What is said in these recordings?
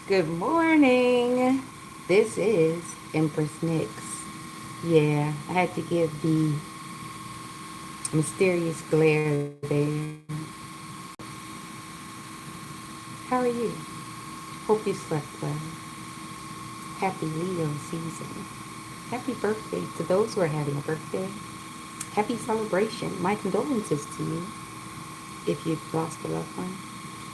Good morning. This is Empress Nix. Yeah, I had to give the mysterious glare there. How are you? Hope you slept well. Happy Leo season. Happy birthday to those who are having a birthday. Happy celebration. My condolences to you if you've lost a loved one.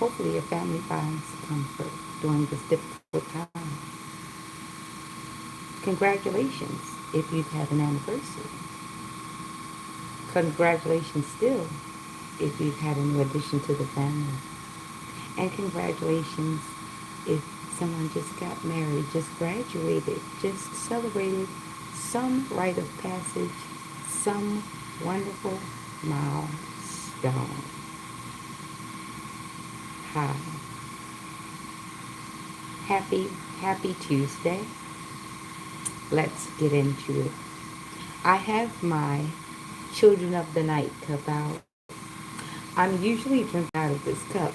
Hopefully your family finds comfort during this difficult time. Congratulations if you've had an anniversary. Congratulations still if you've had a new addition to the family. And congratulations if someone just got married, just graduated, just celebrated some rite of passage, some wonderful milestone. Hi. Happy Tuesday. Let's get into it. I have my Children of the Night cup out. I'm usually drinking out of this cup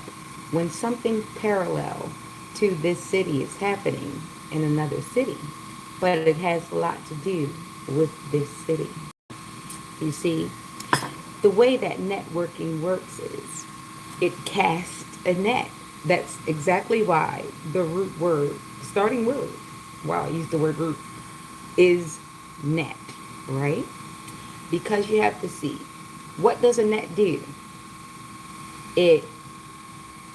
when something parallel to this city is happening in another city, but it has a lot to do with this city. You see, the way that networking works is it casts a net. That's exactly why the root word, starting word, wow, I used the word root, is net, right? Because you have to see, what does a net do? It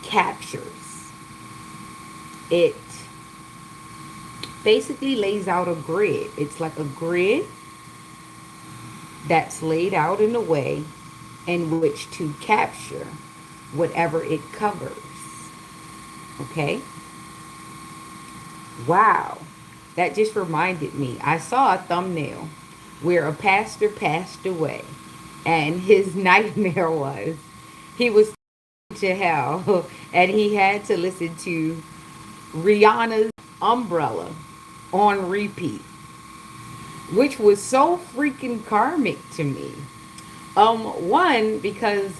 captures, it basically lays out a grid. It's like a grid that's laid out in a way in which to capture whatever it covers. Okay? Wow. That just reminded me. I saw a thumbnail where a pastor passed away, and his nightmare was he was to hell and he had to listen to Rihanna's Umbrella on repeat, which was so freaking karmic to me. One, because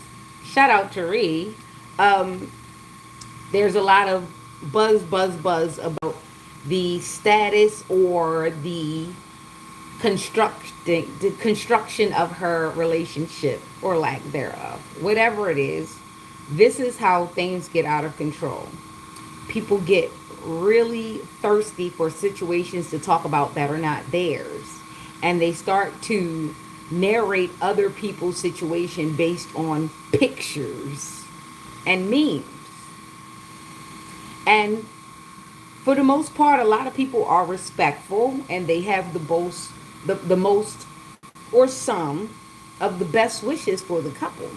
shout out to Ree, um, there's a lot of buzz about the status or the construction of her relationship or lack thereof. Whatever it is, this is how things get out of control. People get really thirsty for situations to talk about that are not theirs. And they start to narrate other people's situation based on pictures and memes. And for the most part, a lot of people are respectful and they have the most or some of the best wishes for the couple.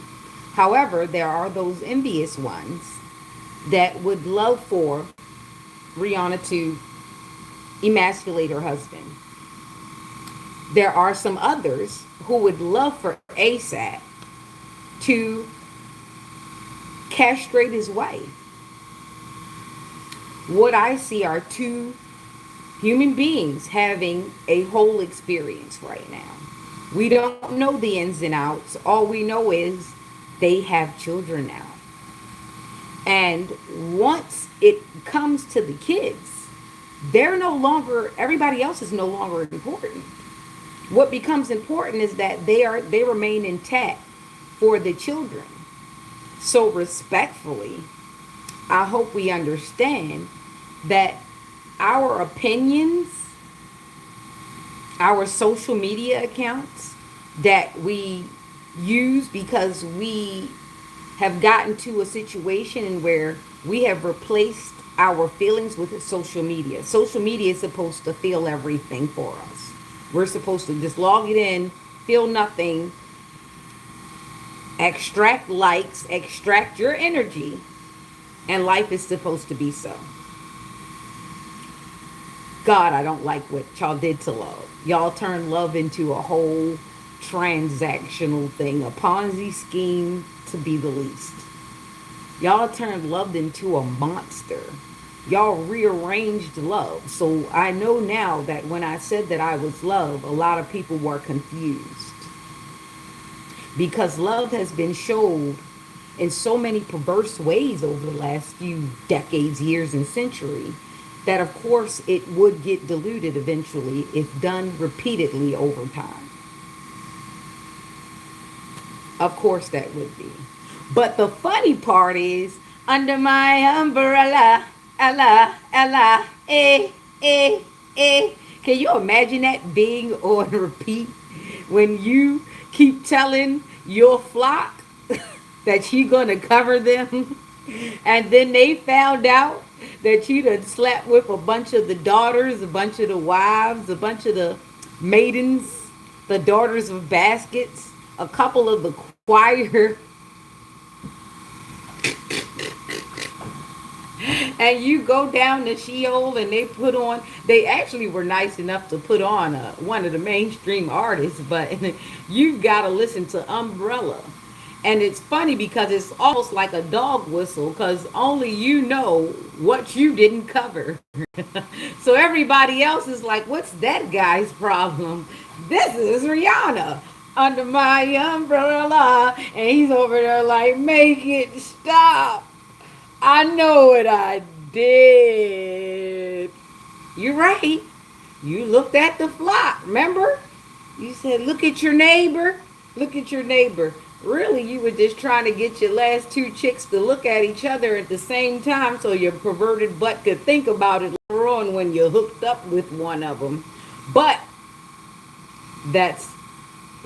However, there are those envious ones that would love for Rihanna to emasculate her husband. There are some others who would love for ASAP to castrate his wife. What I see are two human beings having a whole experience right now. We don't know the ins and outs. All we know is they have children now. And once it comes to the kids, they're no longer, everybody else is no longer important. What becomes important is that they remain intact for the children. So respectfully, I hope we understand that our opinions, our social media accounts that we use because we have gotten to a situation where we have replaced our feelings with social media. Social media is supposed to feel everything for us. We're supposed to just log it in, feel nothing, extract likes, extract your energy, and life is supposed to be so. God, I don't like what y'all did to love. Y'all turned love into a whole transactional thing, a Ponzi scheme to be the least. Y'all turned love into a monster. Y'all rearranged love. So I know now that when I said that I was love, a lot of people were confused. Because love has been showed in so many perverse ways over the last few decades, years, and century that of course it would get diluted eventually if done repeatedly over time. Of course that would be. But the funny part is, under my umbrella, ella, ella, eh, eh. Can you imagine that being on repeat when you keep telling your flock that you're going to cover them? And then they found out that you done slept with a bunch of the daughters, a bunch of the wives, a bunch of the maidens, the daughters of baskets, a couple of the choir, and you go down to Sheol and they actually were nice enough to put on one of the mainstream artists, but you've got to listen to Umbrella. And it's funny because it's almost like a dog whistle because only you know what you didn't cover. So everybody else is like, what's that guy's problem? This is Rihanna under my umbrella. And he's over there like, make it stop. I know what I did. You're right. You looked at the flock, remember? You said, look at your neighbor. Look at your neighbor. Really, you were just trying to get your last two chicks to look at each other at the same time so your perverted butt could think about it later on when you're hooked up with one of them. But that's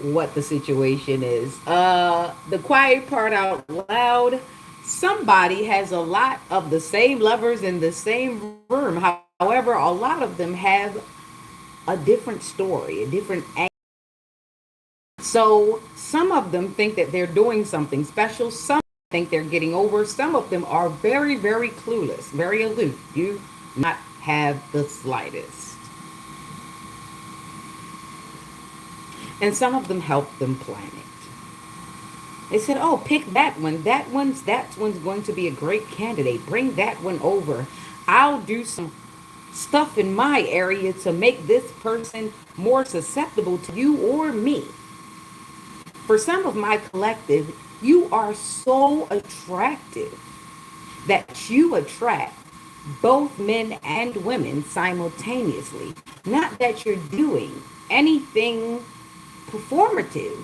what the situation is. The quiet part out loud. Somebody has a lot of the same lovers in the same room. However, a lot of them have a different story, a different angle. So some of them think that they're doing something special. Some think they're getting over. Some of them are very, very clueless, very aloof. You not have the slightest. And some of them help them plan it. They said, "Oh, pick that one. That one's going to be a great candidate. Bring that one over. I'll do some stuff in my area to make this person more susceptible to you or me." For some of my collective, you are so attractive that you attract both men and women simultaneously. Not that you're doing anything performative.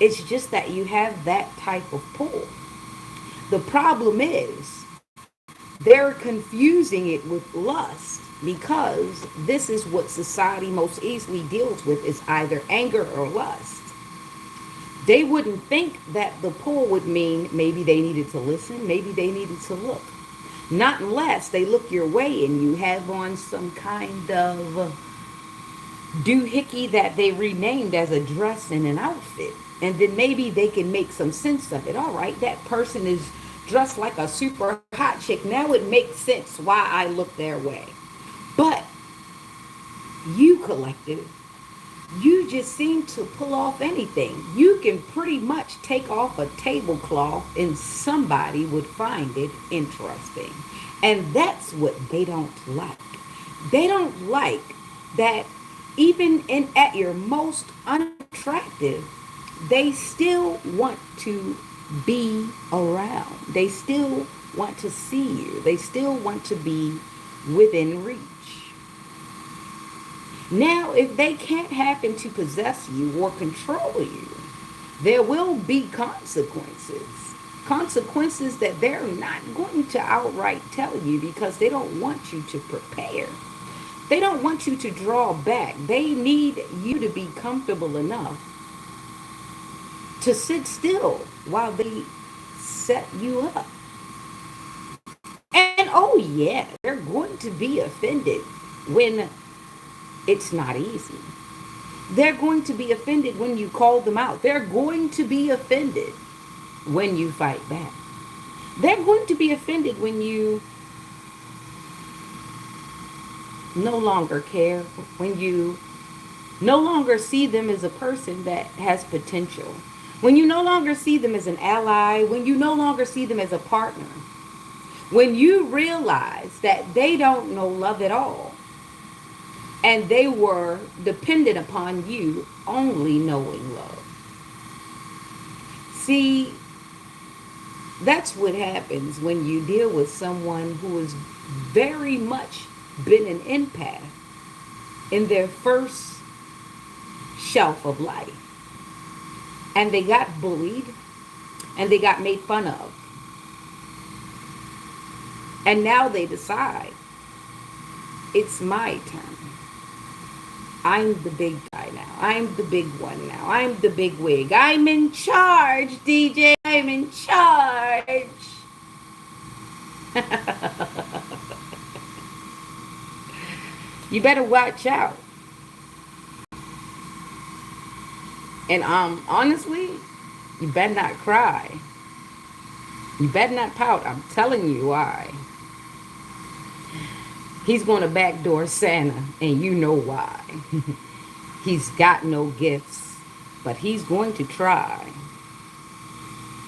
It's just that you have that type of pull. The problem is they're confusing it with lust because this is what society most easily deals with is either anger or lust. They wouldn't think that the pull would mean maybe they needed to listen, maybe they needed to look. Not unless they look your way and you have on some kind of doohickey that they renamed as a dress and an outfit. And then maybe they can make some sense of it. All right, that person is dressed like a super hot chick. Now it makes sense why I look their way. But you, collective, you just seem to pull off anything. You can pretty much take off a tablecloth and somebody would find it interesting. And that's what they don't like. They don't like that even at your most unattractive, they still want to be around. They still want to see you. They still want to be within reach. Now, if they can't happen to possess you or control you, there will be consequences. Consequences that they're not going to outright tell you because they don't want you to prepare. They don't want you to draw back. They need you to be comfortable enough to sit still while they set you up. And oh yeah, they're going to be offended when it's not easy. They're going to be offended when you call them out. They're going to be offended when you fight back. They're going to be offended when you no longer care, when you no longer see them as a person that has potential, when you no longer see them as an ally, when you no longer see them as a partner, when you realize that they don't know love at all and they were dependent upon you only knowing love. See, that's what happens when you deal with someone who is very much been an empath in their first shelf of life. And they got bullied and they got made fun of. And now they decide it's my turn. I'm the big guy now. I'm the big one now. I'm the big wig. I'm in charge, DJ. I'm in charge. You better watch out. And honestly, you better not cry. You better not pout. I'm telling you why. He's going to backdoor Santa, and you know why. He's got no gifts, but he's going to try.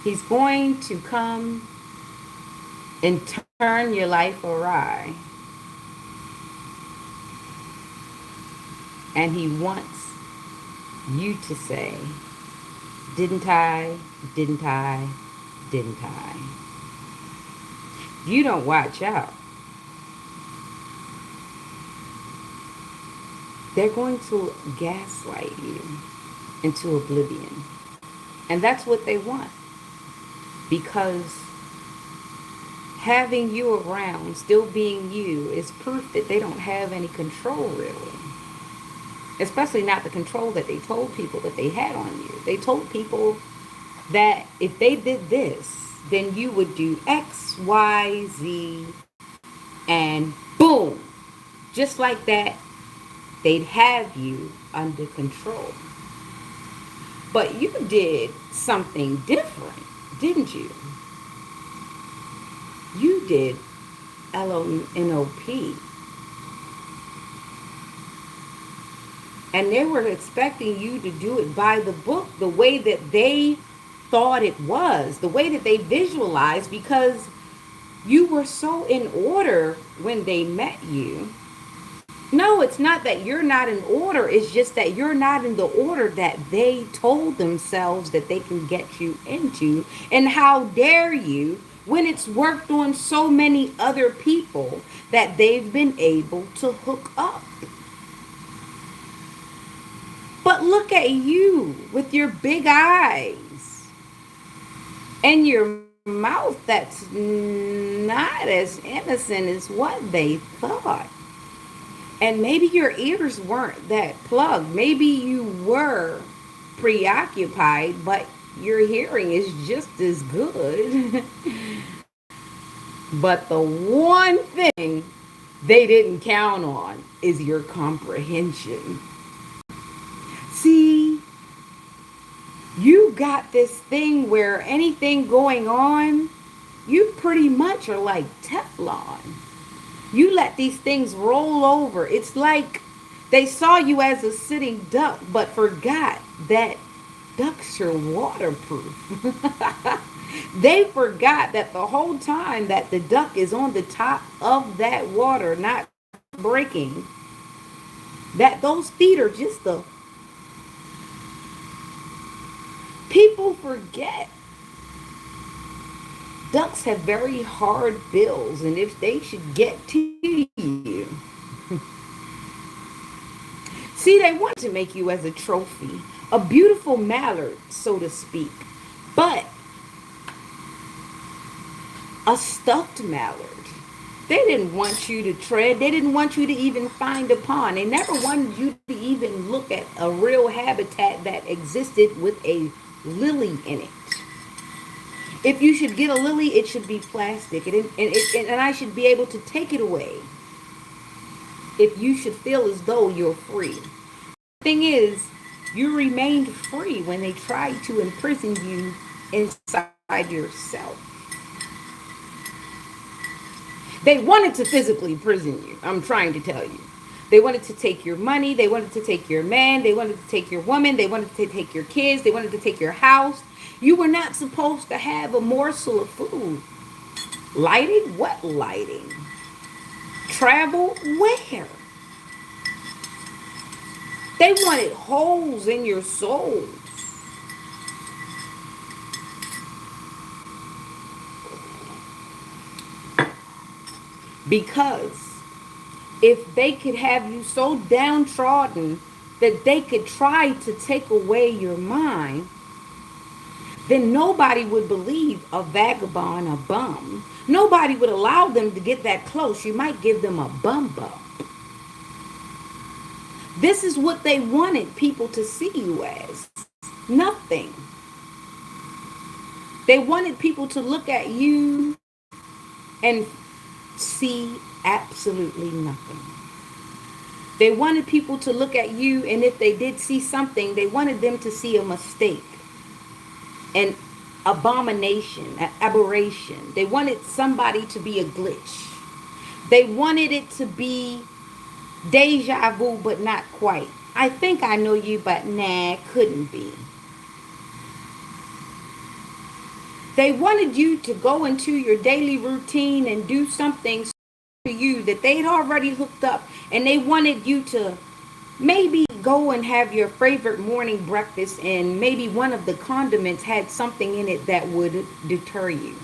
He's going to come and turn your life awry. And he wants you to say, didn't I, didn't I, didn't I? You don't watch out. They're going to gaslight you into oblivion. And that's what they want. Because having you around, still being you, is proof that they don't have any control, really. Especially not the control that they told people that they had on you. They told people that if they did this, then you would do X, Y, Z, and boom. Just like that, they'd have you under control. But you did something different, didn't you? You did LONOP. And they were expecting you to do it by the book, the way that they thought it was, the way that they visualized, because you were so in order when they met you. No, it's not that you're not in order. It's just that you're not in the order that they told themselves that they can get you into. And how dare you, when it's worked on so many other people that they've been able to hook up. But look at you with your big eyes and your mouth that's not as innocent as what they thought. And maybe your ears weren't that plugged. Maybe you were preoccupied, but your hearing is just as good. But the one thing they didn't count on is your comprehension. See, you got this thing where anything going on, you pretty much are like Teflon. You let these things roll over. It's like they saw you as a sitting duck, but forgot that ducks are waterproof. They forgot that the whole time that the duck is on the top of that water, not breaking, that those feet are just the... People forget. Ducks have very hard bills, and if they should get to you... See, they want to make you as a trophy, a beautiful mallard, so to speak, but a stuffed mallard. They didn't want you to tread. They didn't want you to even find a pond. They never wanted you to even look at a real habitat that existed with a lily in it. If you should get a lily, it should be plastic, and I should be able to take it away if you should feel as though you're free. The thing is, you remained free when they tried to imprison you inside yourself. They wanted to physically imprison you, I'm trying to tell you. They wanted to take your money. They wanted to take your man. They wanted to take your woman. They wanted to take your kids. They wanted to take your house. You were not supposed to have a morsel of food. Lighting? What lighting? Travel? Where? They wanted holes in your souls. Because if they could have you so downtrodden that they could try to take away your mind, then nobody would believe a vagabond, a bum. Nobody would allow them to get that close. You might give them a bum bump. This is what they wanted people to see you as. Nothing. They wanted people to look at you and see absolutely nothing. They wanted people to look at you, and if they did see something, they wanted them to see a mistake, an abomination, an aberration. They wanted somebody to be a glitch. They wanted it to be deja vu, but not quite. I think I know you, but nah, couldn't be. They wanted you to go into your daily routine and do something to you that they'd already hooked up, and they wanted you to maybe go and have your favorite morning breakfast, and maybe one of the condiments had something in it that would deter you.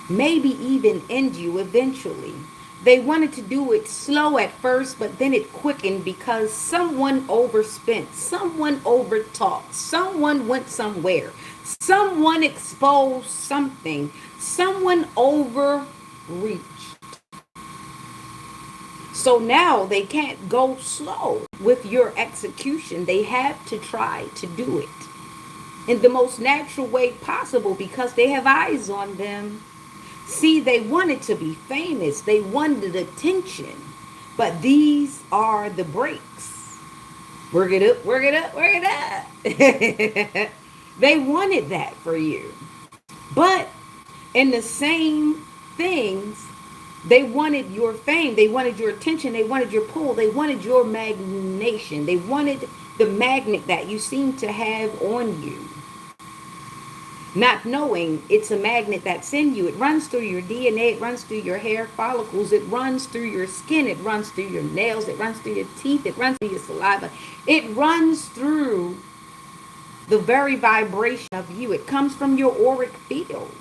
Maybe even end you eventually. They wanted to do it slow at first, but then it quickened because someone overspent, someone overtalked, someone went somewhere, someone exposed something, someone overreached. So now they can't go slow with your execution. They have to try to do it in the most natural way possible because they have eyes on them. See, they wanted to be famous. They wanted attention. But these are the breaks. Work it up, work it up, work it up. They wanted that for you. But in the same things, they wanted your fame. They wanted your attention. They wanted your pull. They wanted your magnation. They wanted the magnet that you seem to have on you. Not knowing it's a magnet that's in you. It runs through your DNA. It runs through your hair follicles. It runs through your skin. It runs through your nails. It runs through your teeth. It runs through your saliva. It runs through the very vibration of you. It comes from your auric field.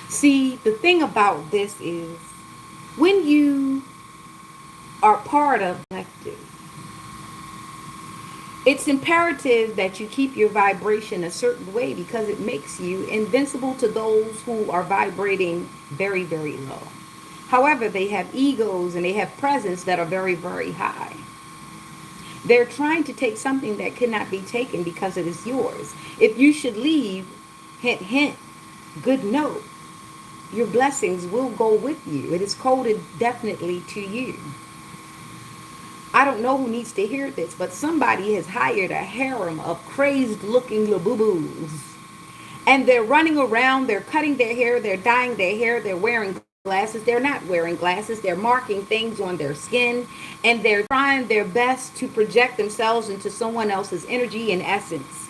See, the thing about this is when you are part of a collective, it's imperative that you keep your vibration a certain way because it makes you invincible to those who are vibrating very, very low. However, they have egos and they have presence that are very, very high. They're trying to take something that cannot be taken because it is yours. If you should leave, hint, hint, good note, your blessings will go with you. It is coded definitely to you. I don't know who needs to hear this, but somebody has hired a harem of crazed looking laboo-boos. And they're running around, they're cutting their hair, they're dyeing their hair, they're wearing glasses. They're not wearing glasses. They're marking things on their skin. And they're trying their best to project themselves into someone else's energy and essence.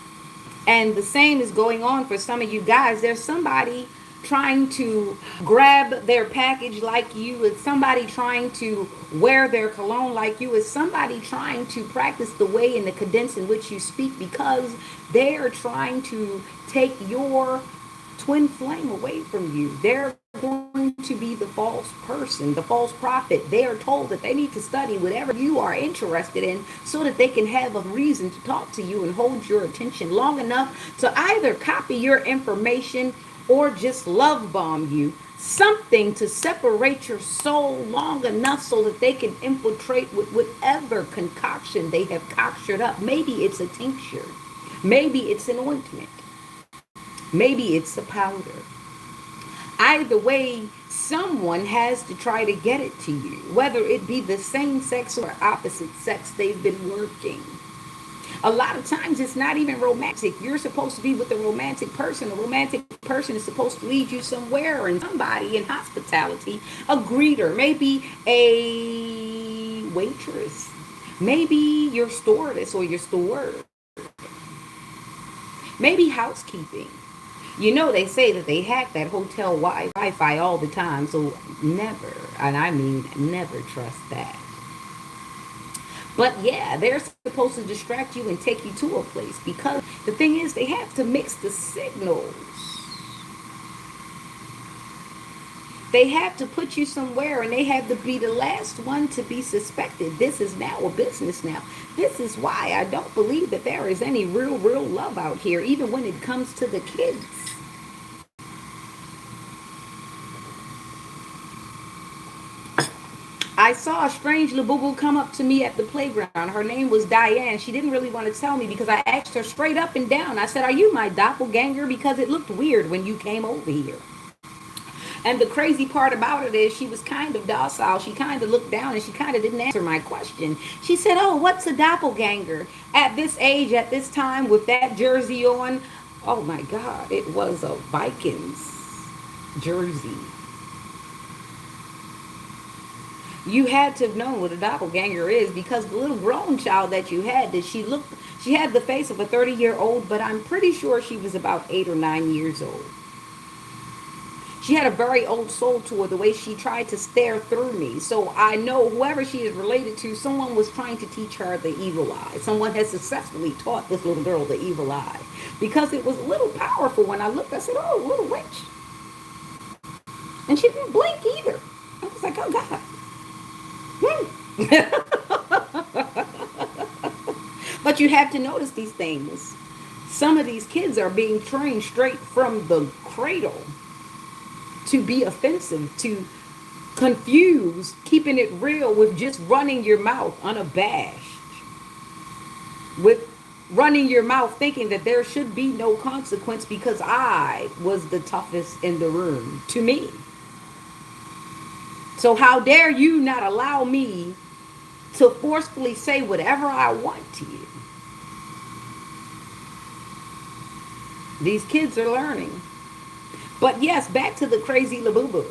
And the same is going on for some of you guys. There's somebody trying to grab their package like you. It's somebody trying to wear their cologne like you. It's somebody trying to practice the way and the cadence in which you speak because they are trying to take your twin flame away from you. They're going to be the false person, the false prophet. They are told that they need to study whatever you are interested in so that they can have a reason to talk to you and hold your attention long enough to either copy your information or just love bomb you, something to separate your soul long enough so that they can infiltrate with whatever concoction they have conjured up. Maybe it's a tincture. Maybe it's an ointment. Maybe it's a powder. Either way, someone has to try to get it to you, whether it be the same sex or opposite sex. They've been working. A lot of times it's not even romantic. You're supposed to be with a romantic person. A romantic person is supposed to lead you somewhere, and somebody in hospitality, a greeter, maybe a waitress, maybe your stewardess or your steward, maybe housekeeping. You know, they say that they hack that hotel Wi-Fi all the time, so never, and I mean never trust that. But yeah, they're supposed to distract you and take you to a place because the thing is they have to mix the signals. They have to put you somewhere and they have to be the last one to be suspected. This is now a business now. This is why I don't believe that there is any real love out here, even when it comes to the kids. I saw a strange Labubu come up to me at the playground. Her name was Diane. She didn't really want to tell me because I asked her straight up and down. I said, "Are you my doppelganger? Because it looked weird when you came over here." And the crazy part about it is she was kind of docile. She kind of looked down and she kind of didn't answer my question. She said, "Oh, what's a doppelganger?" At this age, at this time, with that jersey on, oh my God, it was a Vikings jersey. You had to have known what a doppelganger is because the little grown child that you had, she had the face of a 30-year-old, but I'm pretty sure she was about 8 or 9 years old. She had a very old soul to her, the way she tried to stare through me. So I know whoever she is related to, someone was trying to teach her the evil eye. Someone has successfully taught this little girl the evil eye. Because it was a little powerful. When I looked, I said, "Oh, little witch." And she didn't blink either. I was like, "Oh, God." But you have to notice these things. Some of these kids are being trained straight from the cradle to be offensive, to confuse, keeping it real with just running your mouth unabashed, with running your mouth thinking that there should be no consequence because I was the toughest in the room to me. So how dare you not allow me to forcefully say whatever I want to you? These kids are learning. But yes, back to the crazy Labubu.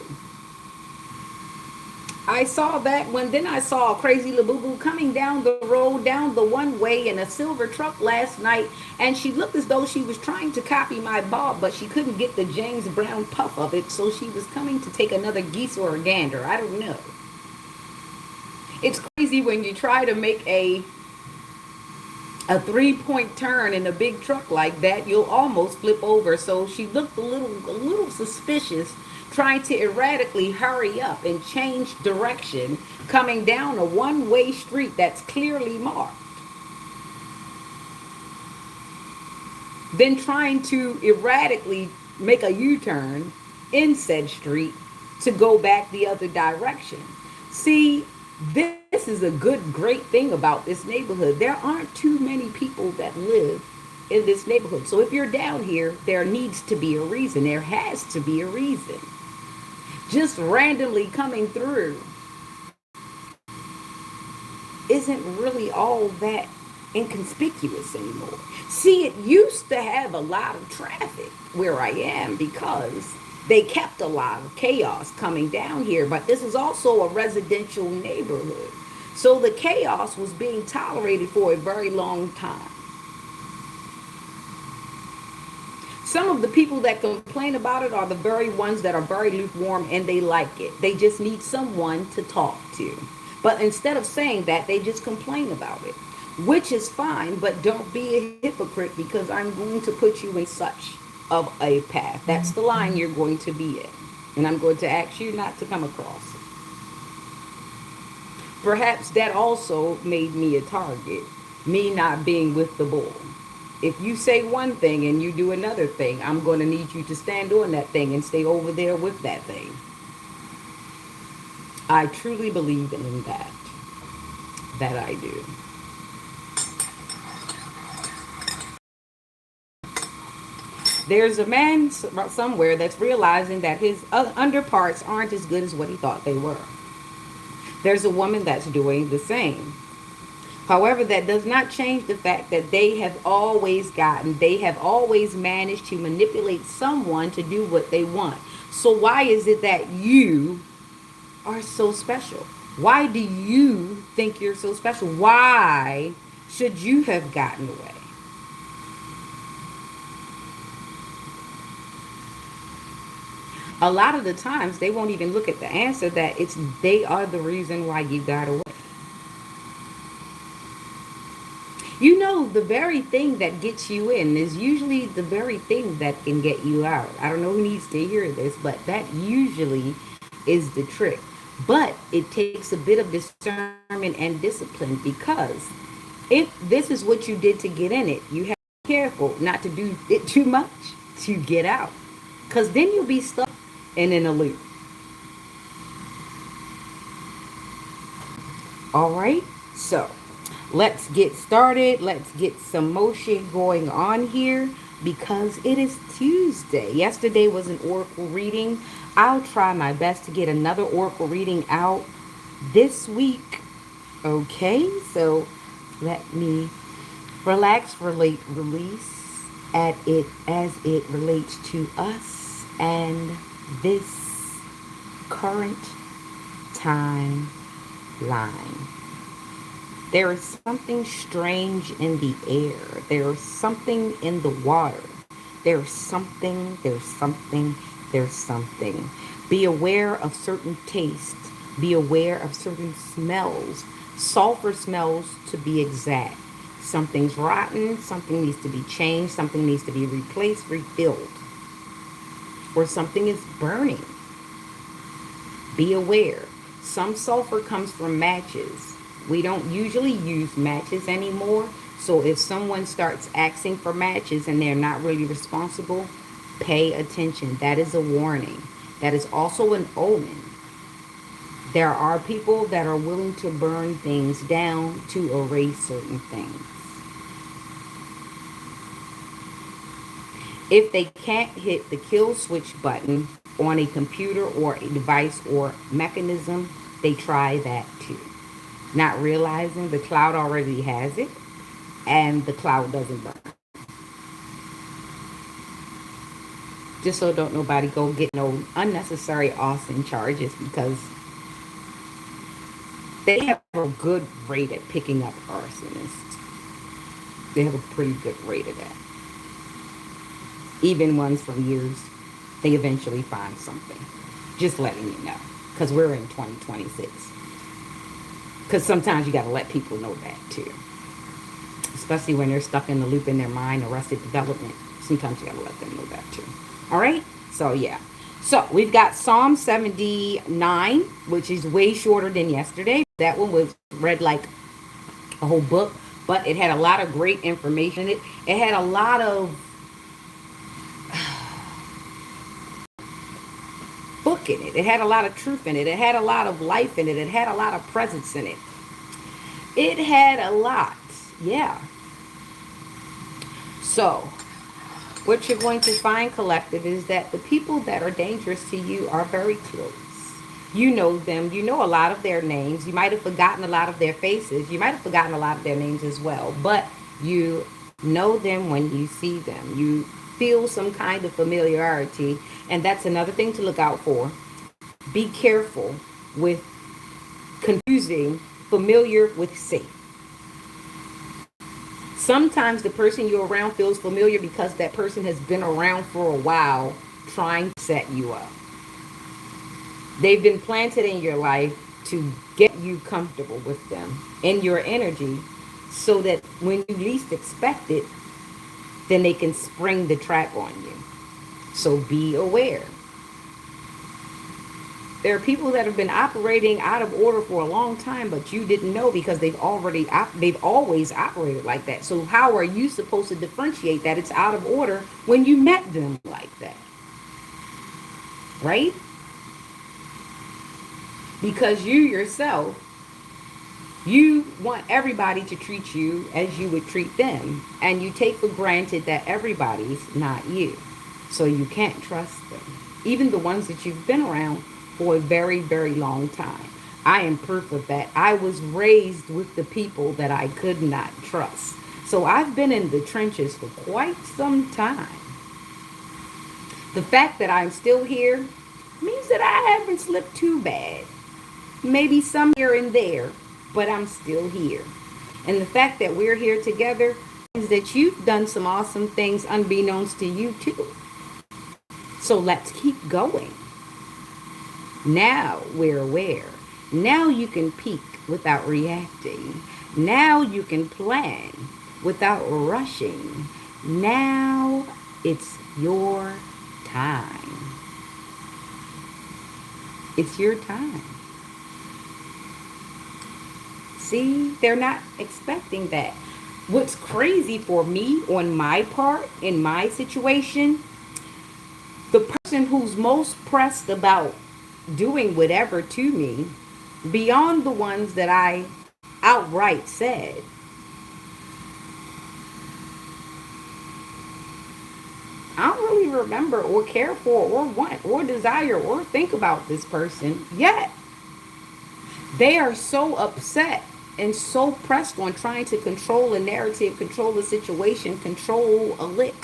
I saw that then I saw a crazy Labubu coming down the road, down the one way in a silver truck last night, and she looked as though she was trying to copy my bob, but she couldn't get the James Brown puff of it, so she was coming to take another geese or a gander. I don't know. It's crazy when you try to make a 3-point turn in a big truck like that, you'll almost flip over. So she looked a little suspicious, trying to erratically hurry up and change direction, coming down a one-way street that's clearly marked. Then trying to erratically make a U-turn in said street to go back the other direction. See, this is a great thing about this neighborhood. There aren't too many people that live in this neighborhood. So if you're down here, there needs to be a reason. There has to be a reason. Just randomly coming through isn't really all that inconspicuous anymore. See, it used to have a lot of traffic where I am because they kept a lot of chaos coming down here, but this is also a residential neighborhood. So the chaos was being tolerated for a very long time. Some of the people that complain about it are the very ones that are very lukewarm and they like it. They just need someone to talk to. But instead of saying that, they just complain about it, which is fine, but don't be a hypocrite because I'm going to put you in such of a path. That's the line you're going to be in. And I'm going to ask you not to come across it. Perhaps that also made me a target, me not being with the bull. If you say one thing and you do another thing, I'm going to need you to stand on that thing and stay over there with that thing. I truly believe in that. That I do. There's a man somewhere that's realizing that his underparts aren't as good as what he thought they were. There's a woman that's doing the same. However, that does not change the fact that they have always managed to manipulate someone to do what they want. So why is it that you are so special? Why do you think you're so special? Why should you have gotten away? A lot of the times they won't even look at the answer that they are the reason why you got away. You know, the very thing that gets you in is usually the very thing that can get you out. I don't know who needs to hear this, but that usually is the trick. But it takes a bit of discernment and discipline, because if this is what you did to get in it, you have to be careful not to do it too much to get out. Because then you'll be stuck and in a loop. All right, so let's get started. Let's get some motion going on here, because it is Tuesday. Yesterday was an oracle reading. I'll try my best to get another oracle reading out this week. Okay, so let me relax, relate, release at it as it relates to us and this current time line. There is something strange in the air. There is something in the water. There's something, there's something, there's something. Be aware of certain tastes. Be aware of certain smells. Sulfur smells, to be exact. Something's rotten. Something needs to be changed. Something needs to be replaced, refilled. Or something is burning. Be aware. Some sulfur comes from matches. We don't usually use matches anymore. So if someone starts asking for matches and they're not really responsible, pay attention. That is a warning. That is also an omen. There are people that are willing to burn things down to erase certain things. If they can't hit the kill switch button on a computer or a device or mechanism, they try that too. Not realizing the cloud already has it and the cloud doesn't burn. Just so don't nobody go get no unnecessary arson charges, because they have a good rate at picking up arsonists. They have a pretty good rate of that. Even ones from years, they eventually find something. Just letting you know, because we're in 2026. Because sometimes you got to let people know that too. Especially when they're stuck in the loop in their mind, arrested development. Sometimes you got to let them know that too. All right? So, yeah. So, we've got Psalm 79, which is way shorter than yesterday. That one was read like a whole book, but it had a lot of great information in it. It had a lot of book in it. It had a lot of truth in it. It had a lot of life in it. It had a lot of presence in it. It had a lot. Yeah. So, what you're going to find, collective, is that the people that are dangerous to you are very close. You know them. You know a lot of their names. You might have forgotten a lot of their faces. You might have forgotten a lot of their names as well. But you know them when you see them. You feel some kind of familiarity. And that's another thing to look out for. Be careful with confusing familiar with safe. Sometimes the person you're around feels familiar because that person has been around for a while trying to set you up. They've been planted in your life to get you comfortable with them in your energy, so that when you least expect it, then they can spring the trap on you. So be aware. There are people that have been operating out of order for a long time, but you didn't know, because they've always operated like that. So how are you supposed to differentiate that it's out of order when you met them like that? Right? Because you yourself, you want everybody to treat you as you would treat them, and you take for granted that everybody's not you. So you can't trust them. Even the ones that you've been around for a very, very long time. I am proof of that. I was raised with the people that I could not trust. So I've been in the trenches for quite some time. The fact that I'm still here means that I haven't slipped too bad. Maybe some here and there, but I'm still here. And the fact that we're here together means that you've done some awesome things unbeknownst to you too. So let's keep going. Now we're aware. Now you can peek without reacting. Now you can plan without rushing. Now it's your time. It's your time. See, they're not expecting that. What's crazy for me on my part, in my situation, the person who's most pressed about doing whatever to me, beyond the ones that I outright said, I don't really remember or care for or want or desire or think about this person yet. They are so upset and so pressed on trying to control a narrative, control a situation, control a lick,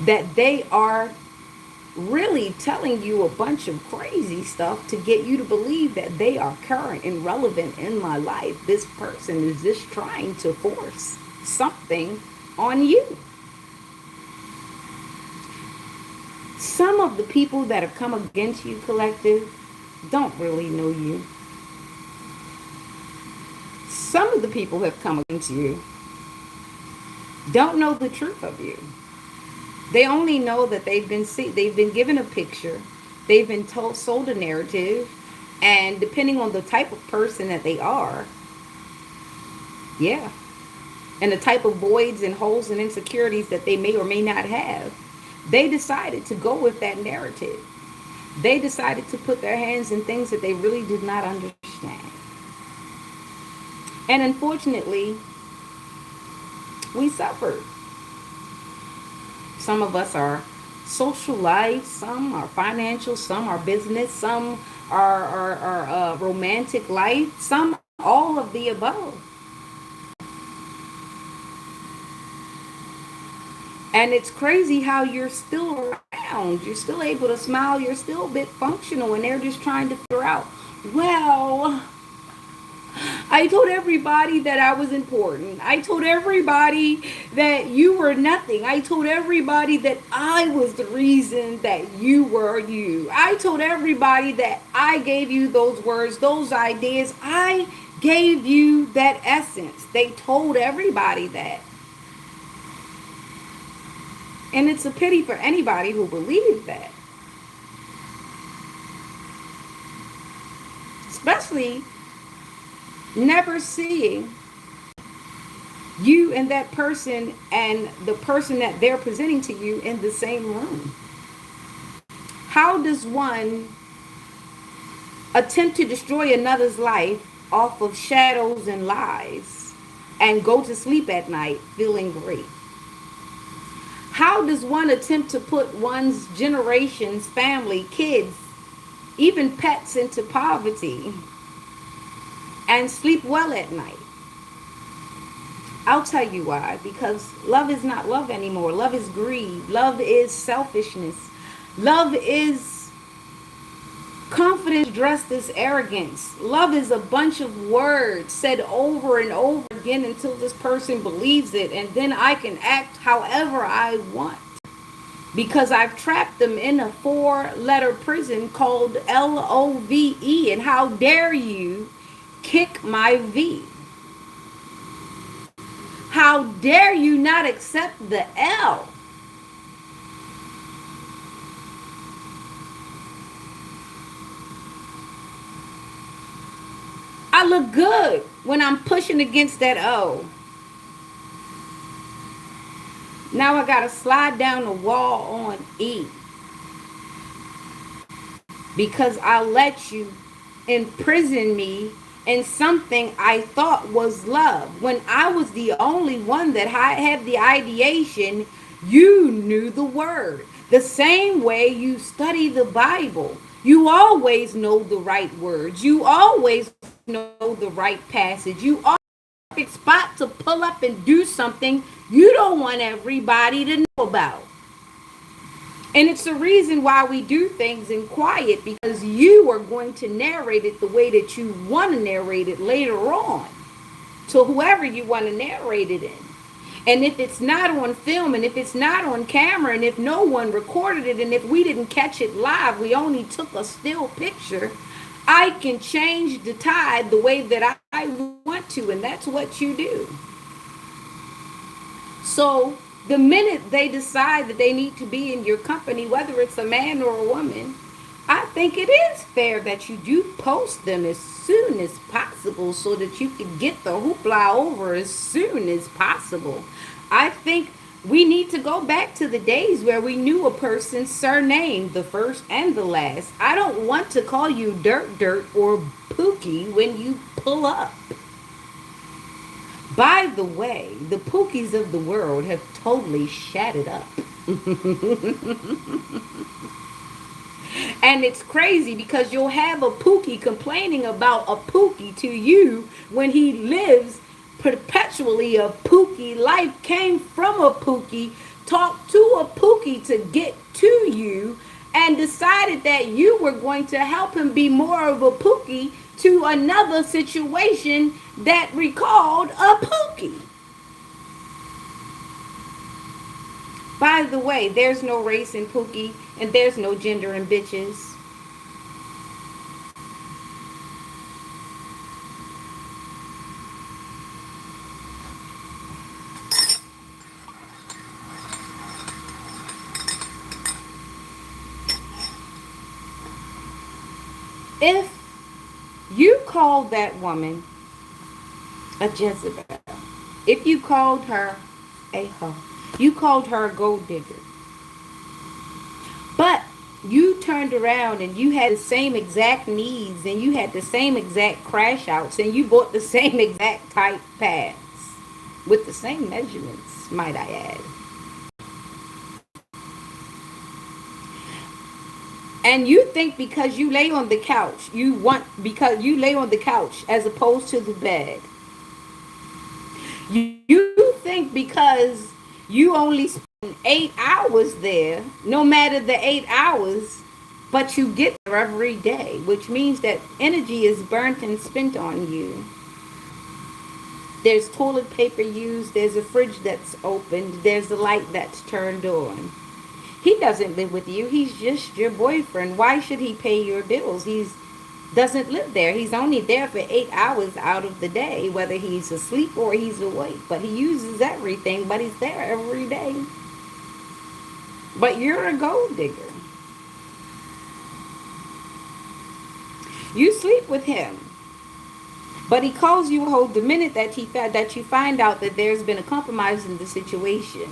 that they are really telling you a bunch of crazy stuff to get you to believe that they are current and relevant in my life. This person is just trying to force something on you. Some of the people that have come against you, collective, don't really know you. Some of the people who have come against you don't know the truth of you. They only know that they've been given a picture, they've been told, sold a narrative, and depending on the type of person that they are, yeah, and the type of voids and holes and insecurities that they may or may not have, they decided to go with that narrative. They decided to put their hands in things that they really did not understand. And unfortunately, we suffered. Some of us are social life, some are financial, some are business, some are romantic life, some all of the above. And it's crazy how you're still around. You're still able to smile. You're still a bit functional. And they're just trying to figure out, well, I told everybody that I was important. I told everybody that you were nothing. I told everybody that I was the reason that you were you. I told everybody that I gave you those words, those ideas. I gave you that essence. They told everybody that. And it's a pity for anybody who believes that. Especially never seeing you and that person and the person that they're presenting to you in the same room. How does one attempt to destroy another's life off of shadows and lies and go to sleep at night feeling great? How does one attempt to put one's generation's family, kids, even pets into poverty and sleep well at night? I'll tell you why. Because love is not love anymore. Love is greed. Love is selfishness. Love is confidence dressed as arrogance. Love is a bunch of words said over and over again until this person believes it, and then I can act however I want because I've trapped them in a 4-letter prison called LOVE. And how dare you kick my V? How dare you not accept the L? I look good when I'm pushing against that O. Now I gotta slide down the wall on E because I let you imprison me in something I thought was love. When I was the only one that had the ideation, you knew the word. The same way you study the Bible. You always know the right words. You always know the right passage. You always know the perfect spot to pull up and do something you don't want everybody to know about. And it's the reason why we do things in quiet, because you are going to narrate it the way that you want to narrate it later on to whoever you want to narrate it in. And if it's not on film, and if it's not on camera, and if no one recorded it, and if we didn't catch it live, we only took a still picture, I can change the tide the way that I want to, and that's what you do. So the minute they decide that they need to be in your company, whether it's a man or a woman, think it is fair that you do post them as soon as possible so that you can get the hoopla over as soon as possible. I think we need to go back to the days where we knew a person's surname, the first and the last. I don't want to call you Dirt Dirt or Pookie when you pull up. By the way, the Pookies of the world have totally shattered up. And it's crazy because you'll have a Pookie complaining about a Pookie to you when he lives perpetually a Pookie life, came from a Pookie, talked to a Pookie to get to you, and decided that you were going to help him be more of a Pookie to another situation that recalled a Pookie. By the way, there's no race in Pookie and there's no gender in bitches. If you called that woman a Jezebel, if you called her a hoe, you called her a gold digger, but you turned around and you had the same exact needs and you had the same exact crash outs and you bought the same exact type pads with the same measurements, might I add. And you think because you lay on the couch, because you lay on the couch as opposed to the bed. You think because you only spend 8 hours there, no matter the 8 hours, but you get there every day, which means that energy is burnt and spent on you. There's toilet paper used, there's a fridge that's opened, there's a light that's turned on. He doesn't live with you. He's just your boyfriend. Why should he pay your bills? He doesn't live there. He's only there for 8 hours out of the day, whether he's asleep or he's awake. But he uses everything, but he's there every day. But you're a gold digger. You sleep with him. But he calls you a hoe the minute that you find out that there's been a compromise in the situation.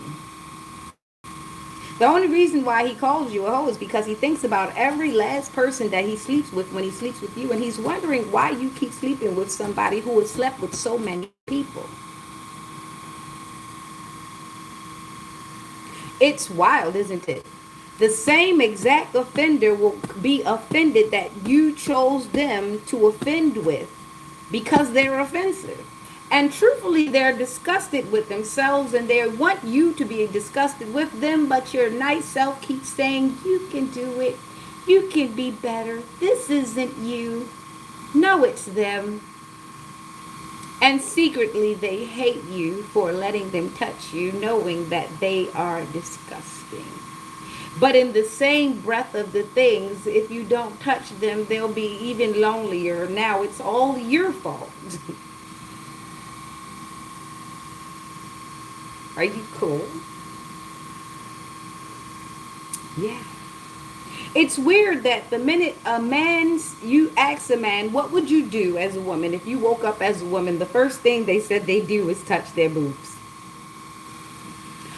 The only reason why he calls you a hoe is because he thinks about every last person that he sleeps with when he sleeps with you, and he's wondering why you keep sleeping with somebody who has slept with so many people. It's wild, isn't it? The same exact offender will be offended that you chose them to offend with because they're offensive. And truthfully, they're disgusted with themselves and they want you to be disgusted with them, but your nice self keeps saying, you can do it. You can be better. This isn't you. No, it's them. And secretly, they hate you for letting them touch you, knowing that they are disgusting. But in the same breath of the things, if you don't touch them, they'll be even lonelier. Now it's all your fault. Are you cool? Yeah. It's weird that the minute you ask a man, what would you do as a woman? If you woke up as a woman, the first thing they said they do is touch their boobs.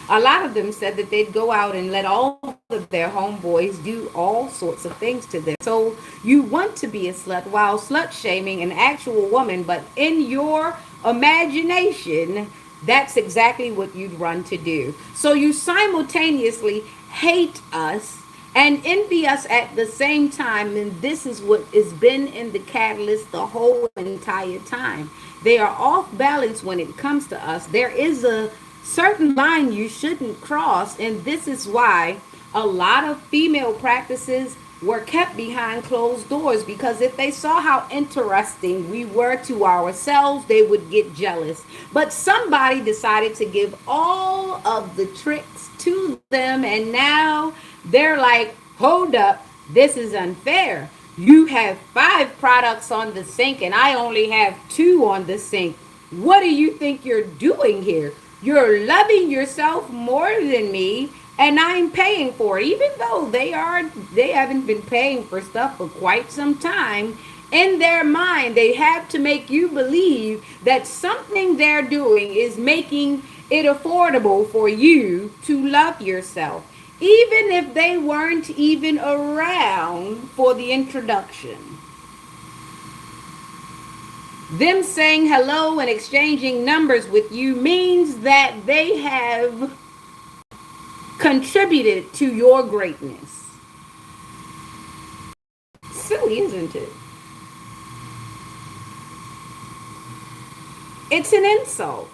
A lot of them said that they'd go out and let all of their homeboys do all sorts of things to them. So you want to be a slut while slut shaming an actual woman, but in your imagination, that's exactly what you'd run to do. So you simultaneously hate us and envy us at the same time. And this is what has been in the catalyst the whole entire time. They are off balance when it comes to us. There is a certain line you shouldn't cross. And this is why a lot of female practices were kept behind closed doors, because if they saw how interesting we were to ourselves, they would get jealous. But somebody decided to give all of the tricks to them, and now they're like, hold up, this is unfair. You have 5 products on the sink and I only have 2 on the sink. What do you think you're doing here? You're loving yourself more than me, and I'm paying for it, even though they haven't been paying for stuff for quite some time. In their mind, they have to make you believe that something they're doing is making it affordable for you to love yourself, even if they weren't even around for the introduction. Them saying hello and exchanging numbers with you means that they have contributed to your greatness. Silly, isn't it? It's an insult.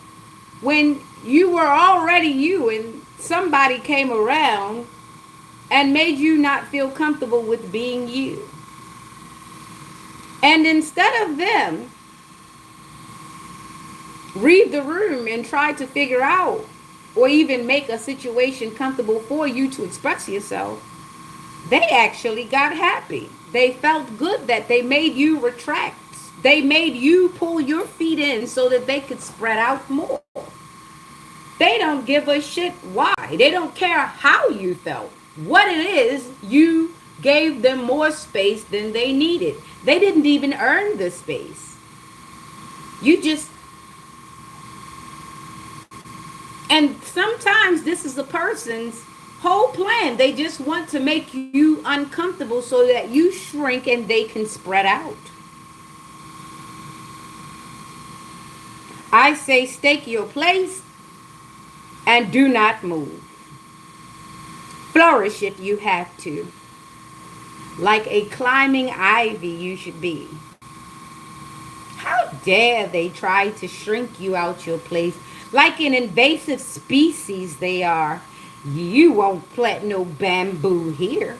When you were already you and somebody came around and made you not feel comfortable with being you. And instead of them read the room and try to figure out or even make a situation comfortable for you to express yourself, they actually got happy. They felt good that they made you retract. They made you pull your feet in so that they could spread out more. They don't give a shit why. They don't care how you felt. What it is, you gave them more space than they needed. They didn't even earn the space. You just, and sometimes this is a person's whole plan. They just want to make you uncomfortable so that you shrink and they can spread out. I say stake your place and do not move. Flourish if you have to. Like a climbing ivy you should be. How dare they try to shrink you out your place? Like an invasive species they are. You won't plant no bamboo here.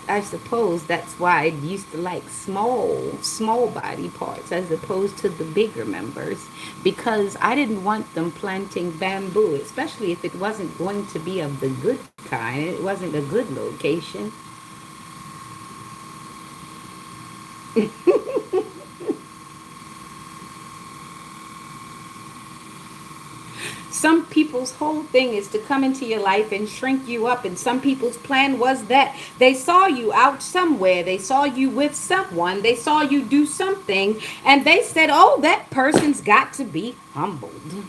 I suppose that's why I used to like small body parts as opposed to the bigger members, because I didn't want them planting bamboo, especially if it wasn't going to be of the good kind. It wasn't a good location. Some people's whole thing is to come into your life and shrink you up. And some people's plan was that they saw you out somewhere. They saw you with someone. They saw you do something. And they said, oh, that person's got to be humbled.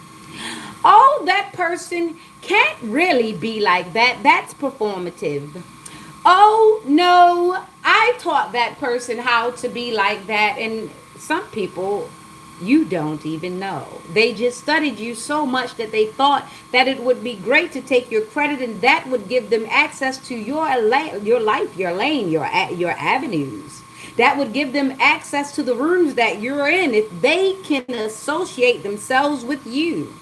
Oh, that person can't really be like that. That's performative. Oh, no, I taught that person how to be like that. And some people you don't even know. They just studied you so much that they thought that it would be great to take your credit, and that would give them access to your life, your lane, your avenues. That would give them access to the rooms that you're in if they can associate themselves with you.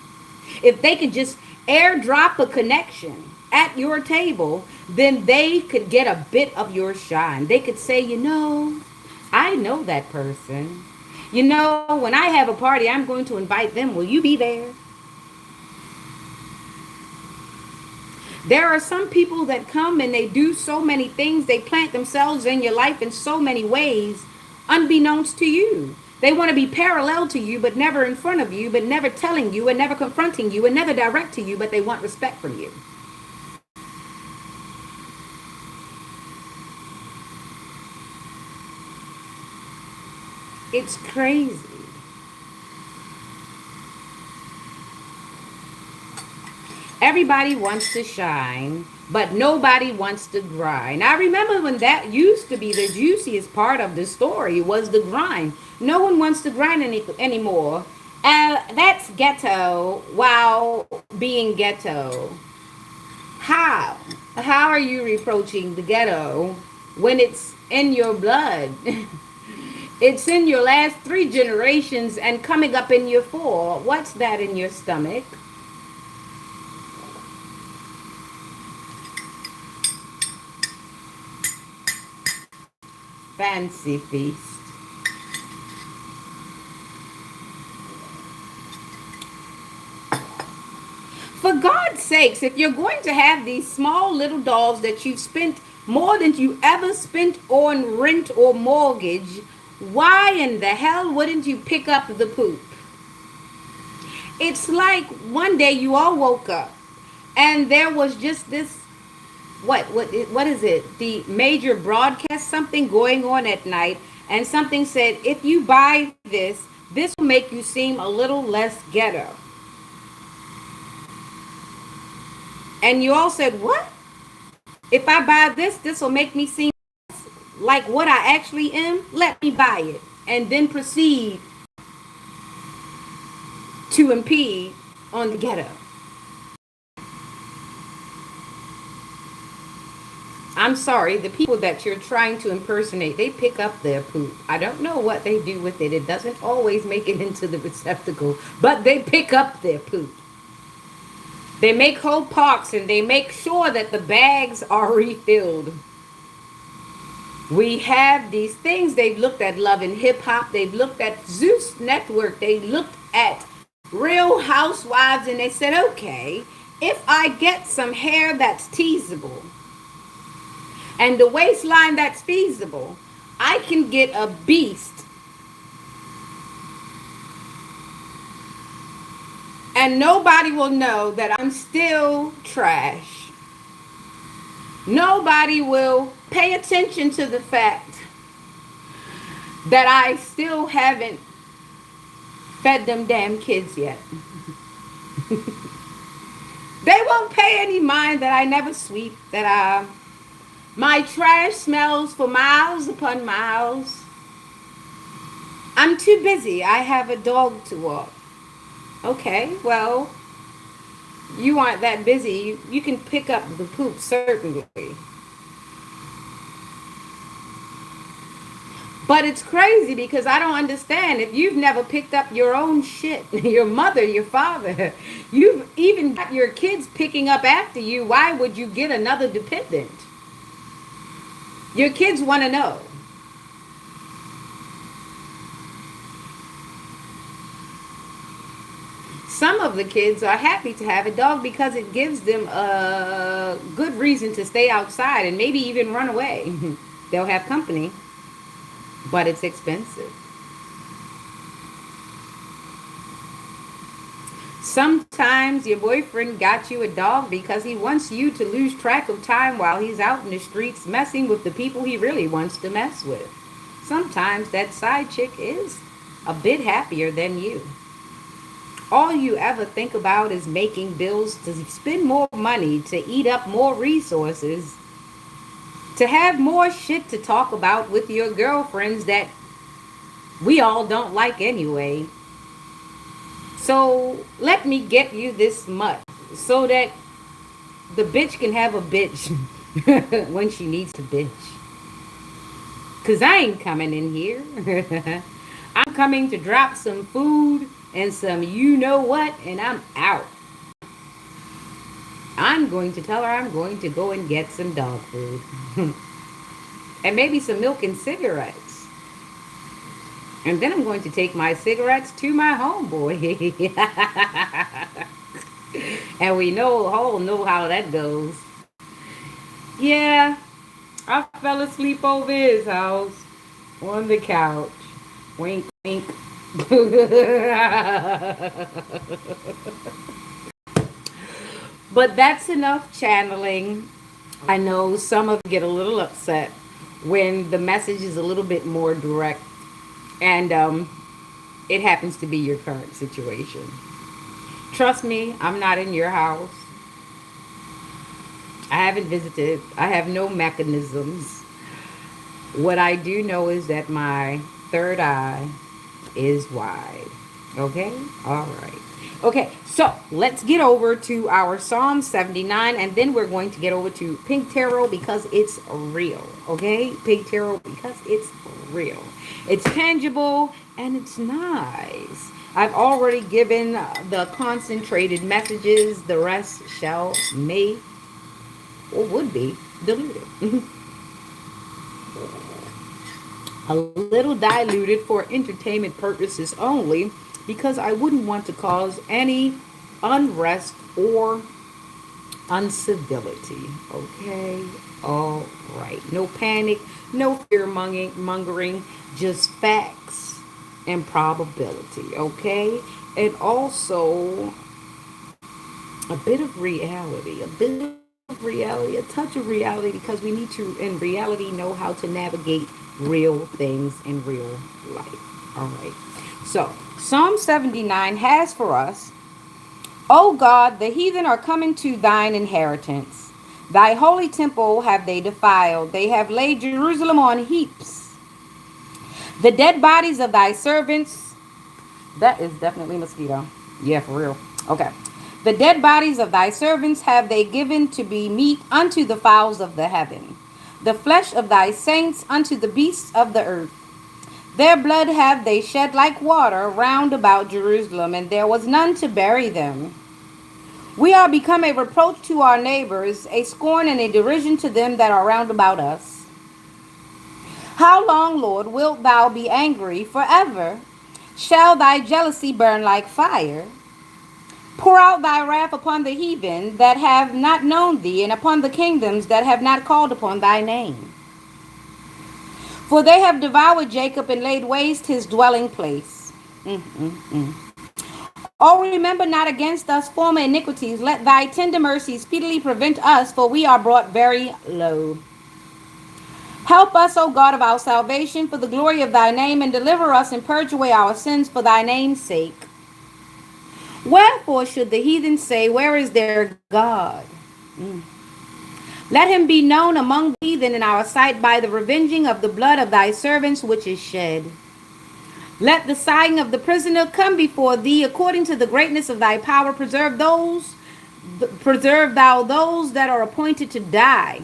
If they could just airdrop a connection at your table, then they could get a bit of your shine. They could say, I know that person. When I have a party, I'm going to invite them. Will you be there? There are some people that come and they do so many things. They plant themselves in your life in so many ways, unbeknownst to you. They want to be parallel to you, but never in front of you, but never telling you and never confronting you and never direct to you, but they want respect from you. It's crazy. Everybody wants to shine, but nobody wants to grind. I remember when that used to be the juiciest part of the story was the grind. No one wants to grind anymore. That's ghetto while being ghetto. How? How are you reproaching the ghetto when it's in your blood? It's in your last 3 generations and coming up in your 4. What's that in your stomach? Fancy feast. For God's sakes, if you're going to have these small little dolls that you've spent more than you ever spent on rent or mortgage, why in the hell wouldn't you pick up the poop? It's like one day you all woke up and there was just this, what is it? The major broadcast, something going on at night, and something said, if you buy this will make you seem a little less ghetto. And you all said, what? If I buy this will make me seem like what I actually am? Let me buy it. And then proceed to impede on the ghetto. I'm sorry, the people that you're trying to impersonate, they pick up their poop. I don't know what they do with it. It doesn't always make it into the receptacle, but they pick up their poop. They make whole parks and they make sure that the bags are refilled. We have these things. They've looked at Love and Hip Hop. They've looked at Zeus Network. They looked at Real Housewives and they said, okay, if I get some hair that's teasable and the waistline that's feasible, I can get a beast. And nobody will know that I'm still trash. Nobody will pay attention to the fact that I still haven't fed them damn kids yet. They won't pay any mind that I never sweep, that my trash smells for miles upon miles. I'm too busy. I have a dog to walk. Okay, well, you aren't that busy. You can pick up the poop, certainly. But it's crazy because I don't understand. If you've never picked up your own shit, your mother, your father, you've even got your kids picking up after you, why would you get another dependent? Your kids want to know. Some of the kids are happy to have a dog because it gives them a good reason to stay outside and maybe even run away. They'll have company, but it's expensive. Sometimes your boyfriend got you a dog because he wants you to lose track of time while he's out in the streets messing with the people he really wants to mess with. Sometimes that side chick is a bit happier than you. All you ever think about is making bills, to spend more money, to eat up more resources, to have more shit to talk about with your girlfriends that we all don't like anyway. So let me get you this much so that the bitch can have a bitch when she needs a bitch. Cause I ain't coming in here. I'm coming to drop some food and some you know what, and I'm out. I'm going to tell her I'm going to go and get some dog food. And maybe some milk and cigarettes. And then I'm going to take my cigarettes to my homeboy. And we all know how that goes. Yeah, I fell asleep over his house on the couch. Wink, wink. But that's enough channeling. I know some of you get a little upset when the message is a little bit more direct and it happens to be your current situation. Trust me, I'm not in your house. I haven't visited. I have no mechanisms. What I do know is that my third eye is wide. Okay? All right. Okay, so let's get over to our Psalm 79 and then we're going to get over to Pink Tarot because it's real. Okay? Pink Tarot because it's real. It's tangible and it's nice. I've already given the concentrated messages. The rest shall may or would be diluted. A little diluted for entertainment purposes only because I wouldn't want to cause any unrest or uncivility. Okay? All right. No panic, no fear mongering, just facts improbability, okay? And also a bit of reality, a touch of reality, because we need to, in reality, know how to navigate real things in real life. All right. So, Psalm 79 has for us, O God, the heathen are coming to thine inheritance. Thy holy temple have they defiled. They have laid Jerusalem on heaps. The dead bodies of thy servants, that is definitely mosquito. Yeah, for real. Okay. The dead bodies of thy servants have they given to be meat unto the fowls of the heaven, the flesh of thy saints unto the beasts of the earth. Their blood have they shed like water round about Jerusalem, and there was none to bury them. We are become a reproach to our neighbors, a scorn and a derision to them that are round about us. How long, Lord, wilt thou be angry forever? Shall thy jealousy burn like fire? Pour out thy wrath upon the heathen that have not known thee, and upon the kingdoms that have not called upon thy name. For they have devoured Jacob and laid waste his dwelling place. Oh, remember not against us former iniquities. Let thy tender mercy speedily prevent us, for we are brought very low. Help us, O God of our salvation, for the glory of thy name, and deliver us and purge away our sins for thy name's sake. Wherefore should the heathen say, where is their God? Let him be known among the heathen in our sight by the revenging of the blood of thy servants which is shed. Let the sighing of the prisoner come before thee according to the greatness of thy power. Preserve thou those that are appointed to die.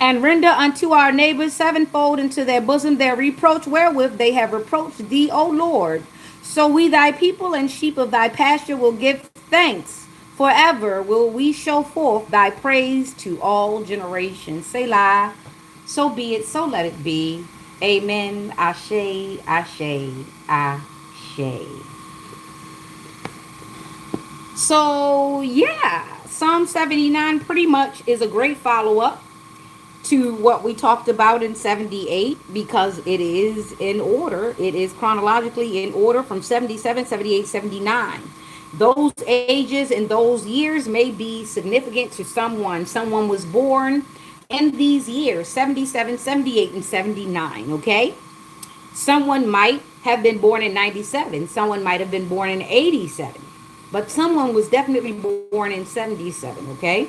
And render unto our neighbors sevenfold into their bosom their reproach wherewith they have reproached thee, O Lord. So we thy people and sheep of thy pasture will give thanks. Forever will we show forth thy praise to all generations. Selah. So be it, so let it be. Amen. Ashe, ashe, ashe. So, yeah, Psalm 79 pretty much is a great follow-up to what we talked about in 78, because it is in order. It is chronologically in order from 77, 78, 79. Those ages and those years may be significant to someone. Someone was born in these years, 77, 78, and 79, okay? Someone might have been born in 97. Someone might have been born in 87. But someone was definitely born in 77, okay?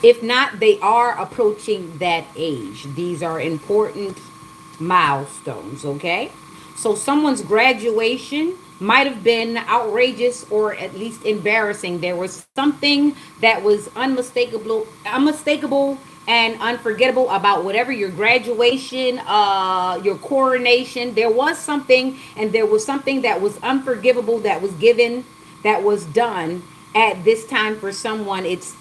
If not, they are approaching that age. These are important milestones, okay? So someone's graduation might have been outrageous or at least embarrassing. There was something that was unmistakable and unforgettable about whatever your graduation, your coronation. There was something, and there was something that was unforgivable that was given, that was done at this time for someone. It's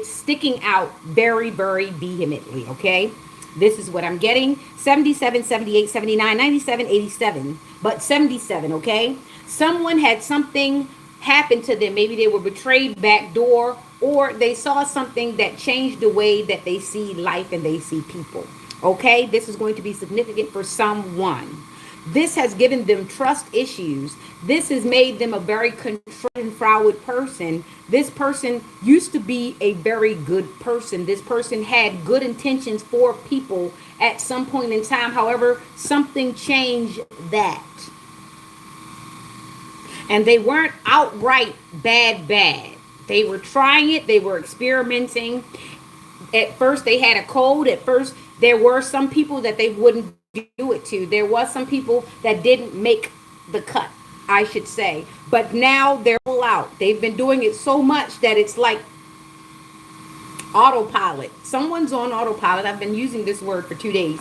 sticking out very, very vehemently, okay? This is what I'm getting. 77, 78, 79, 97, 87, but 77, okay? Someone had something happen to them. Maybe they were betrayed back door, or they saw something that changed the way that they see life and they see people. Okay? This is going to be significant for someone. This has given them trust issues. This has made them a very contrite and froward person. This person used to be a very good person. This person had good intentions for people at some point in time. However, something changed that. And they weren't outright bad. They were trying it. They were experimenting. At first, they had a code. At first, there were some people that they wouldn't do it to. There was some people that didn't make the cut, I should say. But now they're full out. They've been doing it so much that it's like autopilot. Someone's on autopilot. I've been using this word for 2 days.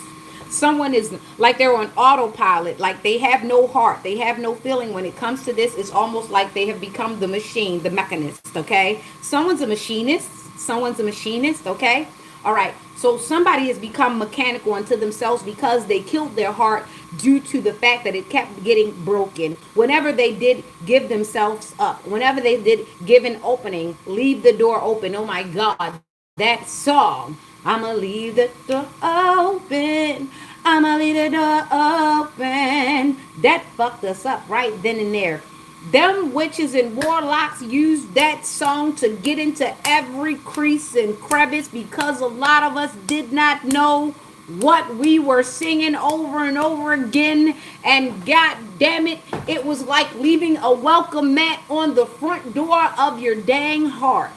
Someone is like they're on autopilot, like they have no heart, they have no feeling. When it comes to this, it's almost like they have become the machine, the mechanist, okay? Someone's a machinist, okay? All right, so somebody has become mechanical unto themselves because they killed their heart due to the fact that it kept getting broken. Whenever they did give themselves up, whenever they did give an opening, leave the door open, oh my God, that song, I'ma leave the door open. I'ma leave the door open. That fucked us up right then and there. Them witches and warlocks used that song to get into every crease and crevice because a lot of us did not know what we were singing over and over again. And god damn it, it was like leaving a welcome mat on the front door of your dang heart.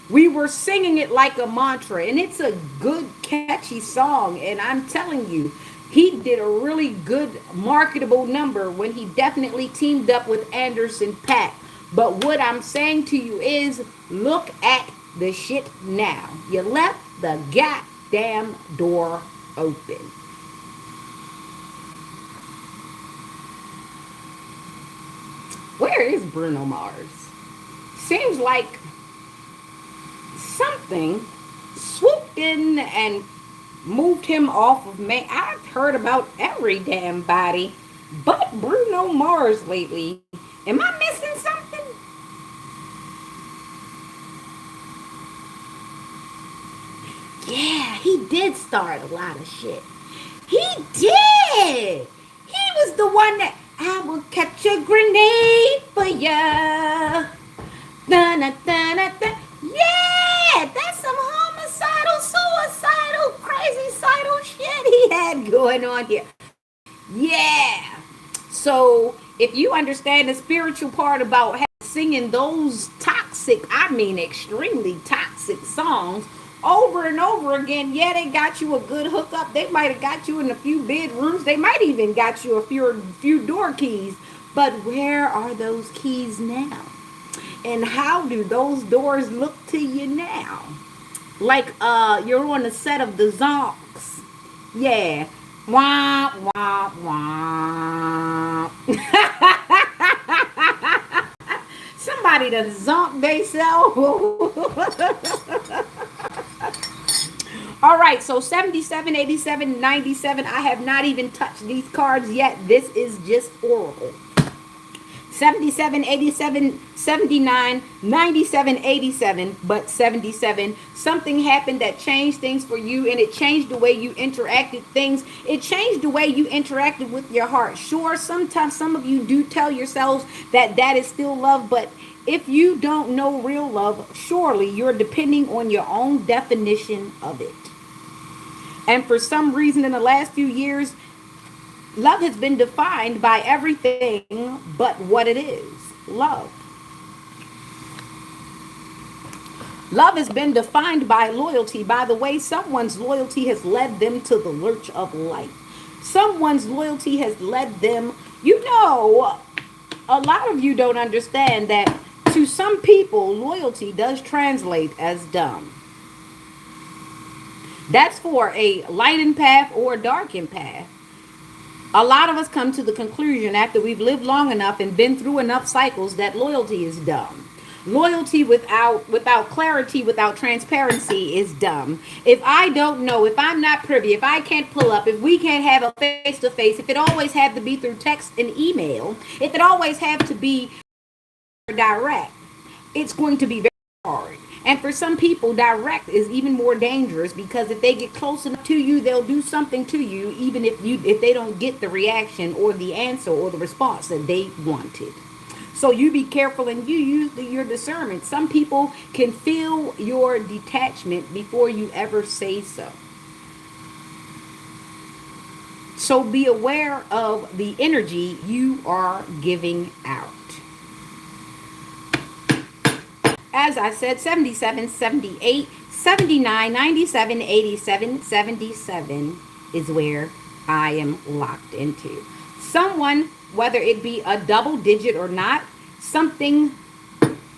We were singing it like a mantra, and it's a good, catchy song. And I'm telling you, he did a really good marketable number when he definitely teamed up with Anderson Paak. But what I'm saying to you is, look at the shit now. You left the goddamn door open. Where is Bruno Mars? Seems like something swooped in and moved him off of me. I've heard about every damn body but Bruno Mars lately. Am I missing something? Yeah, he did start a lot of shit. He did. He was the one that I will catch a grenade for ya. Da, da, da, da. Yeah, that's some homicidal, suicidal, crazy sidal shit he had going on here. Yeah. So if you understand the spiritual part about singing those toxic, I mean extremely toxic songs over and over again, yeah, they got you a good hookup. They might have got you in a few bedrooms. They might even got you a few door keys. But where are those keys now? And how do those doors look to you now? Like you're on the set of the Zonks. Yeah. Wah wah wah. Somebody done zonk they self. All right, so 77, 87, 97. I have not even touched these cards yet. This is just Oracle. 77, 87, 79, 97, 87, but 77. Something happened that changed things for you, and it changed the way you interacted things. It changed the way you interacted with your heart. Sure, sometimes some of you do tell yourselves that that is still love, but if you don't know real love, surely you're depending on your own definition of it. And for some reason in the last few years, love has been defined by everything but what it is. Love. Love has been defined by loyalty. By the way, someone's loyalty has led them to the lurch of life. Someone's loyalty has led them, you know, a lot of you don't understand that to some people, loyalty does translate as dumb. That's for a lightened path or a darkened path. A lot of us come to the conclusion after we've lived long enough and been through enough cycles that loyalty is dumb. Loyalty without clarity, without transparency is dumb. If I don't know, if I'm not privy, if I can't pull up, if we can't have a face to face, if it always had to be through text and email, if it always had to be direct, it's going to be very hard. And for some people, direct is even more dangerous because if they get close enough to you, they'll do something to you, even if they don't get the reaction or the answer or the response that they wanted. So you be careful and you use your discernment. Some people can feel your detachment before you ever say so. So be aware of the energy you are giving out. As I said, 77, 78, 79, 97, 87, 77 is where I am locked into. Someone, whether it be a double digit or not, something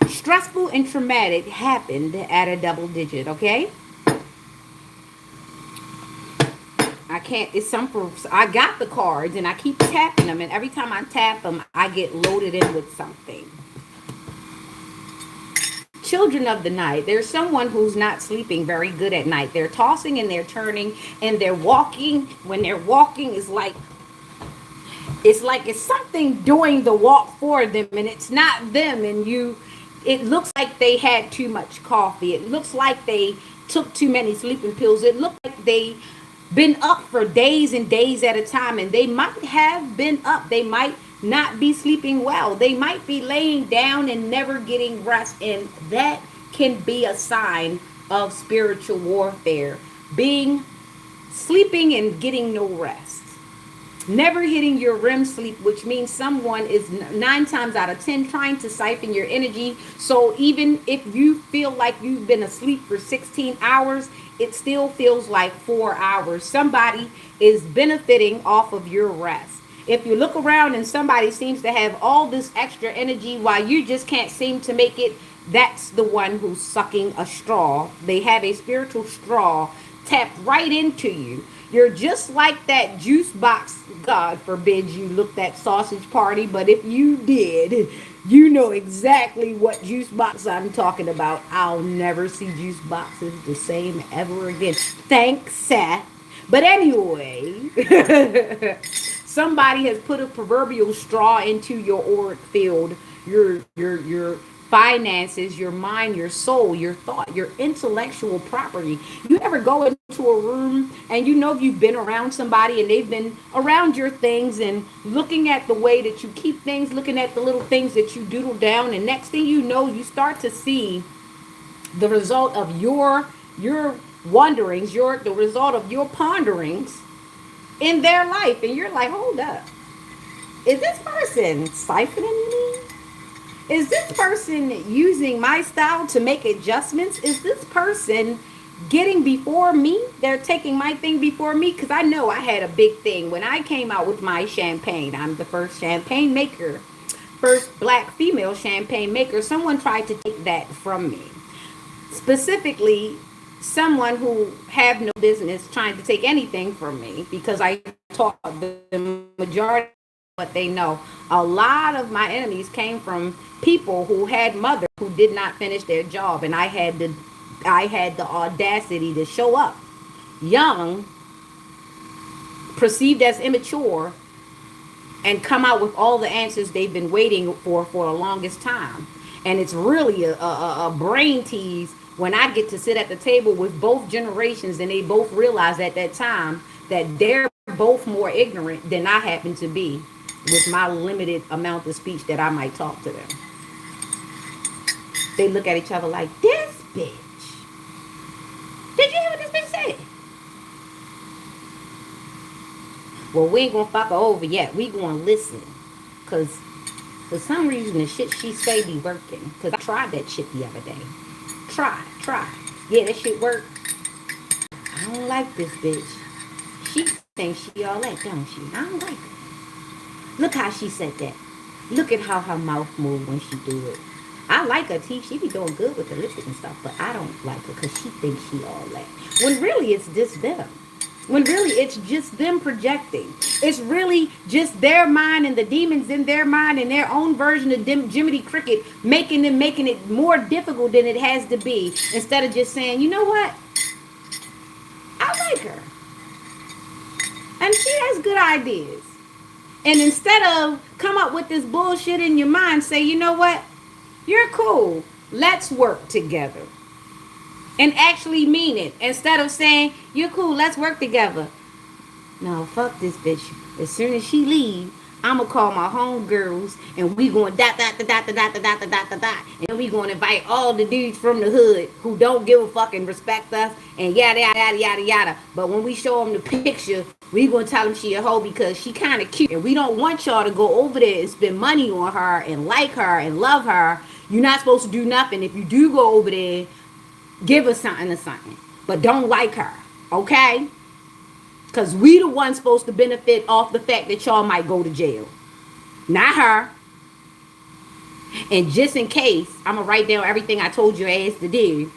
stressful and traumatic happened at a double digit, okay? I can't, it's some for, I got the cards and I keep tapping them, and every time I tap them, I get loaded in with something. Children of the night. There's someone who's not sleeping very good at night. They're tossing and they're turning and they're walking. When they're walking, it's like it's something doing the walk for them, and it's not them. And it looks like they had too much coffee. It looks like they took too many sleeping pills. It looks like they been up for days and days at a time, and they might have been up. They might not be sleeping well. They might be laying down and never getting rest, and that can be a sign of spiritual warfare. Being sleeping and getting no rest. Never hitting your REM sleep, which means someone is 9 times out of 10 trying to siphon your energy. So even if you feel like you've been asleep for 16 hours, it still feels like 4 hours. Somebody is benefiting off of your rest. If you look around and somebody seems to have all this extra energy while you just can't seem to make it, that's the one who's sucking a straw. They have a spiritual straw tapped right into you. You're just like that juice box. God forbid you looked at Sausage Party, but if you did, you know exactly what juice box I'm talking about. I'll never see juice boxes the same ever again. Thanks, Seth. But anyway, somebody has put a proverbial straw into your auric field, your finances, your mind, your soul, your thought, your intellectual property. You ever go into a room and you know you've been around somebody and they've been around your things and looking at the way that you keep things, looking at the little things that you doodle down, and next thing you know, you start to see the result of your wonderings, the result of your ponderings in their life, and you're like, hold up, is this person siphoning me? Is this person using my style to make adjustments? Is this person getting before me? They're taking my thing before me, because I know I had a big thing when I came out with my champagne. I'm the first champagne maker, first black female champagne maker. Someone tried to take that from me, specifically someone who have no business trying to take anything from me, because I taught the majority what they know. A lot of my enemies came from people who had mothers who did not finish their job, and I had the audacity to show up young, perceived as immature, and come out with all the answers they've been waiting for the longest time. And it's really a brain tease when I get to sit at the table with both generations and they both realize at that time that they're both more ignorant than I happen to be with my limited amount of speech that I might talk to them. They look at each other like, this bitch. Did you hear what this bitch said? Well, we ain't gonna fuck her over yet. We gonna listen. Because for some reason, the shit she say be working. Because I tried that shit the other day. Try. Yeah, that shit work. I don't like this bitch. She thinks she all that, don't she? I don't like her. Look how she said that. Look at how her mouth move when she do it. I like her teeth. She be doing good with the lipstick and stuff, but I don't like her because she thinks she all that. When really it's just them. When really it's just them projecting. It's really just their mind and the demons in their mind and their own version of Jiminy Cricket making it more difficult than it has to be. Instead of just saying, you know what? I like her. And she has good ideas. And instead of come up with this bullshit in your mind, say, you know what? You're cool. Let's work together. And actually mean it. Instead of saying, you're cool, let's work together. No, fuck this bitch. As soon as she leave, I'ma call my homegirls and we going dot. And we going to invite all the dudes from the hood who don't give a fuck and respect us and yada yada yada yada. But when we show them the picture, we gonna tell them she a hoe because she kind of cute. And we don't want y'all to go over there and spend money on her and like her and love her. You're not supposed to do nothing. If you do go over there, give her something or something. But don't like her, okay? Because we the ones supposed to benefit off the fact that y'all might go to jail. Not her. And just in case, I'm going to write down everything I told your ass to do.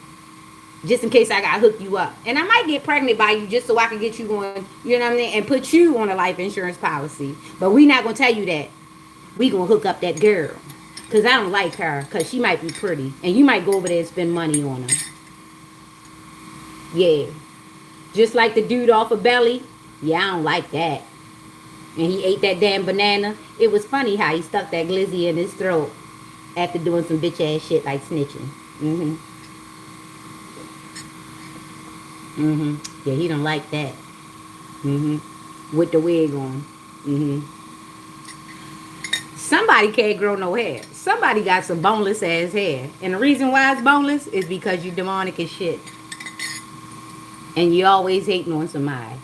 Just in case I got to hook you up. And I might get pregnant by you just so I can get you going, you know what I mean? And put you on a life insurance policy. But we not going to tell you that. We going to hook up that girl. Because I don't like her. Because she might be pretty. And you might go over there and spend money on her. Yeah. Just like the dude off of Belly. Yeah, I don't like that. And he ate that damn banana. It was funny how he stuck that glizzy in his throat after doing some bitch ass shit like snitching. Yeah, he don't like that. With the wig on. Somebody can't grow no hair. Somebody got some boneless ass hair. And the reason why it's boneless is because you demonic as shit. And you always hating on somebody.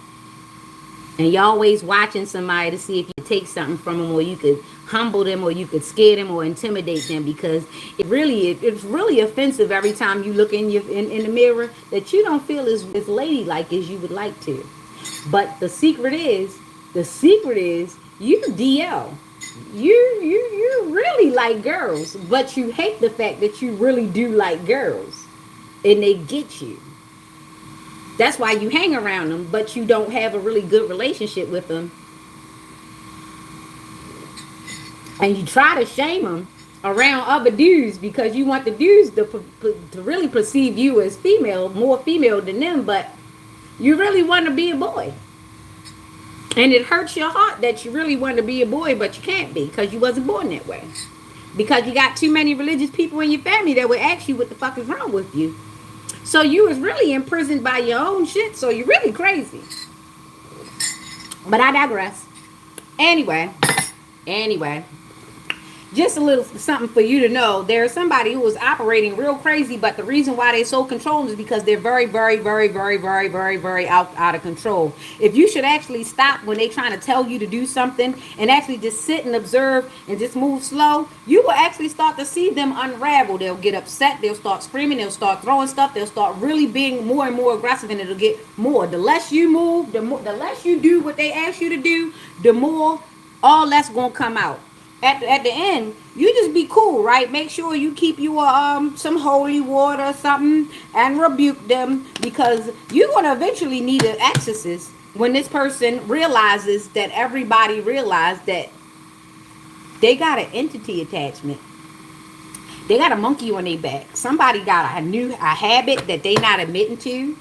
And you always watching somebody to see if you take something from them, or you could humble them, or you could scare them or intimidate them, because it's really offensive every time you look in the mirror that you don't feel as ladylike as you would like to. But the secret is you DL. You really like girls, but you hate the fact that you really do like girls. And they get you. That's why you hang around them, but you don't have a really good relationship with them. And you try to shame them around other dudes because you want the dudes to really perceive you as female, more female than them, but you really want to be a boy. And it hurts your heart that you really want to be a boy, but you can't be because you wasn't born that way. Because you got too many religious people in your family that would ask you what the fuck is wrong with you. So you was really imprisoned by your own shit. So you're really crazy. But I digress. Anyway. Just a little something for you to know. There's somebody who is operating real crazy, but the reason why they're so controlled is because they're very, very, very, very, very, very, very out of control. If you should actually stop when they're trying to tell you to do something and actually just sit and observe and just move slow, you will actually start to see them unravel. They'll get upset. They'll start screaming. They'll start throwing stuff. They'll start really being more and more aggressive, and it'll get more. The less you move, the less you do what they ask you to do, the more all that's going to come out. At the end, you just be cool, right? Make sure you keep your some holy water or something and rebuke them, because you're gonna eventually need an exorcist when this person realizes that everybody realized that they got an entity attachment. They got a monkey on their back. Somebody got a habit that they not admitting to.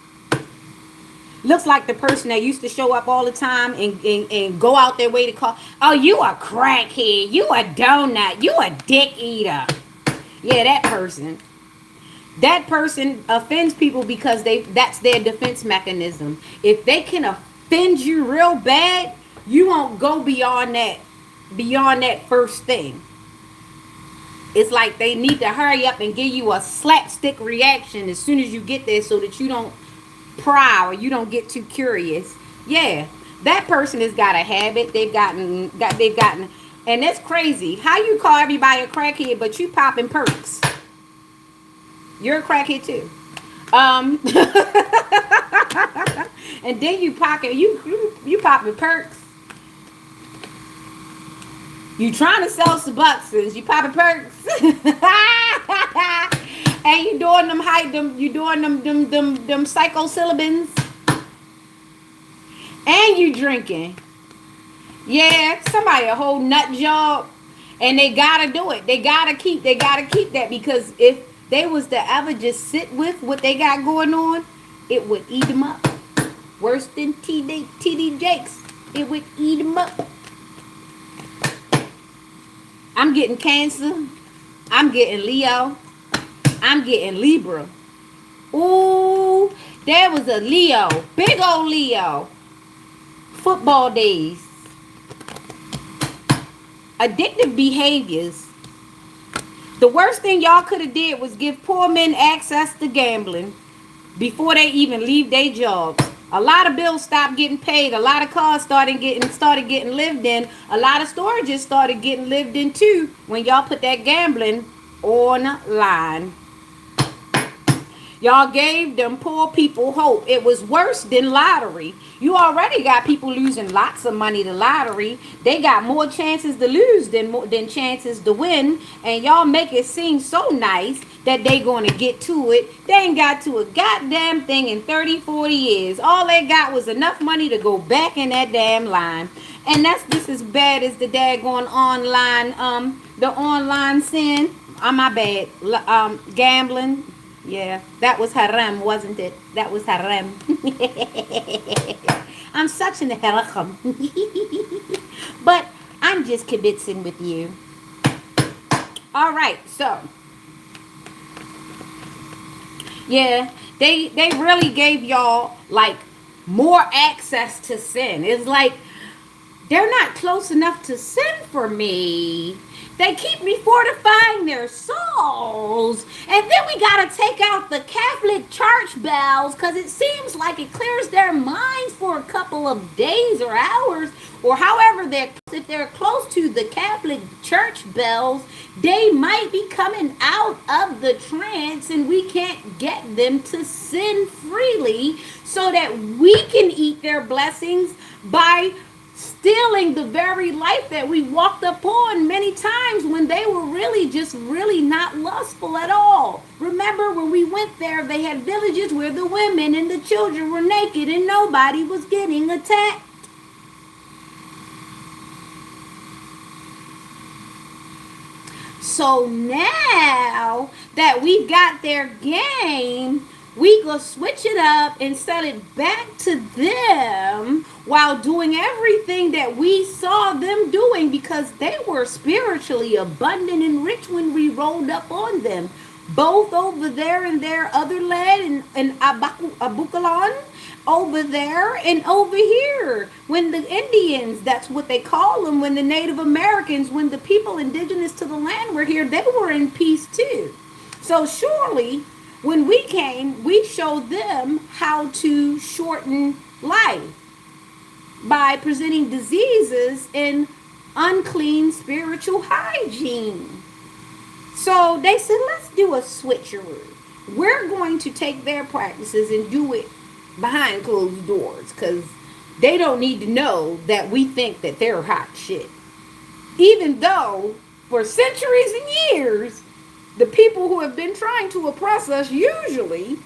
Looks like the person that used to show up all the time and go out their way to call, oh, you a crackhead, you a donut, you a dick eater. Yeah, that person. That person offends people because that's their defense mechanism. If they can offend you real bad, you won't go beyond that first thing. It's like they need to hurry up and give you a slapstick reaction as soon as you get there, so that you don't pry or you don't get too curious. Yeah, that person has got a habit. They've gotten, and that's crazy. How you call everybody a crackhead, but you popping perks? You're a crackhead too. And then you popping perks. You trying to sell Suboxones, you popping perks. And you doing them psychosyllabins. And you drinking. Yeah, somebody a whole nut job. And they gotta do it. They gotta keep that, because if they was to ever just sit with what they got going on, it would eat them up. Worse than TD Jakes. It would eat them up. I'm getting Cancer. I'm getting Leo. I'm getting Libra. Ooh, there was a Leo. Big old Leo. Football days. Addictive behaviors. The worst thing y'all could have did was give poor men access to gambling before they even leave their jobs. A lot of bills stopped getting paid. A lot of cars started getting lived in. A lot of storages started getting lived in too when y'all put that gambling online. Y'all gave them poor people hope. It was worse than lottery. You already got people losing lots of money to lottery. They got more chances to lose than chances to win. And y'all make it seem so nice that they going to get to it. They ain't got to a goddamn thing in 30, 40 years. All they got was enough money to go back in that damn line. And that's just as bad as the daggone online sin. My bad. Gambling. Yeah, that was haram, wasn't it? That was haram. I'm such an haram. But I'm just kibitzing with you. All right, so. Yeah, they really gave y'all, like, more access to sin. It's like they're not close enough to sin for me. They keep me fortifying their souls. And then we got to take out the Catholic church bells because it seems like it clears their minds for a couple of days or hours or however if they're close to the Catholic church bells, they might be coming out of the trance and we can't get them to sin freely so that we can eat their blessings by stealing the very life that we walked upon many times when they were really not lustful at all. Remember when we went there, they had villages where the women and the children were naked and nobody was getting attacked. So now that we've got their game, we go switch it up and sell it back to them while doing everything that we saw them doing because they were spiritually abundant and rich when we rolled up on them. Both over there in their other land in Abukalon, over there and over here. When the Indians, that's what they call them, when the Native Americans, when the people indigenous to the land were here, they were in peace too. So surely when we came, we showed them how to shorten life by presenting diseases and unclean spiritual hygiene. So they said, let's do a switcheroo. We're going to take their practices and do it behind closed doors because they don't need to know that we think that they're hot shit. Even though for centuries and years, the people who have been trying to oppress us usually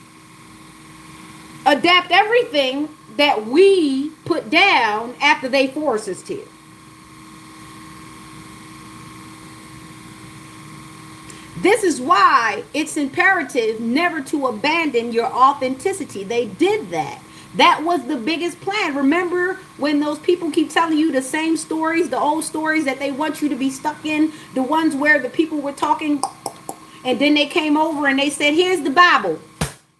adapt everything that we put down after they force us to. This is why it's imperative never to abandon your authenticity. They did that. That was the biggest plan. Remember when those people keep telling you the same stories, the old stories that they want you to be stuck in, the ones where the people were talking and then they came over and they said, here's the Bible.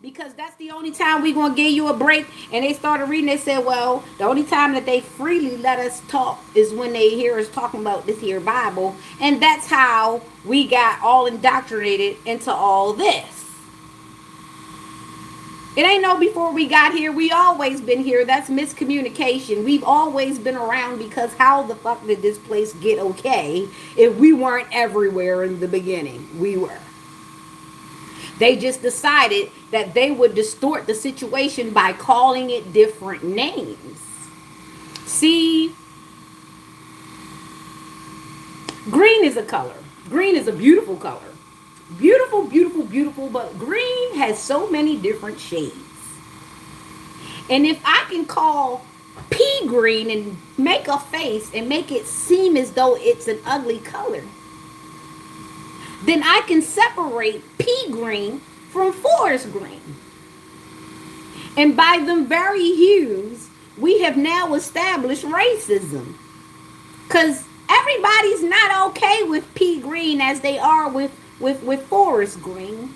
Because that's the only time we're going to give you a break. And they started reading. They said, well, the only time that they freely let us talk is when they hear us talking about this here Bible. And that's how we got all indoctrinated into all this. It ain't no before we got here. We always been here. That's miscommunication. We've always been around because how the fuck did this place get okay if we weren't everywhere in the beginning? We were. They just decided that they would distort the situation by calling it different names. See, green is a color. Green is a beautiful color. Beautiful, beautiful, beautiful, but green has so many different shades. And if I can call pea green and make a face and make it seem as though it's an ugly color, then I can separate pea green from forest green. And by them very hues, we have now established racism. Because everybody's not okay with pea green as they are with forest green.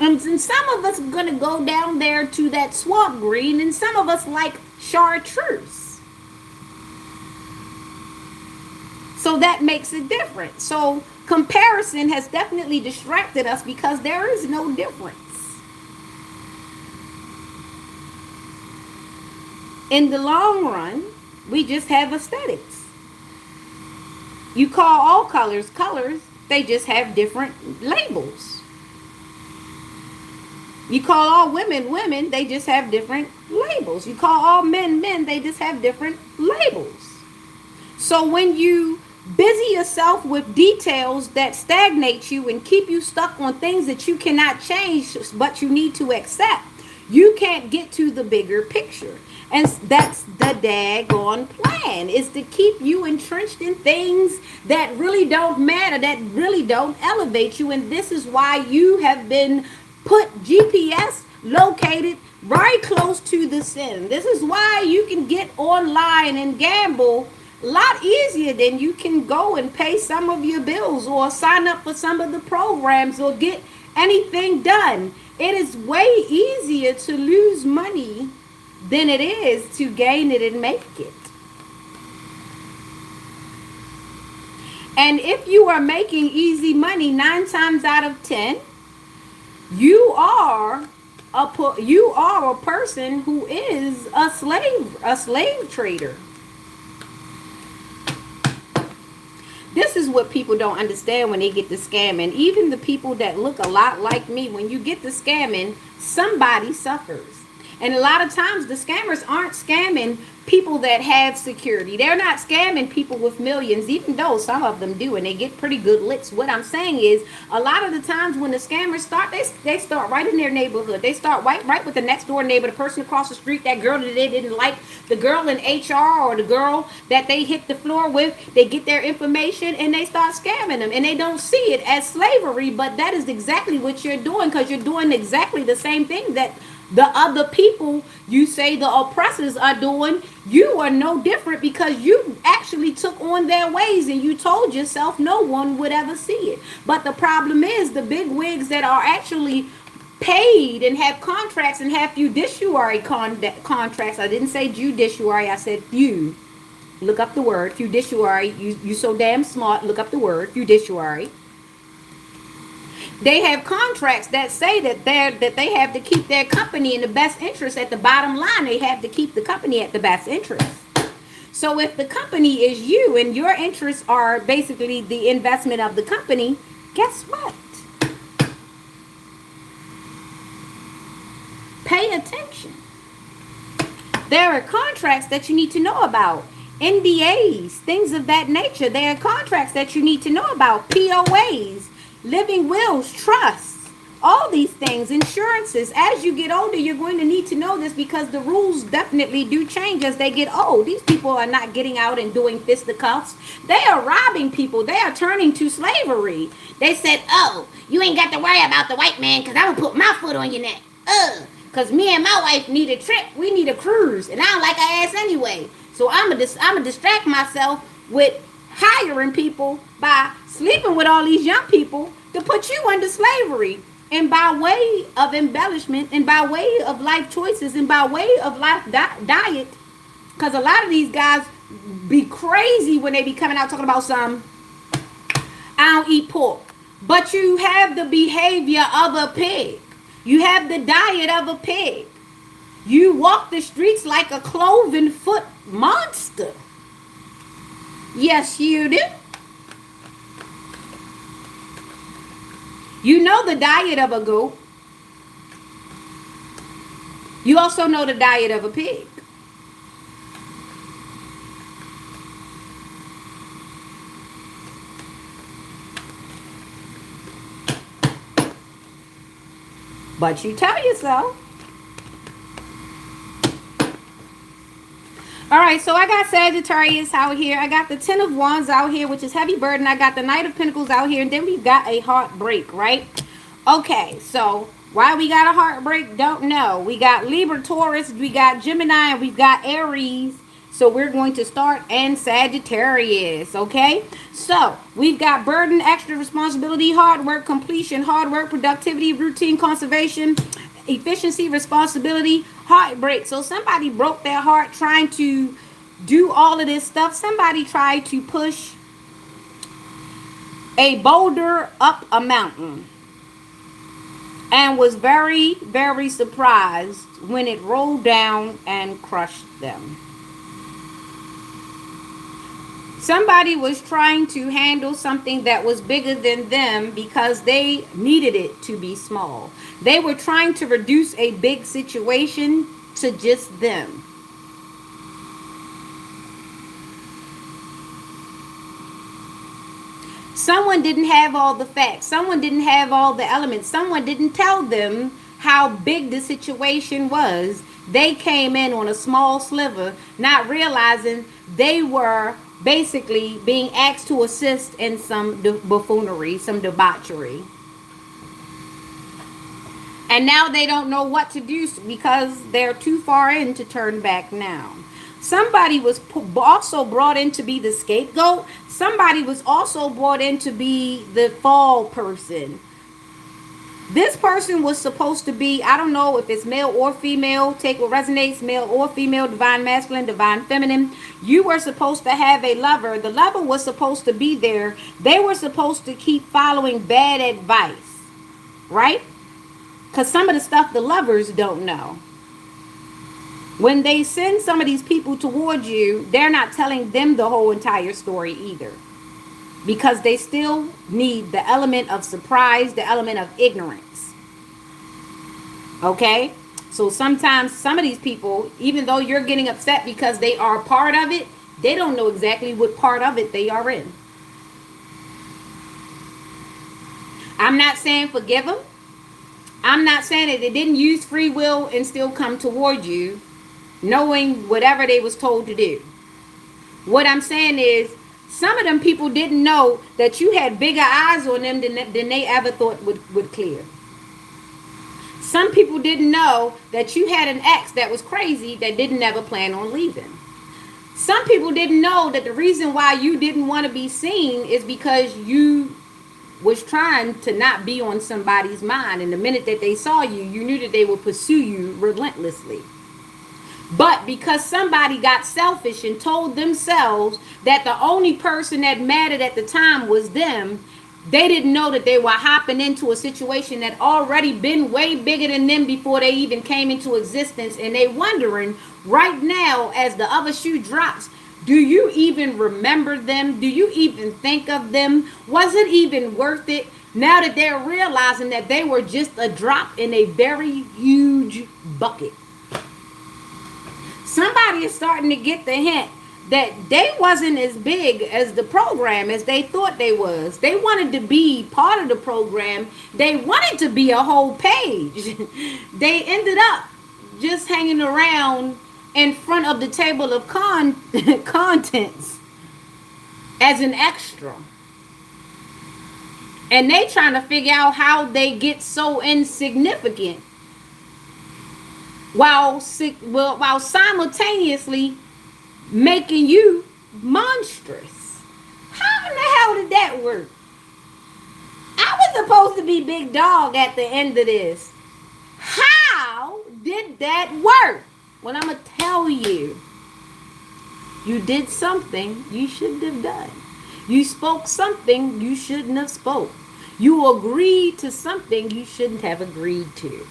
And some of us are going to go down there to that swamp green, and some of us like chartreuse. So that makes it different. So comparison has definitely distracted us because there is no difference. In the long run, we just have aesthetics. You call all colors colors, they just have different labels. You call all women women, they just have different labels. You call all men men, they just have different labels. So when you busy yourself with details that stagnate you and keep you stuck on things that you cannot change but you need to accept, you can't get to the bigger picture. And that's the daggone plan, is to keep you entrenched in things that really don't matter, that really don't elevate you. And this is why you have been put GPS located right close to the sin. This is why you can get online and gamble a lot easier than you can go and pay some of your bills or sign up for some of the programs or get anything done. It is way easier to lose money than it is to gain it and make it. And if you are making easy money 9 times out of 10, you are you are a person who is a slave trader. This is what people don't understand when they get to scamming. Even the people that look a lot like me, when you get to scamming, somebody suffers. And a lot of times the scammers aren't scamming people that have security. They're not scamming people with millions, even though some of them do, and they get pretty good licks. What I'm saying is, a lot of the times when the scammers start, they start right in their neighborhood. They start right with the next door neighbor, the person across the street, that girl that they didn't like, the girl in HR, or the girl that they hit the floor with. They get their information and they start scamming them, and they don't see it as slavery, but that is exactly what you're doing, because you're doing exactly the same thing that the other people you say the oppressors are doing. You are no different, because you actually took on their ways and you told yourself no one would ever see it. But the problem is, the big wigs that are actually paid and have contracts and have fiduciary contracts. I didn't say judiciary, I said few. Look up the word fiduciary. You so damn smart. Look up the word fiduciary. They have contracts that say that they have to keep their company in the best interest. At the bottom line, they have to keep the company at the best interest. So if the company is you and your interests are basically the investment of the company, guess what? Pay attention. There are contracts that you need to know about. NDAs, things of that nature. There are contracts that you need to know about. POAs. Living wills, trusts, all these things, insurances. As you get older, you're going to need to know this, because the rules definitely do change as they get old. These people are not getting out and doing fisticuffs. They are robbing people. They are turning to slavery. They said, oh, you ain't got to worry about the white man, because I'm going to put my foot on your neck. Because me and my wife need a trip. We need a cruise. And I don't like her ass anyway. So I'm going to distract myself with hiring people by sleeping with all these young people to put you under slavery. And by way of embellishment, and by way of life choices, and by way of life diet, because a lot of these guys be crazy when they be coming out talking about I don't eat pork. But you have the behavior of a pig. You have the diet of a pig. You walk the streets like a cloven foot monster. Yes, you do. You know the diet of a goat. You also know the diet of a pig. But you tell yourself. All right, so I got Sagittarius out here. I got the Ten of Wands out here, which is heavy burden. I got the Knight of Pentacles out here. And then we've got a heartbreak, right? Okay, so why we got a heartbreak, don't know. We got Libra, Taurus, we got Gemini, and we've got Aries. So we're going to start in Sagittarius, okay? So we've got burden, extra responsibility, hard work, completion, hard work, productivity, routine, conservation, efficiency, responsibility, heartbreak. So somebody broke their heart trying to do all of this stuff. Somebody tried to push a boulder up a mountain and was very, very surprised when it rolled down and crushed them. Somebody was trying to handle something that was bigger than them because they needed it to be small. They were trying to reduce a big situation to just them. Someone didn't have all the facts. Someone didn't have all the elements. Someone didn't tell them how big the situation was. They came in on a small sliver, not realizing they were basically being asked to assist in some buffoonery, some debauchery. And now they don't know what to do because they're too far in to turn back now. Somebody was also brought in to be the scapegoat. Somebody was also brought in to be the fall person. This person was supposed to be, I don't know if it's male or female, take what resonates, male or female, divine masculine, divine feminine. You were supposed to have a lover. The lover was supposed to be there. They were supposed to keep following bad advice, right? Because some of the stuff the lovers don't know. When they send some of these people towards you, they're not telling them the whole entire story either. Because they still need the element of surprise, the element of ignorance. Okay? So sometimes some of these people, even though you're getting upset because they are part of it, they don't know exactly what part of it they are in. I'm not saying forgive them. I'm not saying that they didn't use free will and still come toward you, knowing whatever they was told to do. What I'm saying is, some of them people didn't know that you had bigger eyes on them than they ever thought would clear. Some people didn't know that you had an ex that was crazy that didn't ever plan on leaving. Some people didn't know that the reason why you didn't want to be seen is because you was trying to not be on somebody's mind. And the minute that they saw you, you knew that they would pursue you relentlessly. But because somebody got selfish and told themselves that the only person that mattered at the time was them, they didn't know that they were hopping into a situation that already been way bigger than them before they even came into existence. And they wondering right now, as the other shoe drops, do you even remember them? Do you even think of them? Was it even worth it? Now that they're realizing that they were just a drop in a very huge bucket. Somebody is starting to get the hint that they wasn't as big as the program as they thought they was. They wanted to be part of the program. They wanted to be a whole page. They ended up just hanging around in front of the table of contents as an extra. And they trying to figure out how they get so insignificant while simultaneously making you monstrous. How in the hell did that work? I was supposed to be big dog at the end of this. How did that work? Well, I'm going to tell you. You did something you shouldn't have done. You spoke something you shouldn't have spoke. You agreed to something you shouldn't have agreed to.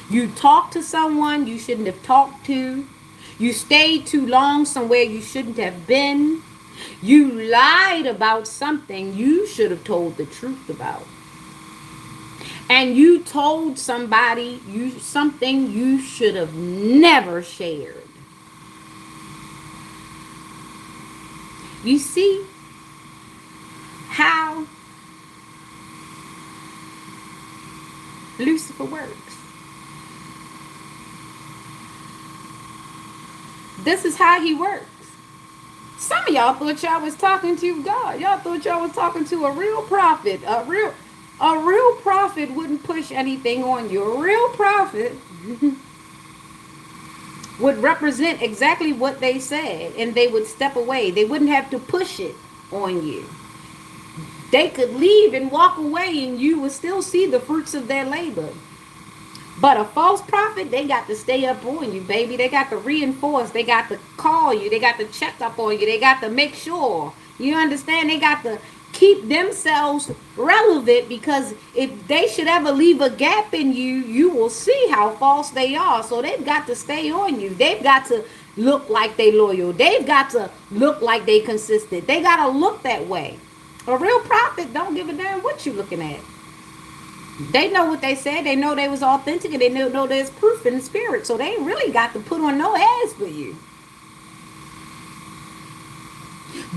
You talked to someone you shouldn't have talked to. You stayed too long somewhere you shouldn't have been. You lied about something you should have told the truth about. And you told somebody something you should have never shared. You see how Lucifer works. This is how he works. Some of y'all thought y'all was talking to God. Y'all thought y'all was talking to a real prophet. A real prophet wouldn't push anything on you. A real prophet would represent exactly what they said, and they would step away. They wouldn't have to push it on you. They could leave and walk away, and you would still see the fruits of their labor. But a false prophet, they got to stay up on you, baby. They got to reinforce. They got to call you. They got to check up on you. They got to make sure. You understand? They got to keep themselves relevant, because if they should ever leave a gap in you, you will see how false they are. So they've got to stay on you. They've got to look like they loyal. They've got to look like they consistent. They got to look that way. A real prophet don't give a damn what you looking at. They know what they said. They know they was authentic, and they know there's proof in the spirit. So they ain't really got to put on no ads for you.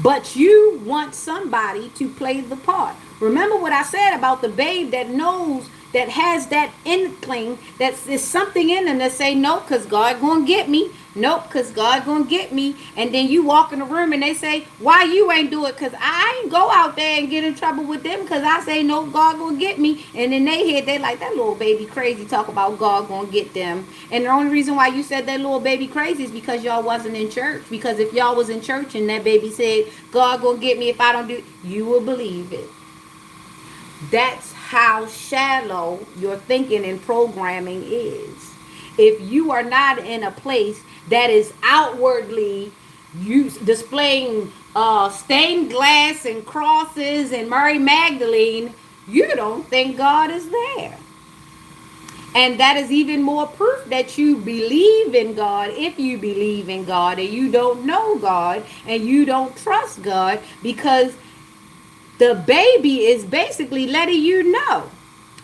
But you want somebody to play the part. Remember what I said about the babe that knows, that has that inkling, that there's something in them that say, no, because God gonna get me. Nope, because God gonna get me. And then you walk in the room and they say, why you ain't do it? Because I ain't go out there and get in trouble with them, because I say, no, God gonna get me. And in their head, they like, that little baby crazy talk about God gonna get them. And the only reason why you said that little baby crazy is because y'all wasn't in church. Because if y'all was in church and that baby said, God gonna get me if I don't do it, you will believe it. That's how shallow your thinking and programming is. If you are not in a place that is outwardly displaying stained glass and crosses and Mary Magdalene, you don't think God is there. And that is even more proof that you believe in God, if you believe in God and you don't know God and you don't trust God, because the baby is basically letting you know.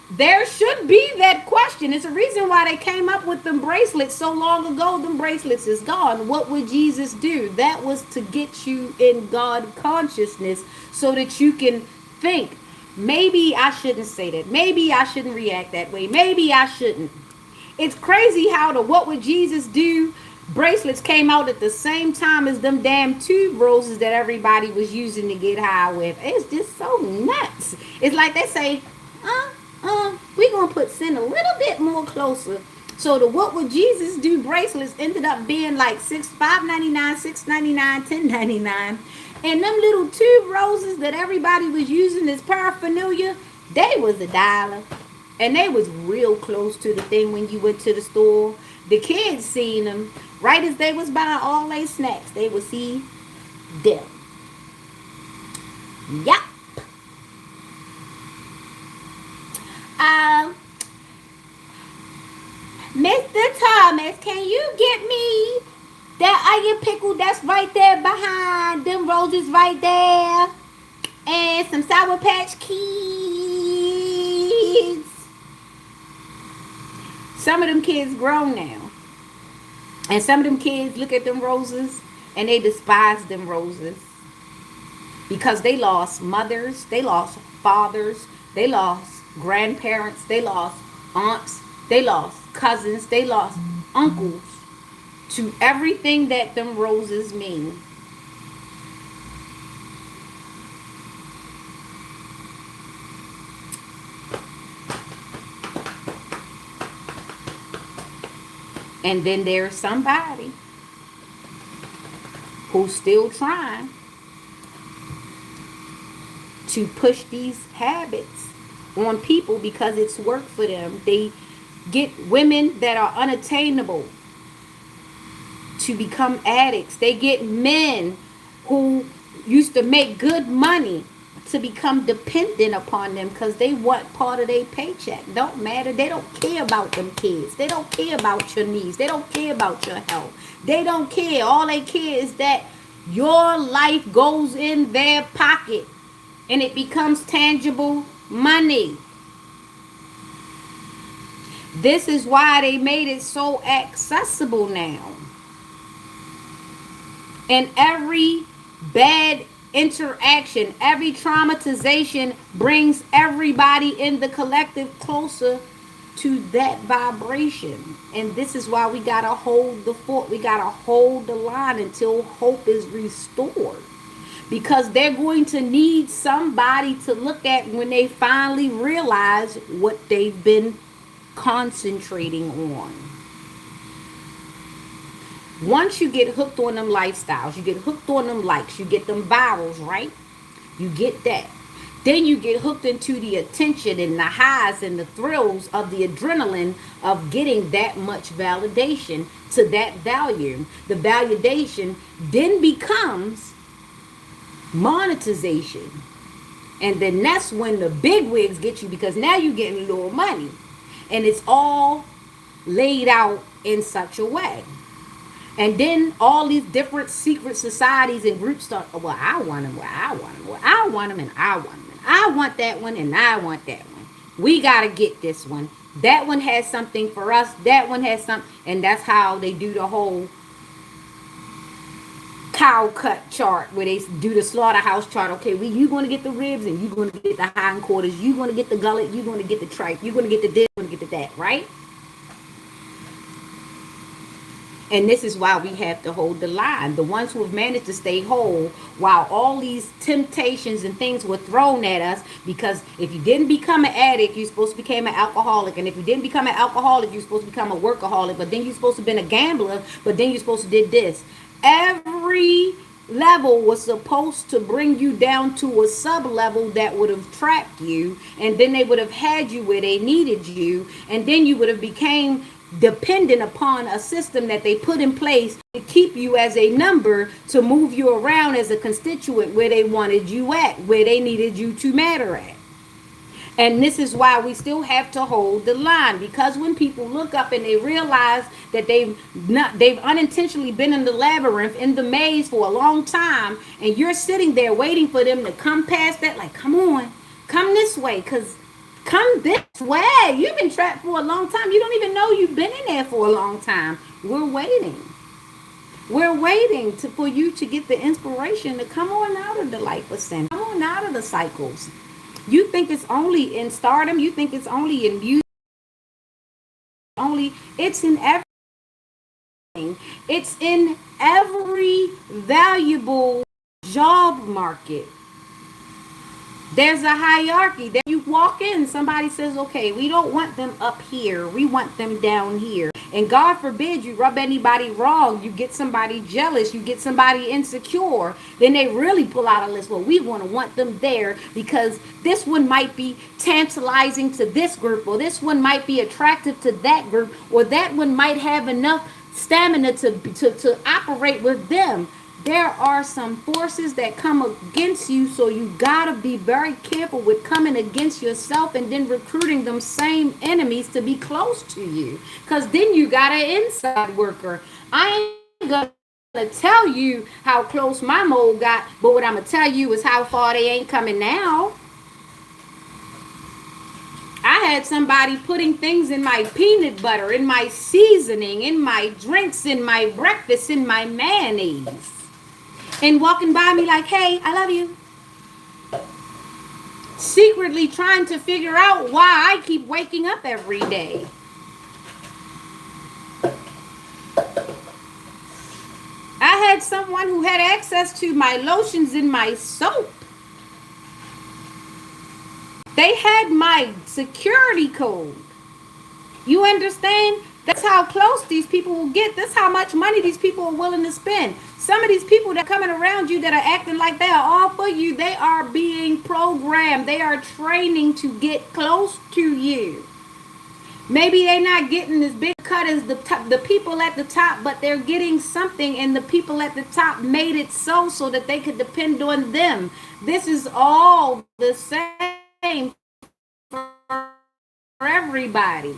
There should be that question. It's a reason why they came up with them bracelets so long ago. Them bracelets is gone. What would Jesus do? That was to get you in God consciousness so that you can think, maybe I shouldn't say that. Maybe I shouldn't react that way. Maybe I shouldn't. It's crazy how the what would Jesus do bracelets came out at the same time as them damn tube roses that everybody was using to get high with. It's just so nuts. It's like they say, we're gonna put sin a little bit more closer. So the what would Jesus do bracelets ended up being like $5.99, $6.99, $10.99. And them little tube roses that everybody was using as paraphernalia, they was $1. And they was real close to the thing when you went to the store. The kids seen them right as they was buying all their snacks. They would see them. Yup. Mr. Thomas, can you get me that onion pickle that's right there behind them roses right there? And some Sour Patch Kids. Some of them kids grown now. And some of them kids look at them roses and they despise them roses. Because they lost mothers, they lost fathers, they lost grandparents, they lost aunts, they lost cousins, they lost uncles to everything that them roses mean. And then there's somebody who's still trying to push these habits on people because it's worked for them. They get women that are unattainable to become addicts. They get men who used to make good money to become dependent upon them because they want part of their paycheck. Don't matter. They don't care about them kids. They don't care about your needs. They don't care about your health. They don't care. All they care is that your life goes in their pocket and it becomes tangible money. This is why they made it so accessible now. And every bad interaction, every traumatization brings everybody in the collective closer to that vibration. And this is why we gotta hold the fort. We gotta hold the line until hope is restored. Because they're going to need somebody to look at when they finally realize what they've been concentrating on. Once you get hooked on them lifestyles, you get hooked on them likes, you get them virals, right? You get that. Then you get hooked into the attention and the highs and the thrills of the adrenaline of getting that much validation to that value. The validation then becomes monetization. And then that's when the big wigs get you, because now you're getting a little money. And it's all laid out in such a way. And then all these different secret societies and groups start, well, I want them, well, I want them, well, I want them, and I want them, and I want that one, and I want that one. We got to get this one. That one has something for us. That one has something. And that's how they do the whole cow cut chart, where they do the slaughterhouse chart. Okay, you're going to get the ribs, and you're going to get the hindquarters. You're going to get the gullet. You're going to get the tripe. You're going to get the this. You're going to get the that, right? And this is why we have to hold the line. The ones who have managed to stay whole while all these temptations and things were thrown at us, because if you didn't become an addict, you're supposed to become an alcoholic. And if you didn't become an alcoholic, you're supposed to become a workaholic. But then you're supposed to have been a gambler. But then you're supposed to did this. Every level was supposed to bring you down to a sub level that would have trapped you, and then they would have had you where they needed you, and then you would have became dependent upon a system that they put in place to keep you as a number, to move you around as a constituent where they wanted you at, where they needed you to matter at. And this is why we still have to hold the line, because when people look up and they realize that they've unintentionally been in the labyrinth, in the maze for a long time, and you're sitting there waiting for them to come past that, like, come on, come this way, because come this way. You've been trapped for a long time. You don't even know you've been in there for a long time. We're waiting. We're waiting for you to get the inspiration to come on out of the life of sin. Come on out of the cycles. You think it's only in stardom. You think it's only in music. It's in everything. It's in every valuable job market. There's a hierarchy. That you walk in, somebody says, okay, we don't want them up here. We want them down here. And God forbid you rub anybody wrong. You get somebody jealous. You get somebody insecure. Then they really pull out a list. Well, we want them there because this one might be tantalizing to this group, or this one might be attractive to that group, or that one might have enough stamina to operate with them. There are some forces that come against you, so you gotta be very careful with coming against yourself and then recruiting them same enemies to be close to you, because then you got an inside worker. I ain't gonna tell you how close my mole got, but what I'm gonna tell you is how far they ain't coming now. I had somebody putting things in my peanut butter, in my seasoning, in my drinks, in my breakfast, in my mayonnaise, and walking by me like, hey, I love you. Secretly trying to figure out why I keep waking up every day. I had someone who had access to my lotions and my soap. They had my security code. You understand? That's how close these people will get. That's how much money these people are willing to spend. Some of these people that are coming around you that are acting like they are all for you, they are being programmed. They are training to get close to you. Maybe they're not getting as big cut as the people at the top, but they're getting something, and the people at the top made it so that they could depend on them. This is all the same for everybody.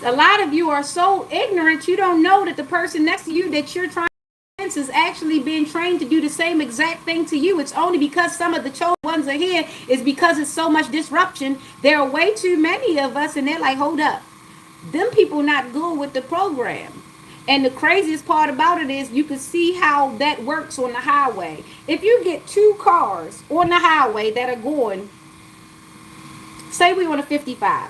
A lot of you are so ignorant, you don't know that the person next to you that you're trying to influence is actually being trained to do the same exact thing to you. It's only because some of the chosen ones are here, is because it's so much disruption. There are way too many of us, and they're like, hold up. Them people not good with the program. And the craziest part about it is you can see how that works on the highway. If you get two cars on the highway that are going, say we on a 55,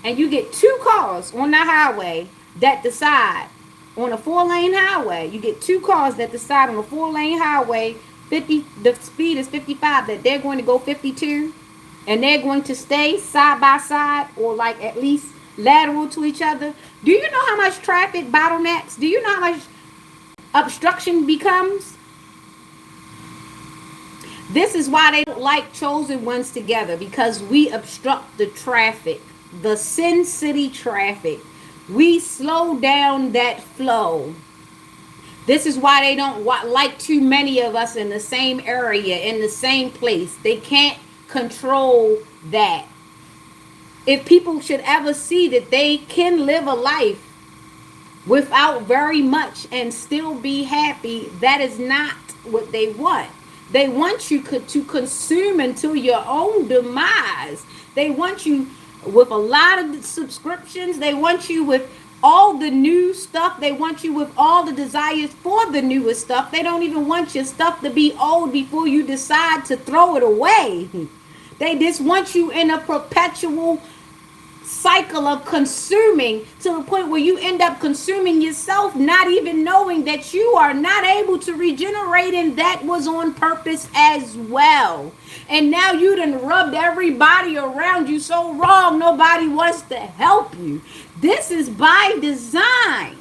and you get two cars on the highway that decide on a 4-lane highway, you get two cars that decide on a 4-lane highway, the speed is 55, that they're going to go 52, and they're going to stay side by side, or like at least lateral to each other. Do you know how much traffic bottlenecks? Do you know how much obstruction becomes? This is why they don't like chosen ones together, because we obstruct the traffic. The Sin City traffic. We slow down that flow. This is why they don't like too many of us in the same area, in the same place. They can't control that. If people should ever see that they can live a life without very much and still be happy, that is not what they want. They want you to consume until your own demise. They want you with a lot of subscriptions. They want you with all the new stuff. They want you with all the desires for the newest stuff. They don't even want your stuff to be old before you decide to throw it away. They just want you in a perpetual cycle of consuming, to the point where you end up consuming yourself, not even knowing that you are not able to regenerate, and that was on purpose as well. And now you done rubbed everybody around you so wrong, nobody wants to help you. This is by design.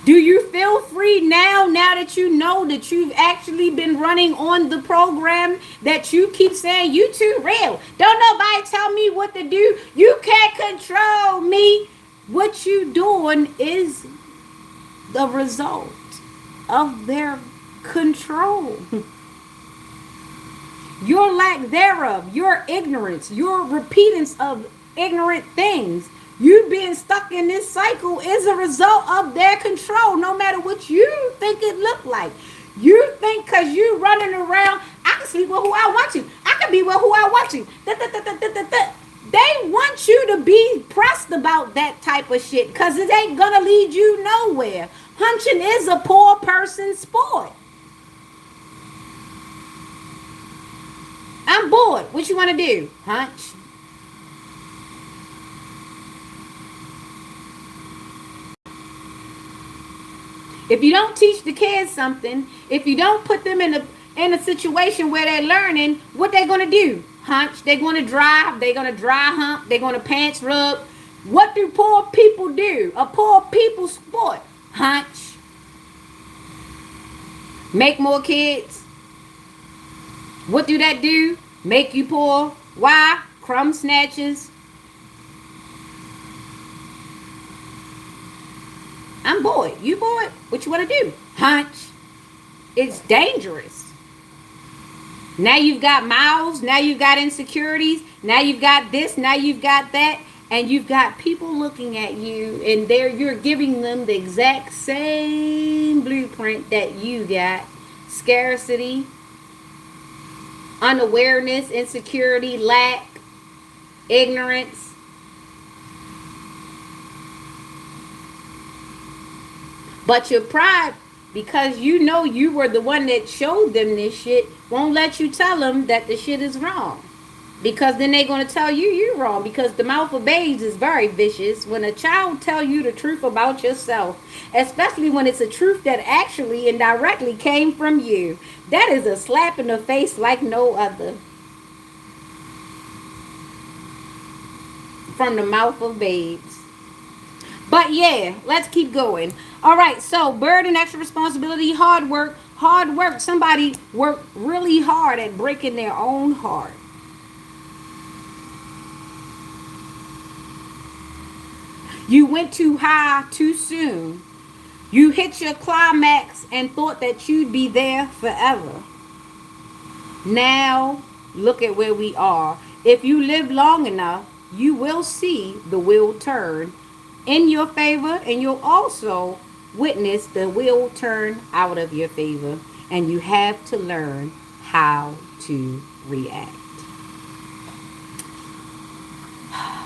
Do you feel free now that you know that you've actually been running on the program that you keep saying you too real? Don't nobody tell me what to do. You can't control me. What you doing is the result of their control. Your lack thereof, your ignorance, your repeatance of ignorant things. You being stuck in this cycle is a result of their control, no matter what you think it look like. You think because you running around, I can sleep with who I want to. I can be with who I want to. They want you to be pressed about that type of shit because it ain't going to lead you nowhere. Hunching is a poor person's sport. I'm bored. What you want to do? Hunch. If you don't teach the kids something, if you don't put them in a situation where they're learning, what they gonna do? Hunch. They're gonna drive. They're gonna dry hump. They're gonna pants rub. What do poor people do? A poor people sport. Hunch. Make more kids. What do that do? Make you poor. Why? Crumb snatchers. I'm bored. You bored? What you want to do? Hunch. It's dangerous. Now you've got mouths. Now you've got insecurities. Now you've got this. Now you've got that. And you've got people looking at you and you're giving them the exact same blueprint that you got. Scarcity, unawareness, insecurity, lack, ignorance. But your pride, because you know you were the one that showed them this shit, won't let you tell them that the shit is wrong. Because then they're going to tell you you're wrong. Because the mouth of babes is very vicious. When a child tell you the truth about yourself, especially when it's a truth that actually and directly came from you, that is a slap in the face like no other. From the mouth of babes. But yeah, let's keep going. All right, so burden, extra responsibility, hard work. Hard work. Somebody worked really hard at breaking their own heart. You went too high too soon. You hit your climax and thought that you'd be there forever. Now, look at where we are. If you live long enough, you will see the wheel turn in your favor, and you'll also witness the wheel turn out of your favor. And you have to learn how to react.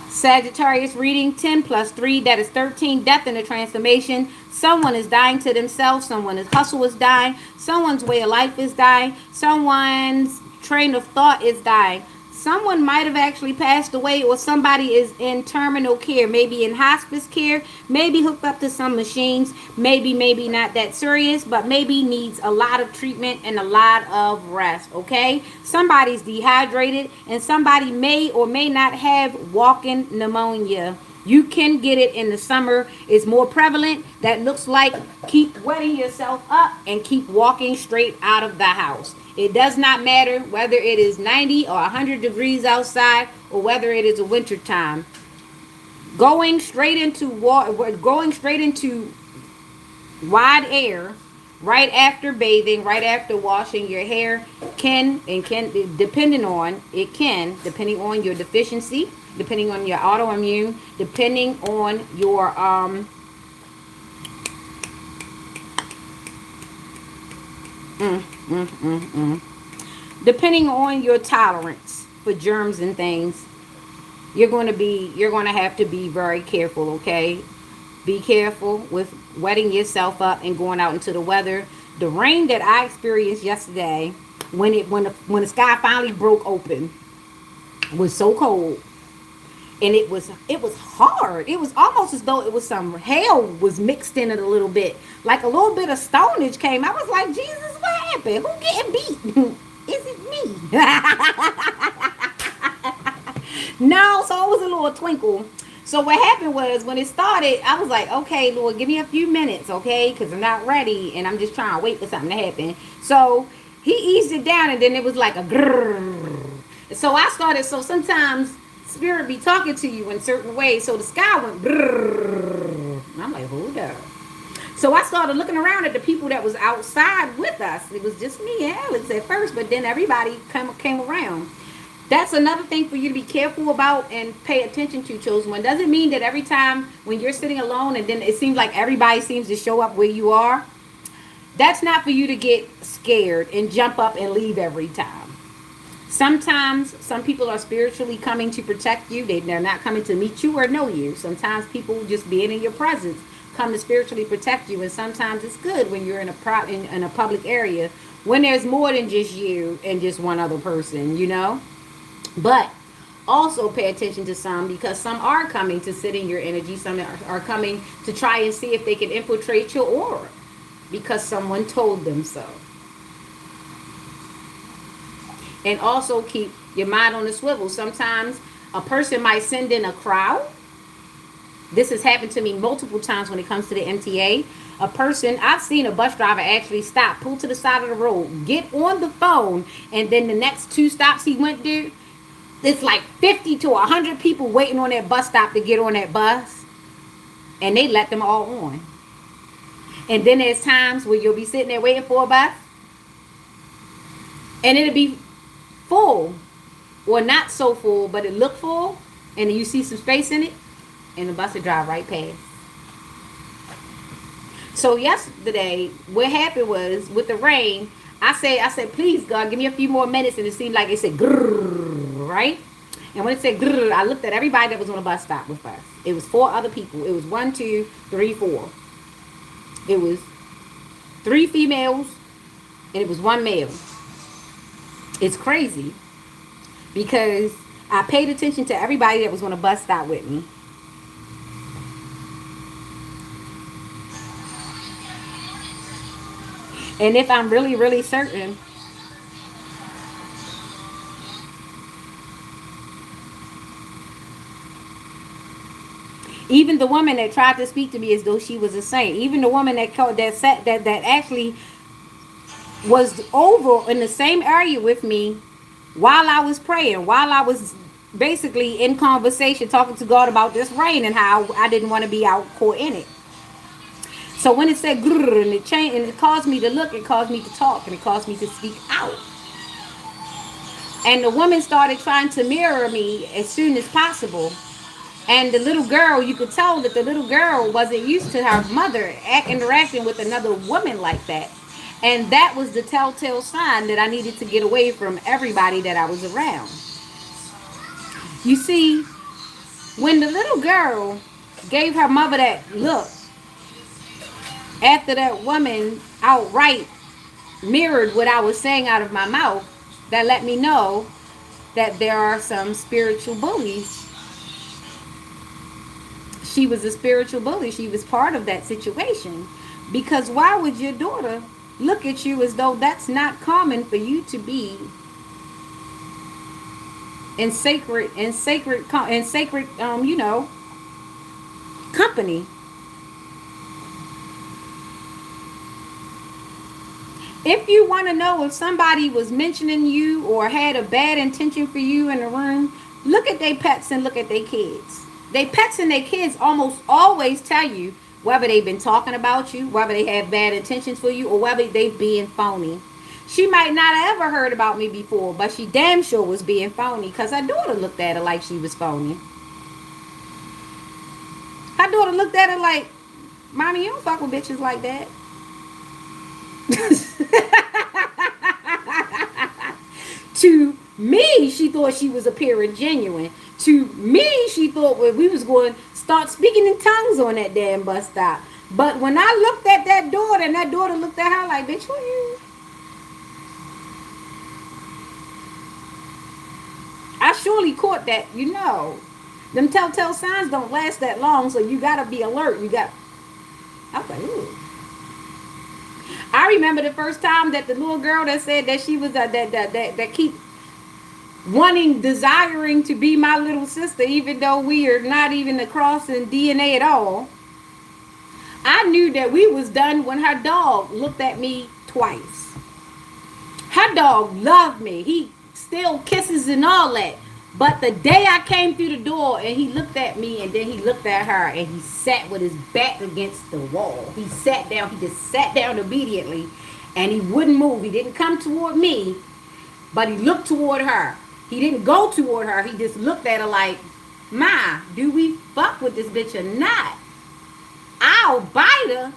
Sagittarius reading 10 plus 3, that is 13. Death in the transformation. Someone is dying to themselves. Someone's hustle is dying. Someone's way of life is dying. Someone's train of thought is dying. Someone might have actually passed away, or somebody is in terminal care, maybe in hospice care, maybe hooked up to some machines, maybe not that serious, but maybe needs a lot of treatment and a lot of rest, okay? Somebody's dehydrated, and somebody may or may not have walking pneumonia. You can get it in the summer. It's more prevalent. That looks like keep wetting yourself up and keep walking straight out of the house. It does not matter whether it is 90 or 100 degrees outside, or whether it is a winter time. Going straight into wide air right after bathing, right after washing your hair can depending on your deficiency, depending on your autoimmune, depending on your depending on your tolerance for germs and things, you're going to have to be very careful, okay? Be careful with wetting yourself up and going out into the weather. The rain that I experienced yesterday, when the sky finally broke open, was so cold. And it was hard. It was almost as though it was some hail was mixed in it a little bit. Like a little bit of stonage came. I was like, Jesus, what happened? Who getting beat? Is it me? No, so it was a little twinkle. So what happened was when it started, I was like, okay, Lord, give me a few minutes, okay? Because I'm not ready and I'm just trying to wait for something to happen. So he eased it down and then it was like a grrr. So I started, so sometimes spirit be talking to you in certain ways. So the sky went grrr. I'm like, hold up. So I started looking around at the people that was outside with us. It was just me and Alex at first, but then everybody came around. That's another thing for you to be careful about and pay attention to, chosen one. Doesn't mean that every time when you're sitting alone and then it seems like everybody seems to show up where you are. That's not for you to get scared and jump up and leave every time. Sometimes some people are spiritually coming to protect you. They're not coming to meet you or know you. Sometimes people just being in your presence come to spiritually protect you. And sometimes it's good when you're in a public area when there's more than just you and just one other person, you know. But also pay attention to some because some are coming to sit in your energy. Some are coming to try and see if they can infiltrate your aura because someone told them so. And also keep your mind on the swivel. Sometimes a person might send in a crowd. This has happened to me multiple times when it comes to the MTA. A person, I've seen a bus driver actually stop, pull to the side of the road, get on the phone, and then the next two stops he went to, it's like 50 to 100 people waiting on that bus stop to get on that bus. And they let them all on. And then there's times where you'll be sitting there waiting for a bus. And it'll be full. Or not so full, but it look full. And then you see some space in it. And the bus will drive right past. So yesterday, what happened was, with the rain, I said, please, God, give me a few more minutes. And it seemed like it said, grrr, right? And when it said, grrr, I looked at everybody that was on the bus stop with us. It was 4 other people. It was 1, 2, 3, 4. It was 3 females, and it was 1 male. It's crazy because I paid attention to everybody that was on the bus stop with me. And if I'm really, really certain, even the woman that tried to speak to me as though she was a saint, even the woman that actually was over in the same area with me while I was praying, while I was basically in conversation talking to God about this rain and how I didn't want to be out caught in it. So when it said grrr and it changed and it caused me to look, it caused me to talk, and it caused me to speak out. And the woman started trying to mirror me as soon as possible. And the little girl, you could tell that the little girl wasn't used to her mother interacting with another woman like that. And that was the telltale sign that I needed to get away from everybody that I was around. You see, when the little girl gave her mother that look, after that woman outright mirrored what I was saying out of my mouth, that let me know that there are some spiritual bullies. She was a spiritual bully. She was part of that situation. Because why would your daughter look at you as though that's not common for you to be in sacred, company? If you want to know if somebody was mentioning you or had a bad intention for you in the room, look at their pets and look at their kids. Their pets and their kids almost always tell you whether they've been talking about you, whether they have bad intentions for you, or whether they've been phony. She might not have ever heard about me before, but she damn sure was being phony because her daughter looked at her like she was phony. Her daughter looked at her like, Mommy, you don't fuck with bitches like that. To me, she thought she was appearing genuine. To me, she thought we was going to start speaking in tongues on that damn bus stop. But when I looked at that daughter and that daughter looked at her like, bitch, who you? I surely caught that, Them telltale signs don't last that long, so you got to be alert. I was like, ooh. I remember the first time that the little girl that said that she was that keep desiring to be my little sister, even though we are not even across in DNA at all. I knew that we was done when her dog looked at me twice. Her dog loved me. He still kisses and all that. But the day I came through the door and he looked at me and then he looked at her and he sat with his back against the wall. He sat down. He just sat down immediately and he wouldn't move. He didn't come toward me, but he looked toward her. He didn't go toward her. He just looked at her like, Ma, do we fuck with this bitch or not? I'll bite her.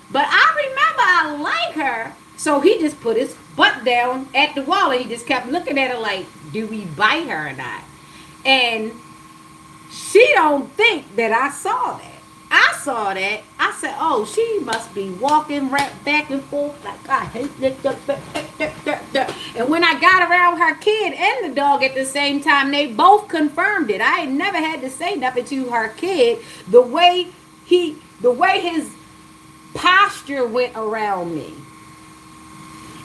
But I remember I like her. So he just put his butt down at the wall and he just kept looking at her like, do we bite her or not? And she don't think that I saw that. I saw that. I said, oh, she must be walking right back and forth like I hate that. And when I got around her kid and the dog at the same time, they both confirmed it. I ain't never had to say nothing to her kid. The way his posture went around me.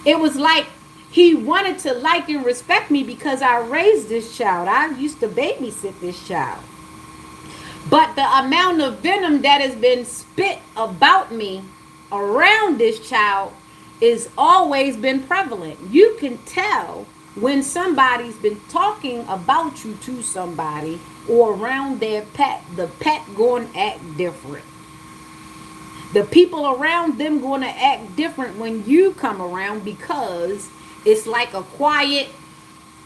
It was like he wanted to like and respect me because I raised this child. I used to babysit this child. But the amount of venom that has been spit about me around this child is always been prevalent. You can tell when somebody's been talking about you to somebody or around their pet, the pet going to act different. The people around them going to act different when you come around because it's like a quiet,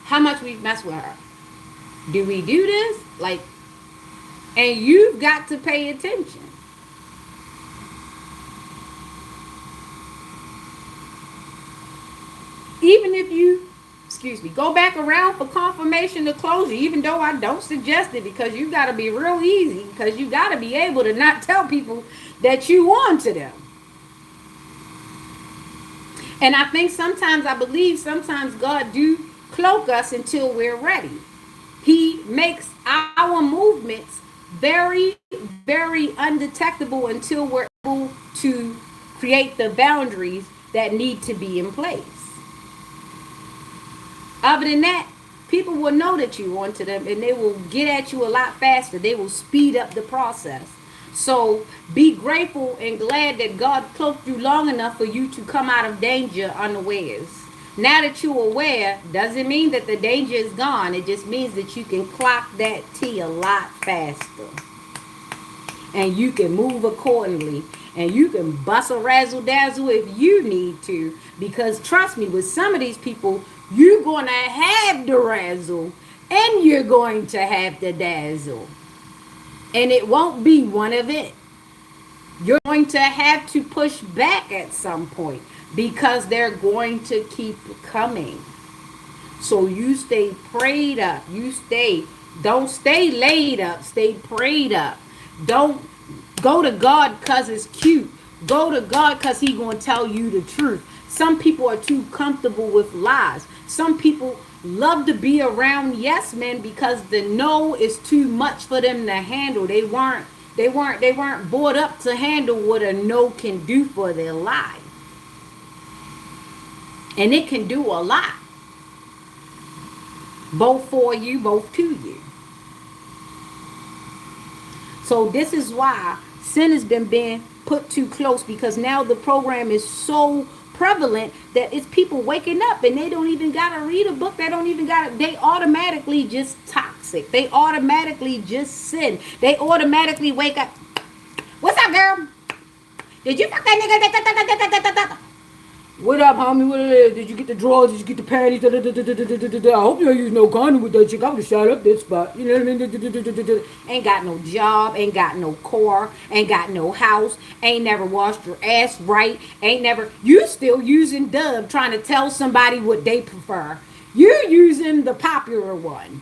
how much we mess with her? Do we do this? Like, and you've got to pay attention. Even if you, go back around for confirmation of closure, even though I don't suggest it because you got to be real easy because you got to be able to not tell people that you on to them. And I think sometimes, I believe sometimes God do cloak us until we're ready. He makes our movements very, very undetectable until we're able to create the boundaries that need to be in place. Other than that, people will know that you want to them and they will get at you a lot faster. They will speed up the process. So be grateful and glad that God cloaked you long enough for you to come out of danger unawares. Now that you're aware, doesn't mean that the danger is gone. It just means that you can clock that T a lot faster. And you can move accordingly. And you can bust a razzle dazzle if you need to. Because trust me, with some of these people, you're going to have the razzle and you're going to have the dazzle. And it won't be one of it. You're going to have to push back at some point because they're going to keep coming. So you stay prayed up. Don't stay laid up. Stay prayed up. Don't go to God because it's cute. Go to God because He's going to tell you the truth. Some people are too comfortable with lies. Some people love to be around yes men because the no is too much for them to handle. They weren't brought up to handle what a no can do for their life. And it can do a lot. Both for you, both to you. So this is why sin has been being put too close, because now the program is so prevalent that it's people waking up and they don't even gotta read a book. They don't even gotta, they automatically just toxic. They automatically just sin. They automatically wake up. What's up, girl? Did you fuck that nigga? What up, homie? What it is? Did you get the drawers? Did you get the panties? I hope you don't use no condom with that chick. I would have shot up that spot. You know what I mean? Ain't got no job. Ain't got no car. Ain't got no house. Ain't never washed your ass right. Ain't never. You still using Dove trying to tell somebody what they prefer. You're using the popular one.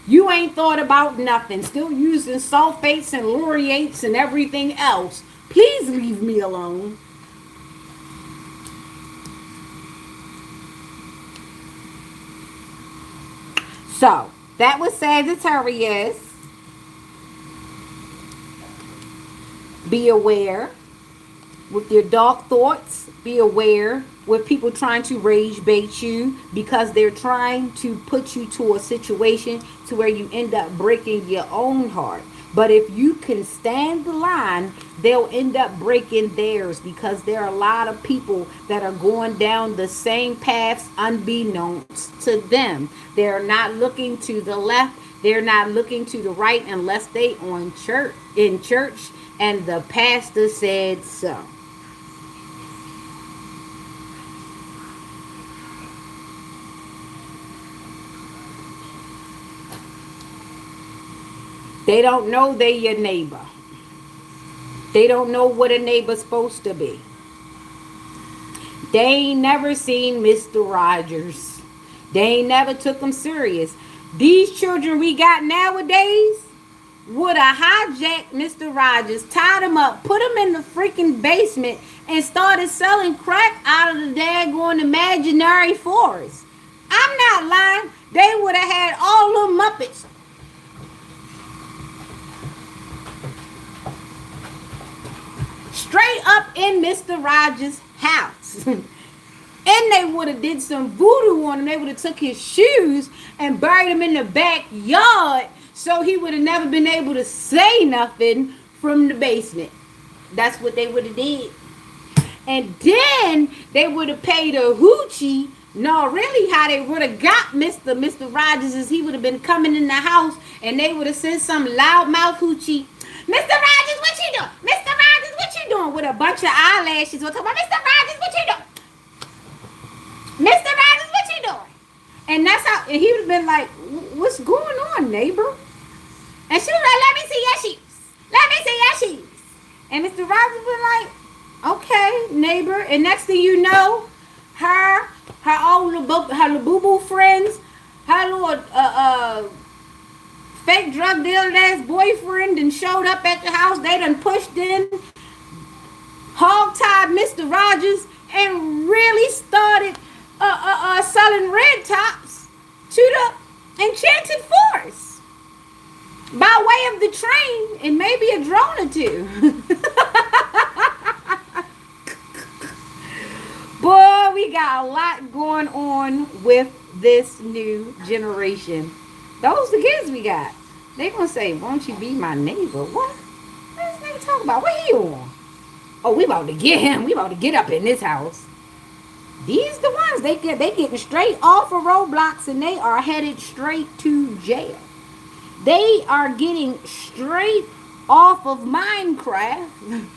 You ain't thought about nothing. Still using sulfates and laureates and everything else. Please leave me alone. So, that was Sagittarius. Be aware. with your dark thoughts. Be aware with people trying to rage bait you because they're trying to put you to a situation to where you end up breaking your own heart. But if you can stand the line, they'll end up breaking theirs because there are a lot of people that are going down the same paths unbeknownst to them. They're not looking to the left, they're not looking to the right unless they on church in church and the pastor said so. They don't know they your neighbor. They don't know what a neighbor's supposed to be. They ain't never seen Mr. Rogers. They ain't never took him serious. These children we got nowadays would have hijacked Mr. Rogers, tied him up, put him in the freaking basement, and started selling crack out of the daggone imaginary forest. I'm not lying. They would have had all the Muppets straight up in Mr. Rogers' house. And they would have did some voodoo on him. They would have took his shoes and buried him in the backyard so he would have never been able to say nothing from the basement. That's what they would have did. And then they would have paid a hoochie. No, really how they would have got Mr. Rogers is he would have been coming in the house and they would have sent some loudmouth hoochie. Mr. Rogers, what you doing? Mr. Rogers, what you doing? With a bunch of eyelashes. We'll talk about Mr. Rogers, what you doing? Mr. Rogers, what you doing? And that's how, and he would have been like, what's going on, neighbor? And she was like, let me see your shoes. Let me see your shoes. And Mr. Rogers was like, okay, neighbor. And next thing you know, her old her boo-boo friends, her little fake drug dealer ass boyfriend and showed up at the house. They done pushed in, hog-tied Mr. Rogers, and really started selling red tops to the enchanted forest by way of the train and maybe a drone or two. Boy, we got a lot going on with this new generation. Those the kids we got. They gonna say, won't you be my neighbor? What? What is this nigga talking about? What he on? Oh, we about to get him. We about to get up in this house. These the ones they getting straight off of Roblox and they are headed straight to jail. They are getting straight off of Minecraft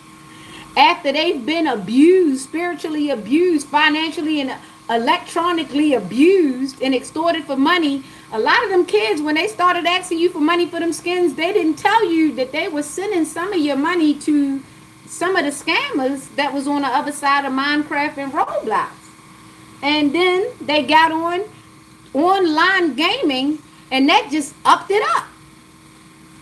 after they've been abused, spiritually abused, financially and electronically abused and extorted for money. A lot of them kids, when they started asking you for money for them skins, they didn't tell you that they were sending some of your money to some of the scammers that was on the other side of Minecraft and Roblox. And then they got on online gaming and that just upped it up.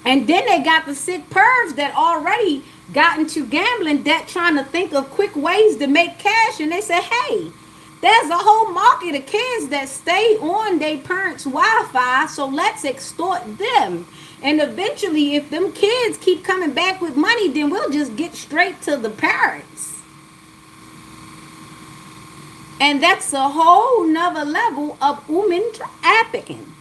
And then they got the sick pervs that already got into gambling debt trying to think of quick ways to make cash. And they said, hey, there's a whole market of kids that stay on their parents' Wi-Fi, so let's extort them. And eventually, if them kids keep coming back with money, then we'll just get straight to the parents. And that's a whole nother level of human trafficking.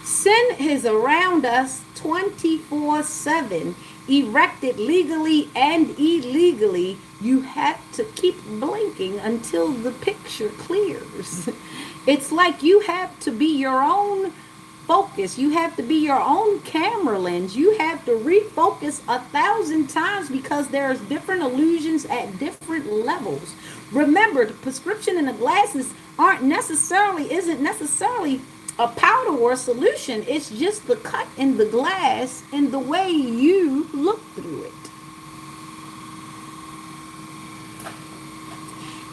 Sin is around us 24/7, erected legally and illegally. You have to keep blinking until the picture clears. It's like you have to be your own focus. You have to be your own camera lens. You have to refocus 1,000 times because there's different illusions at different levels. Remember, the prescription and the glasses isn't necessarily a powder or a solution. It's just the cut in the glass and the way you look through it.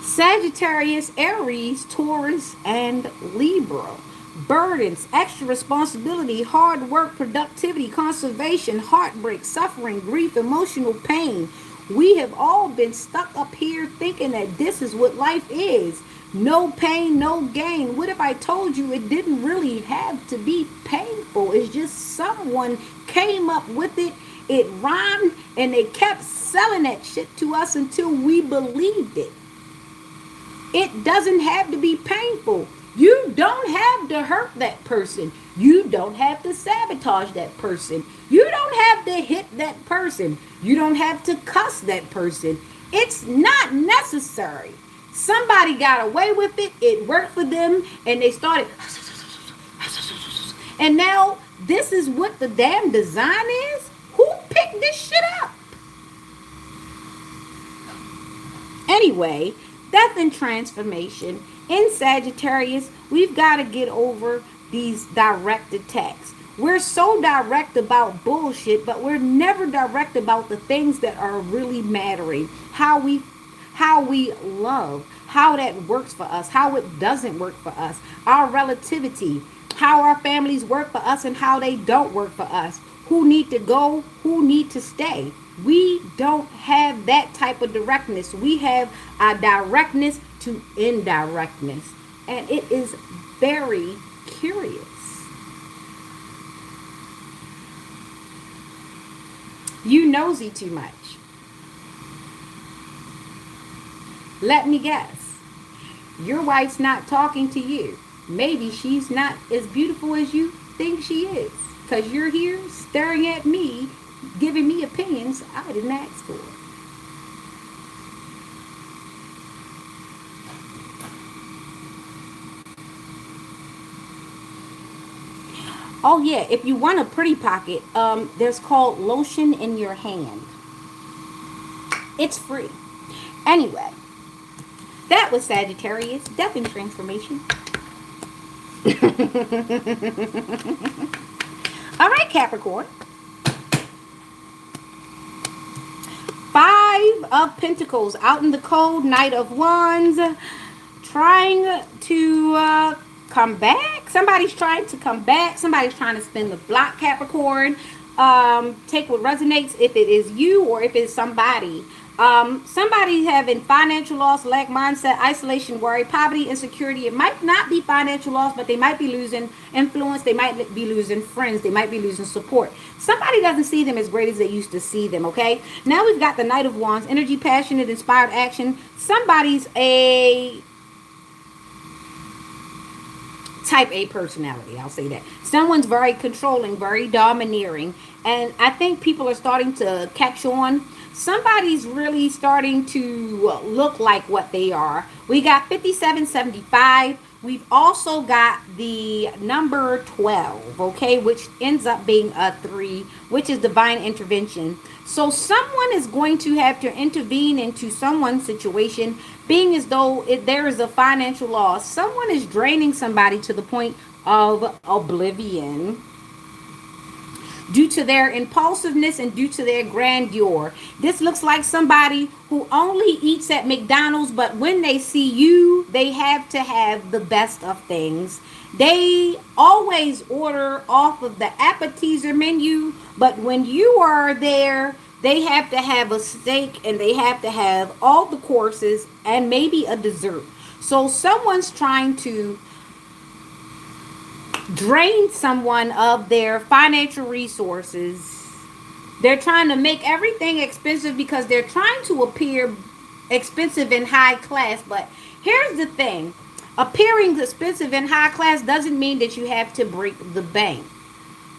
Sagittarius, Aries, Taurus, and Libra. Burdens, extra responsibility, hard work, productivity, conservation, heartbreak, suffering, grief, emotional pain. We have all been stuck up here thinking that this is what life is. No pain, no gain. What if I told you it didn't really have to be painful? It's just someone came up with it It rhymed, and they kept selling that shit to us until we believed it. It doesn't have to be painful. You don't have to hurt that person. You don't have to sabotage that person. You don't have to hit that person. You don't have to cuss that person. It's not necessary. Somebody got away with it. It worked for them, and they started. And now this is what the damn design is? Who picked this shit up? Anyway, death and transformation. In Sagittarius, we've got to get over these direct attacks. We're so direct about bullshit, but we're never direct about the things that are really mattering. How we love, how that works for us, how it doesn't work for us, our relativity, how our families work for us and how they don't work for us, who need to go, who need to stay. We don't have that type of directness. We have a directness to indirectness, and it is very curious. You nosy too much. Let me guess. Your wife's not talking to you. Maybe she's not as beautiful as you think she is. Because you're here staring at me, giving me opinions I didn't ask for. Oh yeah, if you want a pretty pocket, there's called lotion in your hand. It's free. Anyway, that was Sagittarius, death and transformation. All right, Capricorn. Five of Pentacles out in the cold, Knight of Wands, trying to come back. Somebody's trying to come back. Somebody's trying to spin the block, Capricorn. Take what resonates, if it is you or if it's somebody. Somebody having financial loss, lack mindset, isolation, worry, poverty, insecurity. It might not be financial loss, but they might be losing influence. They might be losing friends. They might be losing support. Somebody doesn't see them as great as they used to see them, okay? Now we've got the Knight of Wands, energy, passionate, inspired action. Somebody's a type A personality, I'll say that. Someone's very controlling, very domineering, and I think people are starting to catch on. Somebody's really starting to look like what they are. We got 5775. We've also got the number 12, okay, which ends up being a 3, which is divine intervention. So someone is going to have to intervene into someone's situation, being as though there is a financial loss. Someone is draining somebody to the point of oblivion due to their impulsiveness and due to their grandeur. This looks like somebody who only eats at McDonald's, but when they see you, they have to have the best of things. They always order off of the appetizer menu, but when you are there, they have to have a steak and they have to have all the courses and maybe a dessert. So someone's trying to drain someone of their financial resources. They're trying to make everything expensive because they're trying to appear expensive and high class. But here's the thing. Appearing expensive and high class doesn't mean that you have to break the bank.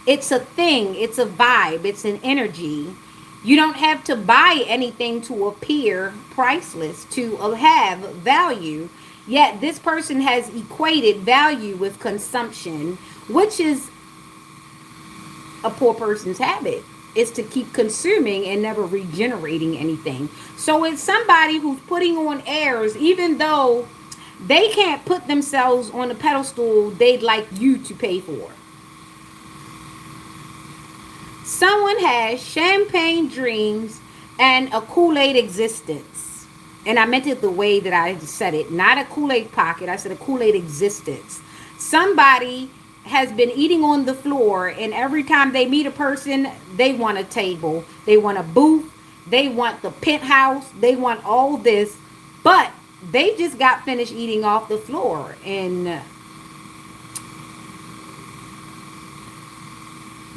It's a thing. It's a vibe. It's an energy. You don't have to buy anything to appear priceless, to have value. Yet this person has equated value with consumption, which is a poor person's habit, is to keep consuming and never regenerating anything. So it's somebody who's putting on airs, even though they can't put themselves on the pedestal they'd like you to pay for. Someone has champagne dreams and a Kool-Aid existence. And I meant it the way that I said it. Not a Kool-Aid pocket. I said a Kool-Aid existence. Somebody has been eating on the floor, and every time they meet a person, they want a table. They want a booth. They want the penthouse. They want all this. But they just got finished eating off the floor. And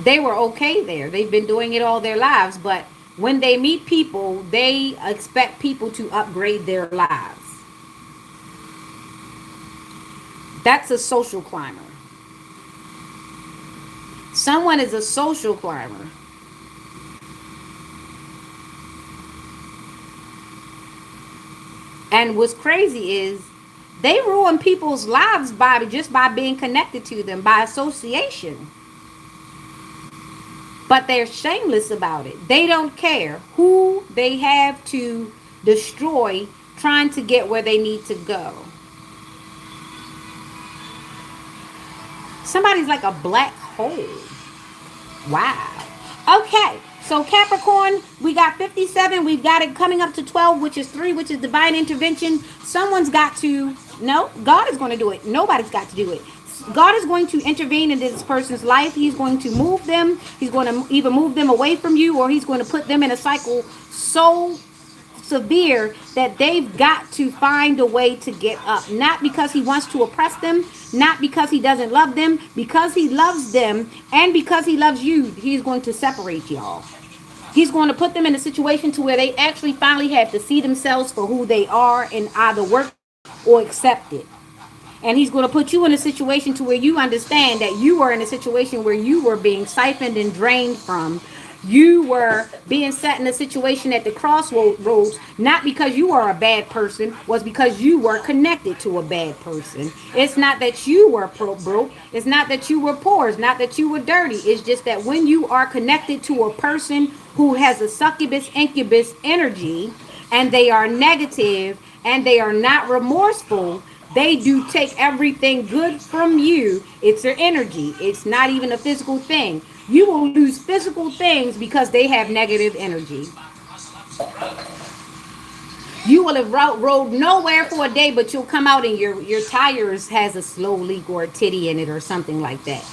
They were okay there. They've been doing it all their lives, but when they meet people, they expect people to upgrade their lives. That's a social climber. Someone is a social climber. And what's crazy is they ruin people's lives by just by being connected to them by association. But they're shameless about it. They don't care who they have to destroy trying to get where they need to go. Somebody's like a black hole. Wow. Okay. So Capricorn, we got 57. We've got it coming up to 12, which is 3, which is divine intervention. Someone's got to, no, God is going to do it. Nobody's got to do it. God is going to intervene in this person's life. He's going to move them. He's going to either move them away from you, or he's going to put them in a cycle so severe that they've got to find a way to get up. Not because he wants to oppress them, not because he doesn't love them, because he loves them and because he loves you. He's going to separate y'all. He's going to put them in a situation to where they actually finally have to see themselves for who they are and either work or accept it. And he's going to put you in a situation to where you understand that you were in a situation where you were being siphoned and drained from. You were being set in a situation at the crossroads, not because you are a bad person, was because you were connected to a bad person. It's not that you were broke. It's not that you were poor. It's not that you were dirty. It's just that when you are connected to a person who has a succubus, incubus energy, and they are negative and they are not remorseful, they do take everything good from you. It's their energy. It's not even a physical thing. You will lose physical things because they have negative energy. You will have rode nowhere for a day, but you'll come out and your tires has a slow leak or a titty in it or something like that.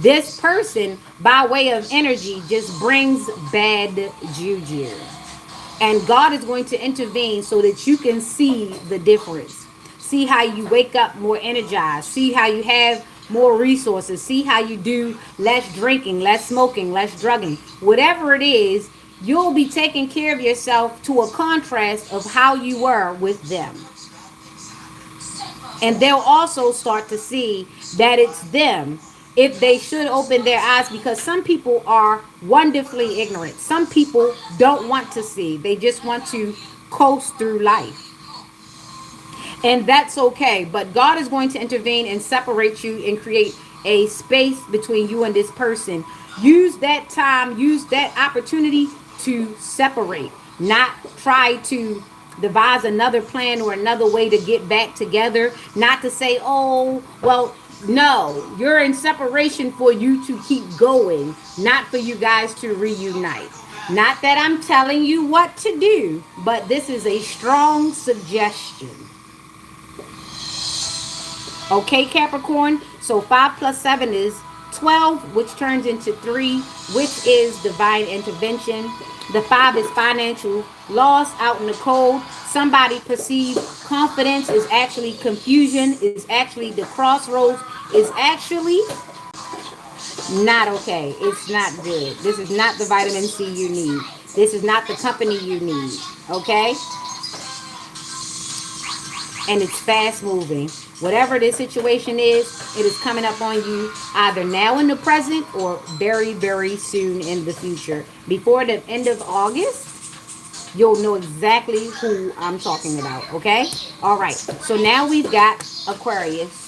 This person, by way of energy, just brings bad juju. And God is going to intervene so that you can see the difference. See how you wake up more energized. See how you have more resources. See how you do less drinking, less smoking, less drugging. Whatever it is, you'll be taking care of yourself to a contrast of how you were with them. And they'll also start to see that it's them if they should open their eyes, because some people are wonderfully ignorant. Some people don't want to see. They just want to coast through life. And that's okay. But God is going to intervene and separate you and create a space between you and this person. Use that time, use that opportunity to separate, not try to devise another plan or another way to get back together. Not to say, oh, well, no, you're in separation for you to keep going, not for you guys to reunite. Not that I'm telling you what to do, but this is a strong suggestion. Okay, Capricorn, so 5 plus 7 is 12, which turns into 3, which is divine intervention. The 5 is financial loss out in the cold. Somebody perceived confidence is actually confusion, is actually the crossroads, is actually not okay. It's not good. This is not the vitamin C you need. This is not the company you need. Okay? And it's fast moving. Whatever this situation is, it is coming up on you either now in the present or very, very soon in the future. Before the end of August, you'll know exactly who I'm talking about, okay? All right, so now we've got Aquarius.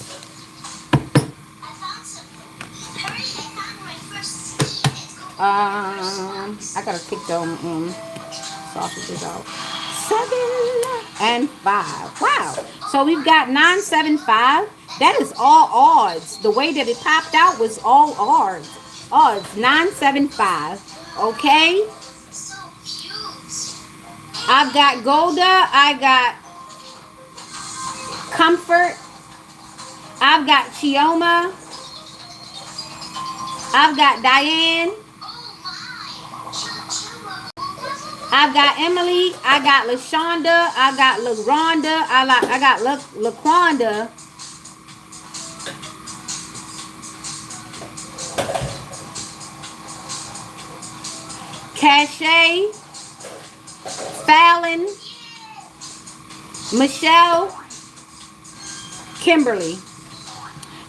I gotta kick them sausages out. 7 and 5. Wow. So we've got 9, 7, 5. That is all odds. The way that it popped out was all odds. Odds. 9, 7, 5. Okay. I've got Golda. I got Comfort. I've got Chioma. I've got Diane. I've got Emily. I got LaShonda. I got LaRonda. I got LaQuanda. Cachet, Fallon, Michelle, Kimberly.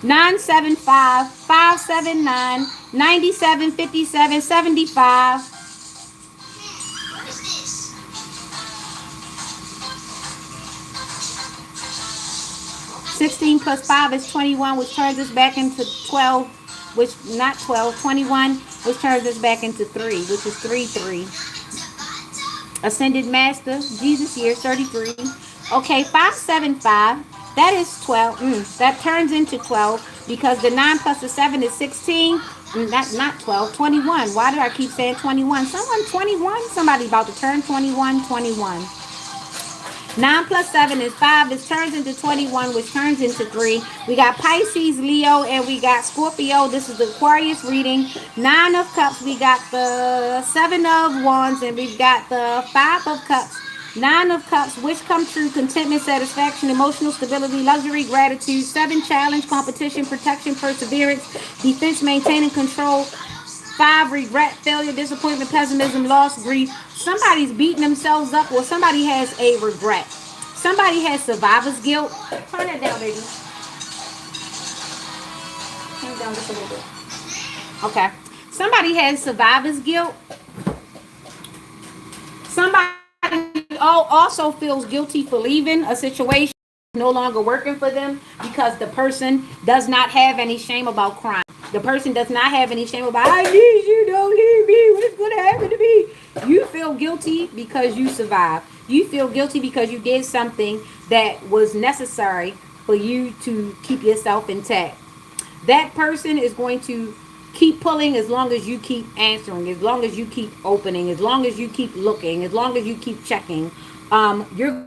975-579-9757-75. 16 plus 5 is 21, which turns us back into 12, which, not 12, 21, which turns us back into 3, which is 3-3. Ascended Master, Jesus years 33. Okay, 575, that is 12. That turns into 12 because the 9 plus the 7 is 16. Not 12, 21. Why do I keep saying 21? Someone 21? Somebody about to turn 21, 21. 9 plus 7 is 5. This turns into 21, which turns into 3. We got Pisces, Leo, and we got Scorpio. This is the Aquarius reading. 9 of Cups. We got the 7 of Wands, and we've got the 5 of Cups. 9 of Cups, wish come true, contentment, satisfaction, emotional stability, luxury, gratitude. 7, challenge, competition, protection, perseverance, defense, maintaining control. 5, regret, failure, disappointment, pessimism, loss, grief. Somebody's beating themselves up, or somebody has a regret. Somebody has survivor's guilt. Turn that down, baby. Turn it down just a little bit. Okay. Somebody has survivor's guilt. Somebody also feels guilty for leaving a situation no longer working for them because the person does not have any shame about crime. The person does not have any shame about, I need you, don't leave me, what's going to happen to me? You feel guilty because you survived. You feel guilty because you did something that was necessary for you to keep yourself intact. That person is going to keep pulling as long as you keep answering, as long as you keep opening, as long as you keep looking, as long as you keep checking. You're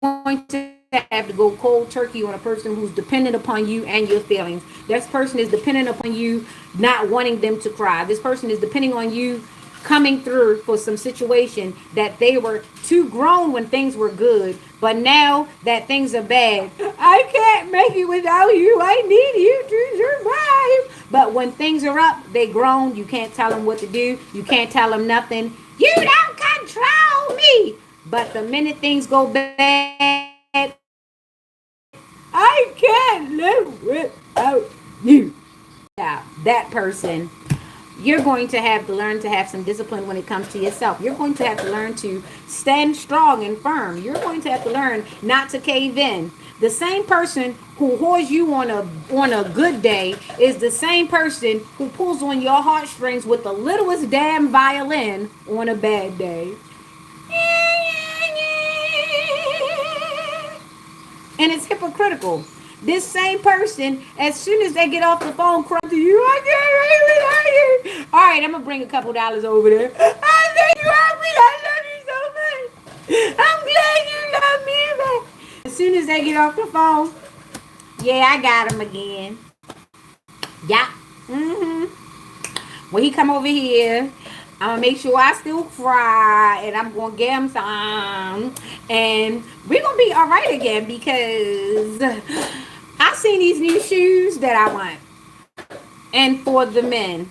going to have to go cold turkey on a person who's dependent upon you and your feelings. This person is dependent upon you not wanting them to cry. This person is depending on you coming through for some situation that they were too grown when things were good, but now that things are bad, I can't make it without you. I need you to survive. But when things are up, they grown. You can't tell them what to do. You can't tell them nothing. You don't control me. But the minute things go bad, I can't live without you. Yeah, that person, you're going to have to learn to have some discipline when it comes to yourself. You're going to have to learn to stand strong and firm. You're going to have to learn not to cave in. The same person who whores you on a good day is the same person who pulls on your heartstrings with the littlest damn violin on a bad day. And it's hypocritical. This same person, as soon as they get off the phone, cry to you, I can't wait without you. All right, I'm going to bring a couple dollars over there. I think you love me. I love you so much. I'm glad you love me. As soon as they get off the phone, yeah, I got him again. Yeah. When he come over here, I'm going to make sure I still fry, and I'm going to get him some, and we're going to be all right again because I seen these new shoes that I want. And for the men,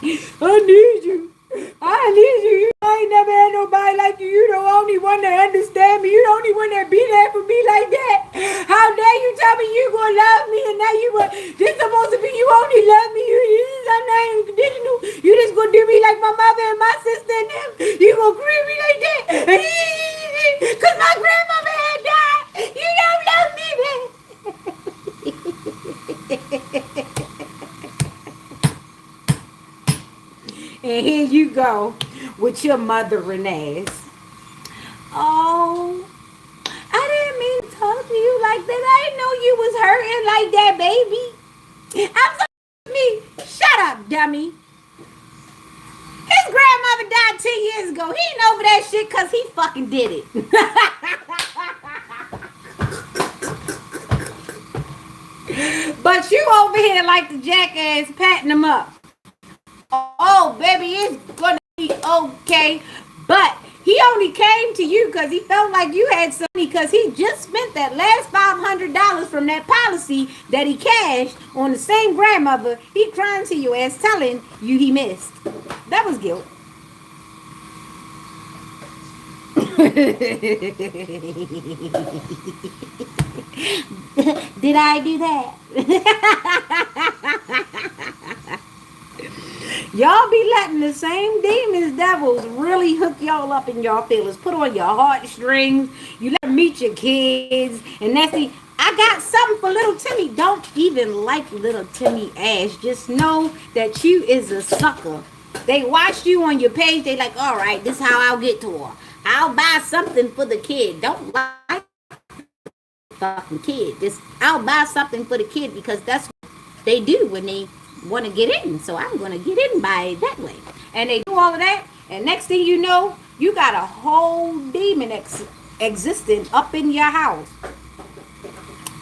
I need you. I need you. I ain't never had nobody like you. You the only one that understand me. You the only one that be there for me like that. How dare you tell me you gonna love me and now you this supposed to be you only love me. This is not unconditional. You just gonna do me like my mother and my sister and them. You gonna treat me like that. Cause my grandmama had died. You don't love me, man. And here you go with your mothering ass. Oh, I didn't mean to talk to you like that. I didn't know you was hurting like that, baby. I'm so me. Shut up, dummy. His grandmother died 10 years ago. He ain't over that shit because he fucking did it. But you over here like the jackass patting him up. Oh, baby, it's gonna be okay. But he only came to you because he felt like you had some money because he just spent that last $500 from that policy that he cashed on the same grandmother he crying to you as telling you he missed. That was guilt. Did I do that? Y'all be letting the same demons, devils really hook y'all up in y'all feelings, put on your heartstrings. You let them meet your kids, and that's the. I got something for little Timmy. Don't even like little Timmy Ash. Just know that you is a sucker. They watch you on your page. They like, all right, this is how I'll get to her. I'll buy something for the kid. Don't like the fucking kid. Just I'll buy something for the kid because that's what they do when they want to get in. So I'm going to get in by it that way. And they do all of that. And next thing you know, you got a whole demon existing up in your house.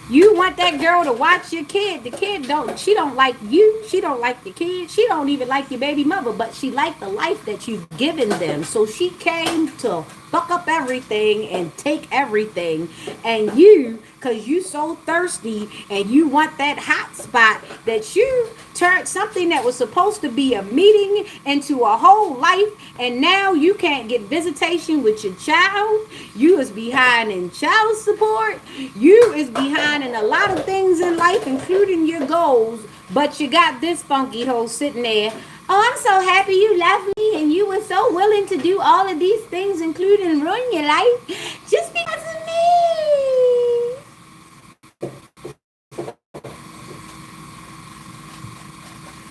You want that girl to watch your kid. The kid don't. She don't like you. She don't like the kid. She don't even like your baby mother. But she liked the life that you've given them. So she came to fuck up everything and take everything. And you, cause you so thirsty and you want that hot spot, that you turned something that was supposed to be a meeting into a whole life, and now you can't get visitation with your child. You is behind in child support. You is behind in a lot of things in life, including your goals. But you got this funky hoe sitting there. Oh, I'm so happy you love me and you were so willing to do all of these things, including ruin your life, just because of me.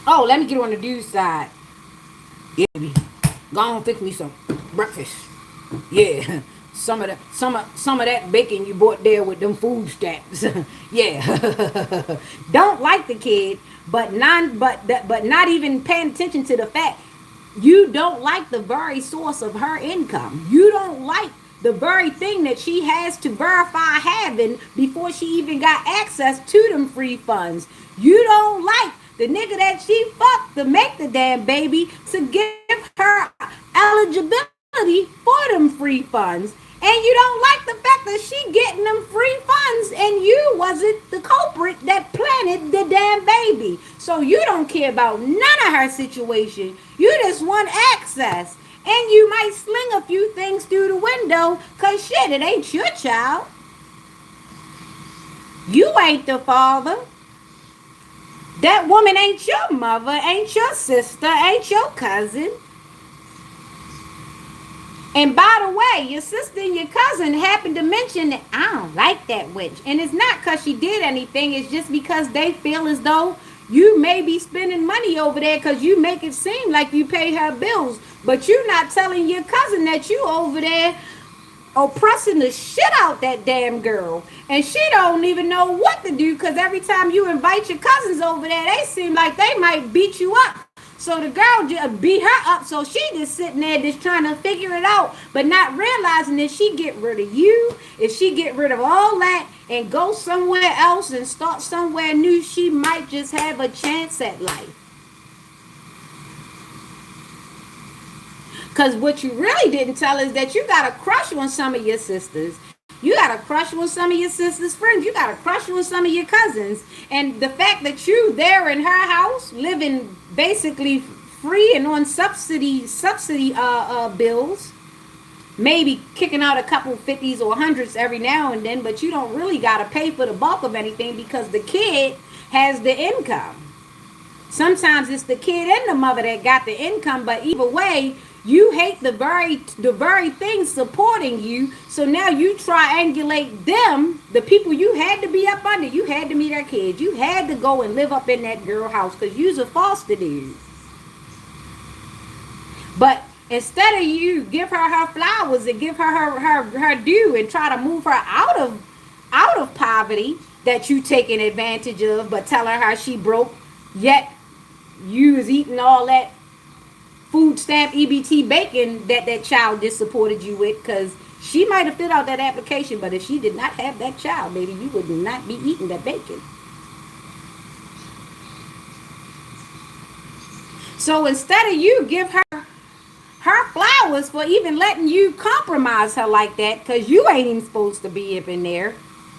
Oh, let me get on the dude's side. Yeah, baby. Go on, fix me some breakfast. Yeah. Some of that bacon you bought there with them food stamps. Yeah. Don't like the kid, but not even paying attention to the fact you don't like the very source of her income. You don't like the very thing that she has to verify having before she even got access to them free funds. You don't like the nigga that she fucked to make the damn baby to give her eligibility for them free funds. And you don't like the fact that she getting them free funds and you wasn't the culprit that planted the damn baby. So you don't care about none of her situation. You just want access. And you might sling a few things through the window because shit, it ain't your child. You ain't the father. That woman ain't your mother, ain't your sister, ain't your cousin. And by the way, your sister and your cousin happened to mention that I don't like that witch. And it's not because she did anything. It's just because they feel as though you may be spending money over there because you make it seem like you pay her bills. But you're not telling your cousin that you over there oppressing the shit out that damn girl. And she don't even know what to do because every time you invite your cousins over there, they seem like they might beat you up. So the girl just beat her up. So she just sitting there just trying to figure it out, but not realizing if she get rid of you, if she get rid of all that and go somewhere else and start somewhere new, she might just have a chance at life. Because what you really didn't tell is that you got a crush on some of your sisters. You got a crush on some of your sister's friends. You got a crush on some of your cousins. And the fact that you there in her house, living basically free and on subsidy bills, maybe kicking out a couple 50s or 100s every now and then, but you don't really got to pay for the bulk of anything because the kid has the income. Sometimes it's the kid and the mother that got the income, but either way, you hate the very thing supporting you. So now you triangulate them, the people you had to be up under. You had to meet their kids. You had to go and live up in that girl house because you's a foster dude. But instead of you give her flowers and give her due and try to move her out of poverty that you taking advantage of, but telling her she broke, yet you is eating all that food stamp EBT bacon that child just supported you with, because she might have filled out that application, but if she did not have that child, baby, you would not be eating that bacon. So instead of you give her flowers for even letting you compromise her like that, because you ain't even supposed to be up in there.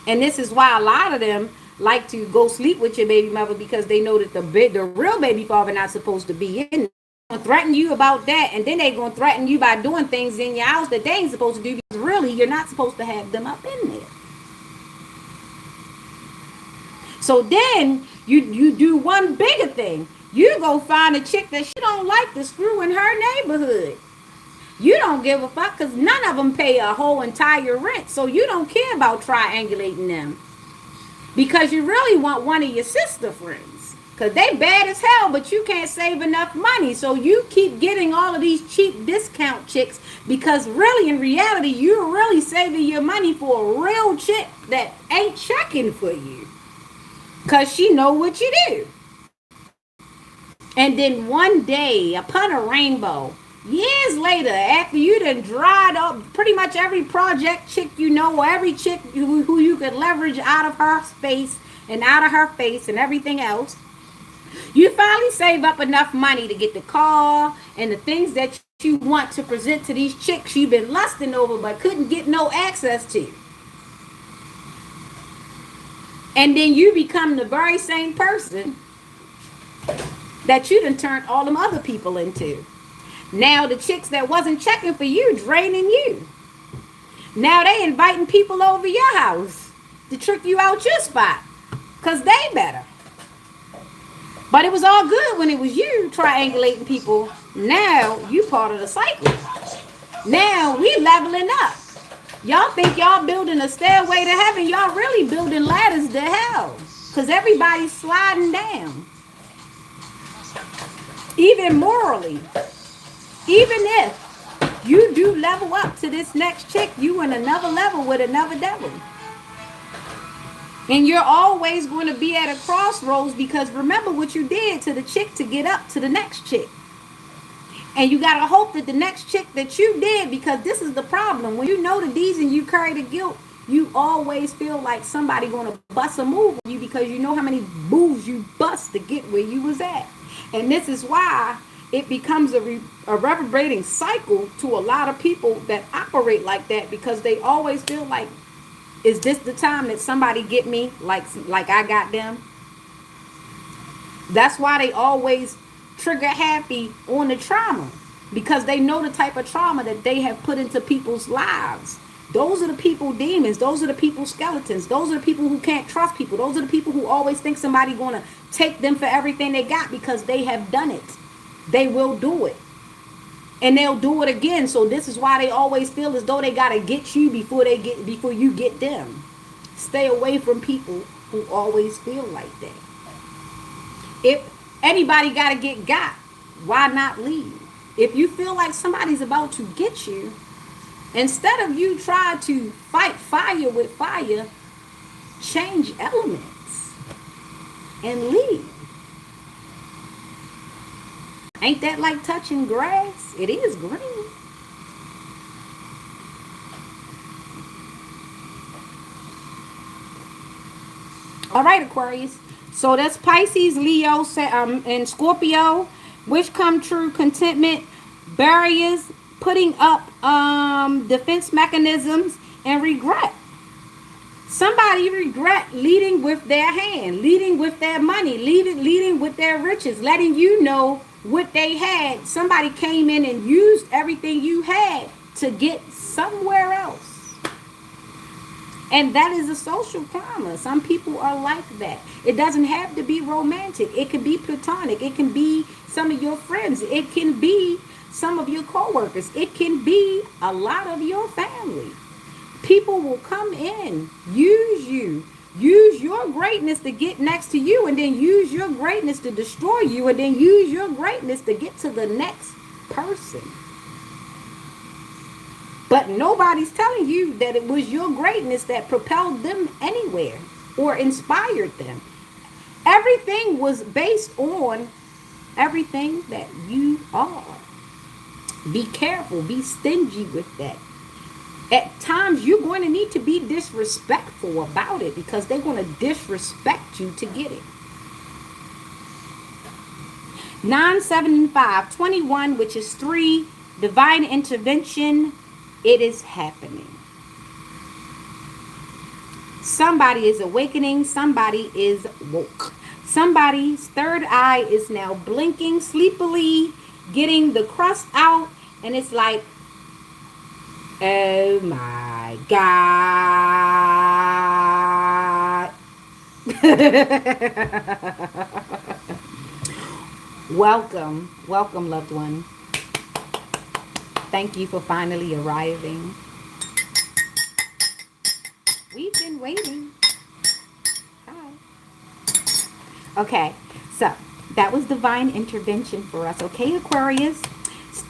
And this is why a lot of them like to go sleep with your baby mother, because they know that the real baby father not supposed to be in threaten you about that, and then they gonna threaten you by doing things in your house that they ain't supposed to do, because really you're not supposed to have them up in there. So then you do one bigger thing. You go find a chick that she don't like to screw in her neighborhood. You don't give a fuck because none of them pay a whole entire rent. So you don't care about triangulating them because you really want one of your sister friends. Because they bad as hell, but you can't save enough money. So you keep getting all of these cheap discount chicks because really, in reality, you're really saving your money for a real chick that ain't checking for you. Because she know what you do. And then one day, upon a rainbow, years later, after you done dried up pretty much every project chick you know, or every chick who you could leverage out of her space and out of her face and everything else, you finally save up enough money to get the car and the things that you want to present to these chicks you've been lusting over but couldn't get no access to. And then you become the very same person that you done turned all them other people into. Now the chicks that wasn't checking for you draining you. Now they inviting people over your house to trick you out your spot because they better. But it was all good when it was you triangulating people. Now you part of the cycle. Now we leveling up. Y'all think y'all building a stairway to heaven. Y'all really building ladders to hell. Because everybody's sliding down. Even morally. Even if you do level up to this next chick, you in another level with another devil. And you're always going to be at a crossroads because remember what you did to the chick to get up to the next chick. And you got to hope that the next chick that you did, because this is the problem. When you know the deeds and you carry the guilt, you always feel like somebody going to bust a move on you because you know how many moves you bust to get where you was at. And this is why it becomes a reverberating cycle to a lot of people that operate like that because they always feel like, is this the time that somebody get me like I got them? That's why they always trigger happy on the trauma because they know the type of trauma that they have put into people's lives. Those are the people demons. Those are the people skeletons. Those are the people who can't trust people. Those are the people who always think somebody going to take them for everything they got because they have done it. They will do it. And they'll do it again. So this is why they always feel as though they got to get you before you get them. Stay away from people who always feel like that. If anybody got to get got, why not leave? If you feel like somebody's about to get you, instead of you trying to fight fire with fire, change elements and leave. Ain't that like touching grass? It is green. All right, Aquarius. So that's Pisces, Leo, and Scorpio. Wish come true, contentment, barriers, putting up defense mechanisms, and regret. Somebody regret leading with their hand, leading with their money, leading with their riches, letting you know what they had. Somebody came in and used everything you had to get somewhere else. And that is a social karma. Some people are like that. It doesn't have to be romantic. It can be platonic. It can be some of your friends. It can be some of your coworkers. It can be a lot of your family. People will come in, use you, use your greatness to get next to you, and then use your greatness to destroy you, and then use your greatness to get to the next person. But nobody's telling you that it was your greatness that propelled them anywhere or inspired them. Everything was based on everything that you are. Be careful. Be stingy with that. At times, you're going to need to be disrespectful about it because they're going to disrespect you to get it. 9, 7, and 5. 21, which is 3. Divine intervention. It is happening. Somebody is awakening. Somebody is woke. Somebody's third eye is now blinking sleepily, getting the crust out, and it's like, oh my God. Welcome, welcome, loved one. Thank you for finally arriving. We've been waiting. Hi. Okay, so that was divine intervention for us. Okay, Aquarius,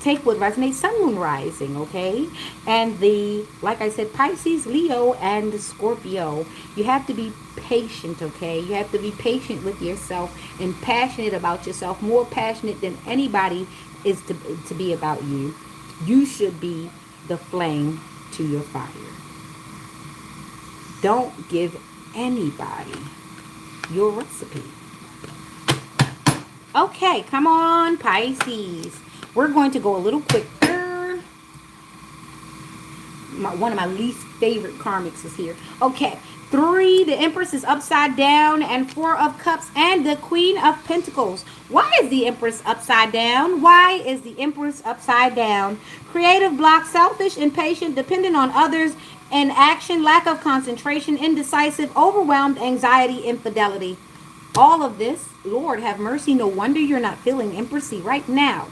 take what resonates. Sun, moon, rising. Okay, and like I said, Pisces, Leo, and Scorpio. You have to be patient. Okay, you have to be patient with yourself and passionate about yourself. More passionate than anybody is to be about you. You should be the flame to your fire. Don't give anybody your recipe. Okay, come on, Pisces. We're going to go a little quicker. One of my least favorite karmics is here. Okay, 3, the Empress is upside down, and 4 of Cups, and the Queen of Pentacles. Why is the Empress upside down? Why is the Empress upside down? Creative block, selfish, impatient, dependent on others, inaction, lack of concentration, indecisive, overwhelmed, anxiety, infidelity. All of this, Lord have mercy, no wonder you're not feeling empressy right now.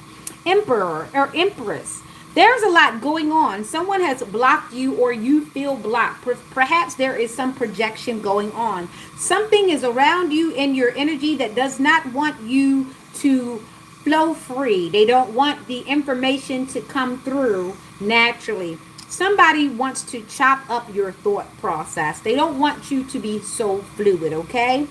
Emperor or Empress, there's a lot going on. Someone has blocked you, or you feel blocked. Perhaps there is some projection going on. Something is around you in your energy that does not want you to flow free. They don't want the information to come through naturally. Somebody wants to chop up your thought process. They don't want you to be so fluid, okay?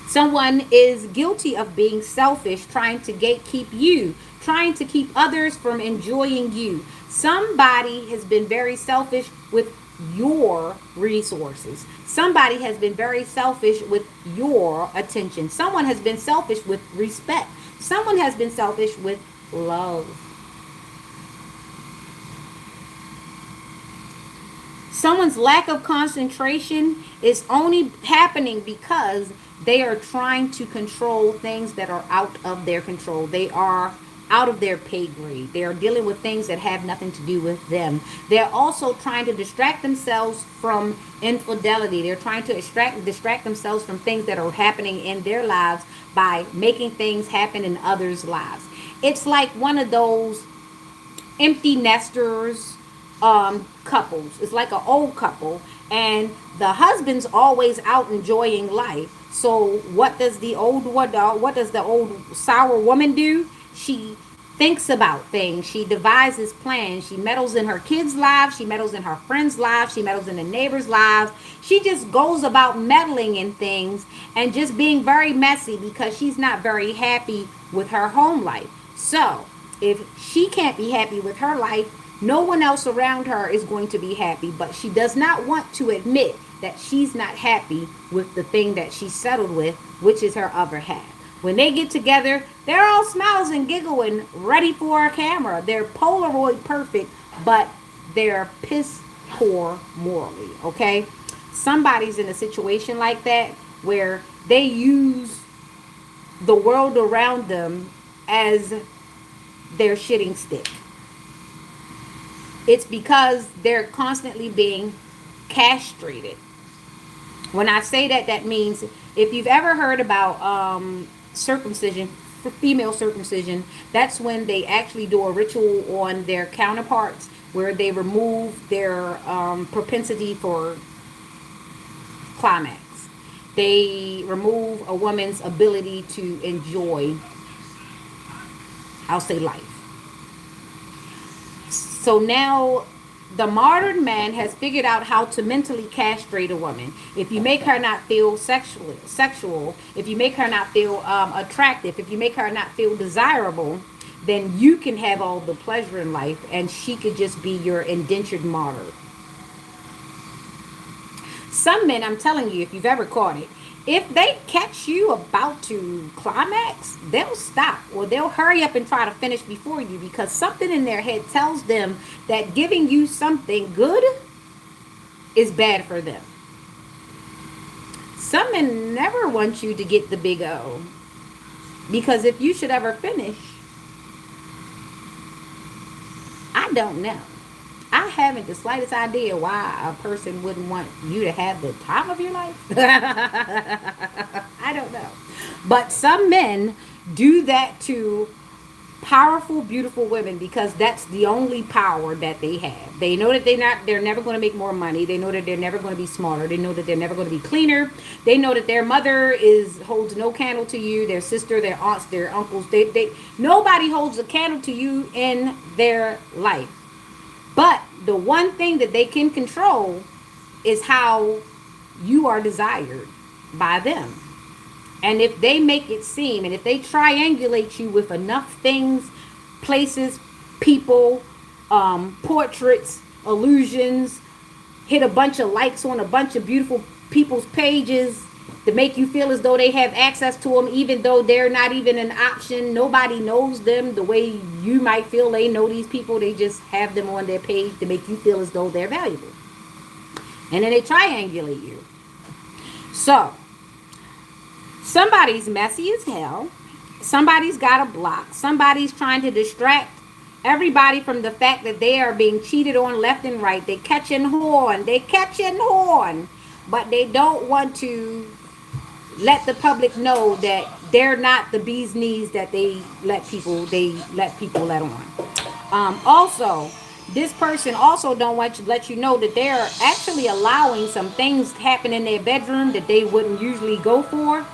Someone is guilty of being selfish, trying to gatekeep you, trying to keep others from enjoying you. Somebody has been very selfish with your resources. Somebody has been very selfish with your attention. Someone has been selfish with respect. Someone has been selfish with love. Someone's lack of concentration is only happening because they are trying to control things that are out of their control. They are out of their pay grade. They are dealing with things that have nothing to do with them. They're also trying to distract themselves from infidelity. They're trying to distract themselves from things that are happening in their lives by making things happen in others' lives. It's like one of those empty nesters couples. It's like an old couple, and the husband's always out enjoying life. So what does the old sour woman do? She thinks about things. She devises plans. She meddles in her kids' lives. She meddles in her friends' lives. She meddles in the neighbors' lives. She just goes about meddling in things and just being very messy because she's not very happy with her home life. So if she can't be happy with her life, no one else around her is going to be happy, but she does not want to admit that she's not happy with the thing that she's settled with, which is her other half. When they get together, they're all smiles and giggling, ready for a camera. They're Polaroid perfect, but they're piss poor morally, okay? Somebody's in a situation like that where they use the world around them as their shitting stick. It's because they're constantly being castrated. When I say that, that means if you've ever heard about circumcision, for female circumcision, that's when they actually do a ritual on their counterparts where they remove their propensity for climax. They remove a woman's ability to enjoy, I'll say, life. So now the modern man has figured out how to mentally castrate a woman. If you make her not feel sexual, if you make her not feel attractive, if you make her not feel desirable, then you can have all the pleasure in life and she could just be your indentured martyr. Some men, I'm telling you, if you've ever caught it, if they catch you about to climax, they'll stop or they'll hurry up and try to finish before you because something in their head tells them that giving you something good is bad for them. Some men never want you to get the big O because if you should ever finish, don't know. I haven't the slightest idea why a person wouldn't want you to have the time of your life. I don't know. But some men do that to powerful, beautiful women because that's the only power that they have. They know that they're never going to make more money. They know that they're never going to be smarter. They know that they're never going to be cleaner. They know that their mother holds no candle to you, their sister, their aunts, their uncles. They nobody holds a candle to you in their life. But the one thing that they can control is how you are desired by them. And if they make it seem, and if they triangulate you with enough things, places, people, portraits, illusions, hit a bunch of likes on a bunch of beautiful people's pages to make you feel as though they have access to them, even though they're not even an option. Nobody knows them the way you might feel they know these people. They just have them on their page to make you feel as though they're valuable. And then they triangulate you. So, somebody's messy as hell. Somebody's got a block. Somebody's trying to distract everybody from the fact that they are being cheated on left and right. They're catching horn. They're catching horn. But they don't want to let the public know that they're not the bee's knees that they let people let on. Also, this person also don't want to let you know that they're actually allowing some things happen in their bedroom that they wouldn't usually go for,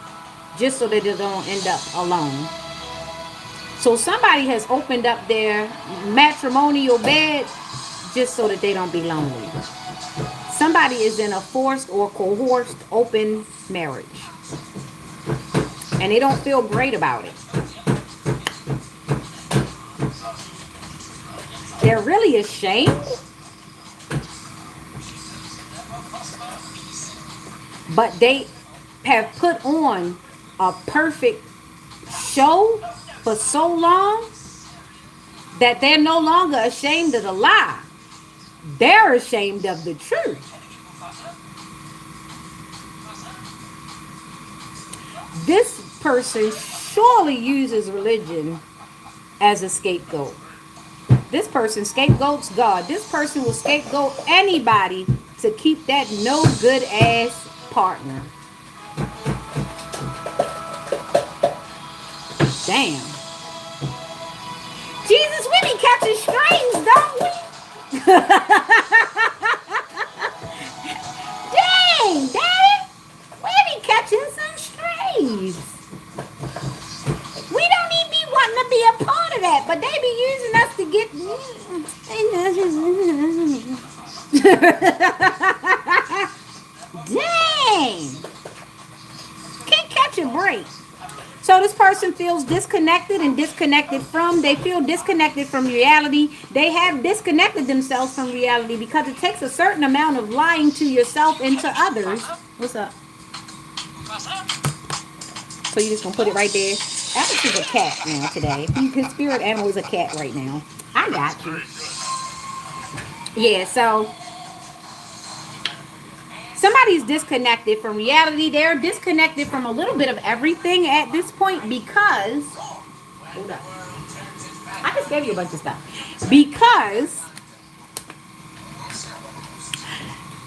just so that they don't end up alone. So somebody has opened up their matrimonial bed just so that they don't be lonely. Somebody is in a forced or coerced open marriage. And they don't feel great about it. They're really ashamed. But they have put on a perfect show for so long that they're no longer ashamed of the lie. They're ashamed of the truth. This person surely uses religion as a scapegoat. This person scapegoats God. This person will scapegoat anybody to keep that no good ass partner. Damn. Jesus, we be catching strays, don't we? Dang, Daddy. We be catching some strays. We don't even be wanting to be a part of that, but they be using us to get... Dang. Can't catch a break. So this person feels disconnected and disconnected from, they feel disconnected from reality. They have disconnected themselves from reality because it takes a certain amount of lying to yourself and to others. What's up? So you just gonna put it right there? Alex is a cat now today. His spirit animal is a cat right now. I got you. Yeah, so somebody's disconnected from reality. They're disconnected from a little bit of everything at this point because... Hold up. I just gave you a bunch of stuff. Because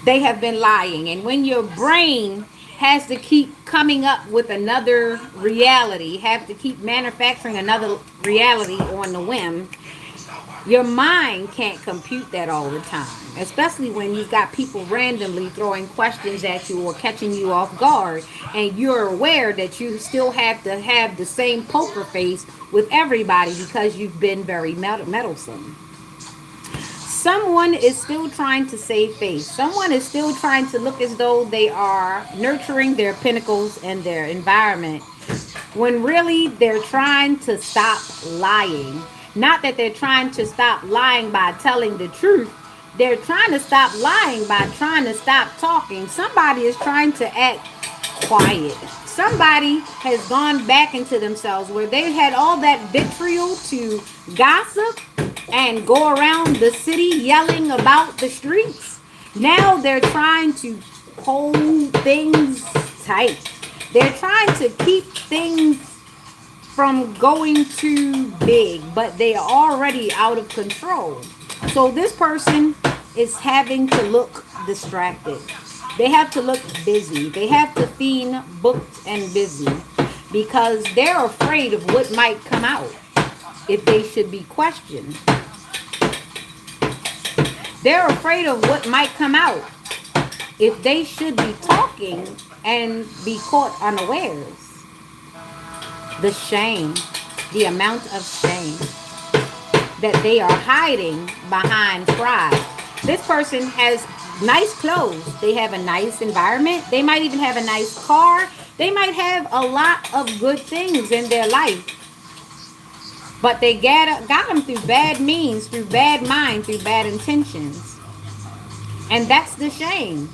they have been lying. And when your brain has to keep coming up with another reality, have to keep manufacturing another reality on the whim, your mind can't compute that all the time, especially when you've got people randomly throwing questions at you or catching you off guard, and you're aware that you still have to have the same poker face with everybody because you've been very meddlesome. Someone is still trying to save face. Someone is still trying to look as though they are nurturing their pinnacles and their environment, when really they're trying to stop lying. Not that they're trying to stop lying by telling the truth. They're trying to stop lying by trying to stop talking. Somebody is trying to act quiet. Somebody has gone back into themselves where they had all that vitriol to gossip and go around the city yelling about the streets. Now they're trying to hold things tight. They're trying to keep things from going too big, but they are already out of control. So this person is having to look distracted. They have to look busy. They have to seem booked and busy because they're afraid of what might come out if they should be questioned. They're afraid of what might come out if they should be talking and be caught unawares. The shame, the amount of shame that they are hiding behind pride. This person has nice clothes. They have a nice environment. They might even have a nice car. They might have a lot of good things in their life. But they got them through bad means, through bad mind, through bad intentions. And that's the shame.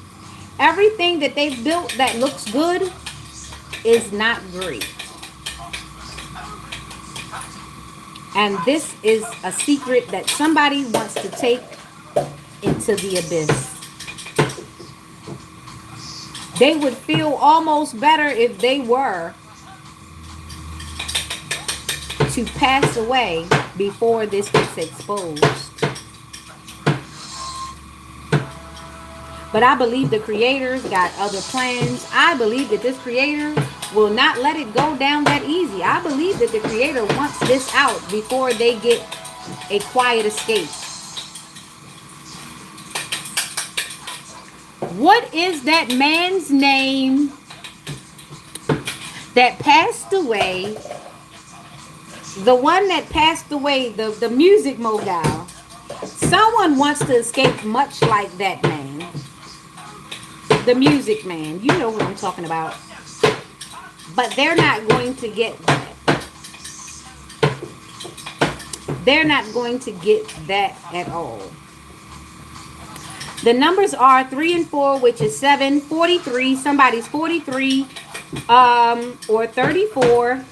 Everything that they've built that looks good is not great. And this is a secret that somebody wants to take into the abyss. They would feel almost better if they were to pass away before this gets exposed. But I believe the creator's got other plans. I believe that this creator will not let it go down that easy. I believe that the creator wants this out before they get a quiet escape. What is that man's name that passed away? The one that passed away, the music mogul. Someone wants to escape much like that man. The music man. You know who I'm talking about. But they're not going to get that. They're not going to get that at all. The numbers are 3 and 4, which is 7, 43. Somebody's 43 or 34.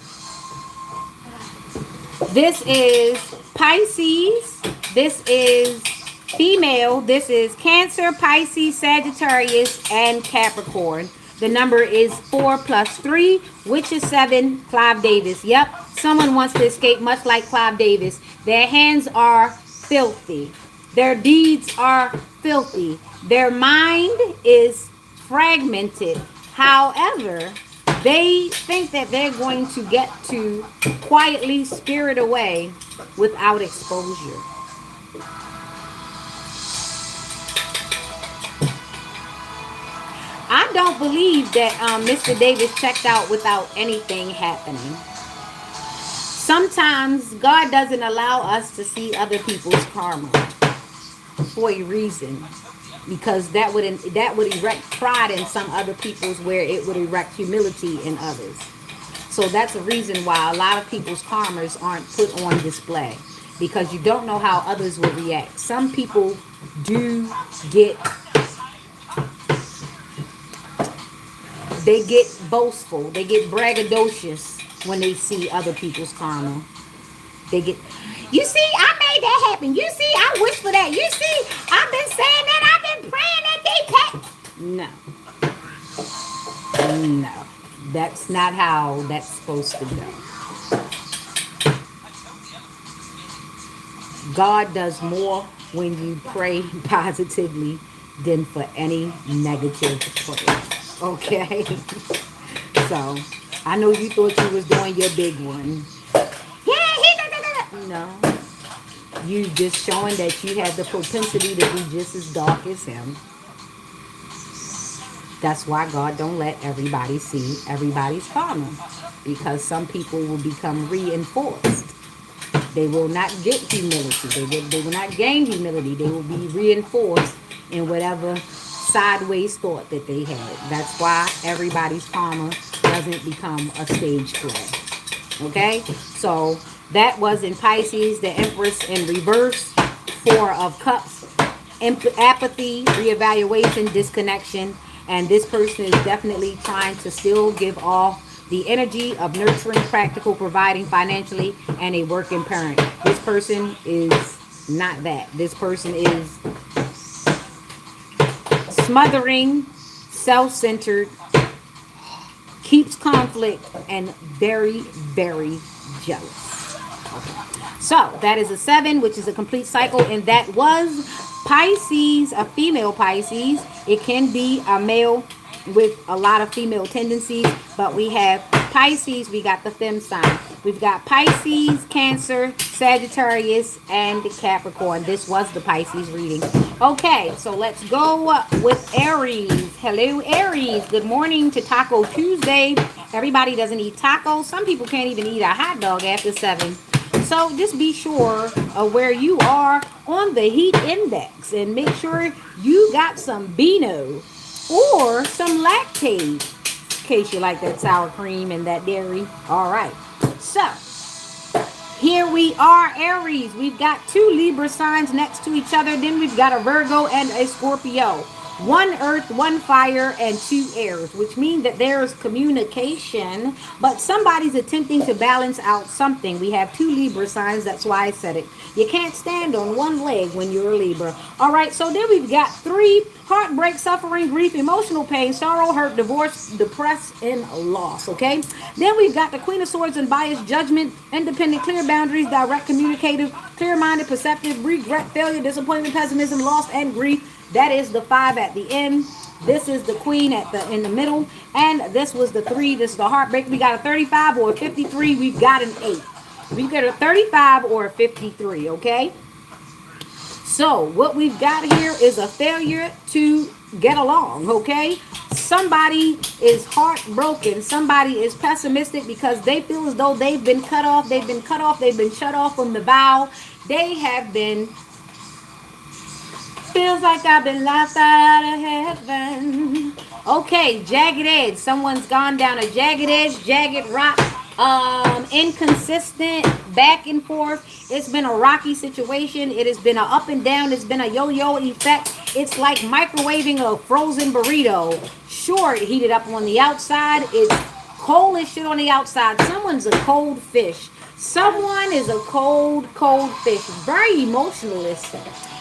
This is Pisces. This is female. This is Cancer, Pisces, Sagittarius, and Capricorn. The number is 4 plus 3, which is 7. Clive Davis. Yep. Someone wants to escape much like Clive Davis. Their hands are filthy. Their deeds are filthy. Their mind is fragmented. However, they think that they're going to get to quietly spirit away without exposure. I don't believe that Mr. Davis checked out without anything happening. Sometimes God doesn't allow us to see other people's karma for a reason, because that would erect pride in some other people's, where it would erect humility in others. So that's a reason why a lot of people's karmas aren't put on display, because you don't know how others will react. Some people do get boastful, they get braggadocious when they see other people's karma. They get, you see, I made that happen. You see, I wish for that. You see, I've been saying that. I've been praying that they No. No. That's not how that's supposed to go. God does more when you pray positively than for any negative prayer. Okay? So, I know you thought you was doing your big one. No. You just showing that you have the propensity to be just as dark as him. That's why God don't let everybody see everybody's karma. Because some people will become reinforced. They will not get humility. They will not gain humility. They will be reinforced in whatever sideways thought that they had. That's why everybody's karma doesn't become a stage play. Okay? So that was in Pisces, the Empress in reverse, 4 of Cups, apathy, reevaluation, disconnection. And this person is definitely trying to still give off the energy of nurturing, practical, providing financially, and a working parent. This person is not that. This person is smothering, self-centered, keeps conflict, and very, very jealous. Okay. So that is a 7, which is a complete cycle, and that was Pisces, a female Pisces. It can be a male with a lot of female tendencies, but we have Pisces, we got the fem sign. We've got Pisces, Cancer, Sagittarius, and Capricorn. This was the Pisces reading. Okay, so let's go with Aries. Hello, Aries. Good morning to Taco Tuesday. Everybody doesn't eat tacos. Some people can't even eat a hot dog after 7. So just be sure of where you are on the heat index and make sure you got some Beano or some lactate in case you like that sour cream and that dairy. All right. So here we are, Aries. We've got 2 Libra signs next to each other. Then we've got a Virgo and a Scorpio. 1 earth, 1 fire, and 2 airs, which means that there's communication, but somebody's attempting to balance out something. We have 2 Libra signs. That's why I said it. You can't stand on one leg when you're a Libra. All right, so then we've got 3: heartbreak, suffering, grief, emotional pain, sorrow, hurt, divorce, depress, and loss. Okay, then we've got the Queen of Swords and bias, judgment, independent, clear boundaries, direct, communicative, clear-minded, perceptive, regret, failure, disappointment, pessimism, loss, and grief. That is the 5 at the end. This is the Queen in the middle, and this was the 3. This is the heartbreak. We got a 35 or a 53. We've got an 8. We got a 35 or a 53. Okay. So what we've got here is a failure to get along. Okay. Somebody is heartbroken. Somebody is pessimistic because they feel as though they've been cut off. They've been cut off. They've been shut off from the bow. They have been. Feels like I've been lost out of heaven. Okay, jagged edge. Someone's gone down a jagged edge, jagged rock, inconsistent, back and forth. It's been a rocky situation. It has been a up and down. It's been a yo-yo effect. It's like microwaving a frozen burrito. Sure, it heated up on the outside. It's cold as shit on the outside. Someone's a cold fish. Someone is a cold fish. Very emotionalist.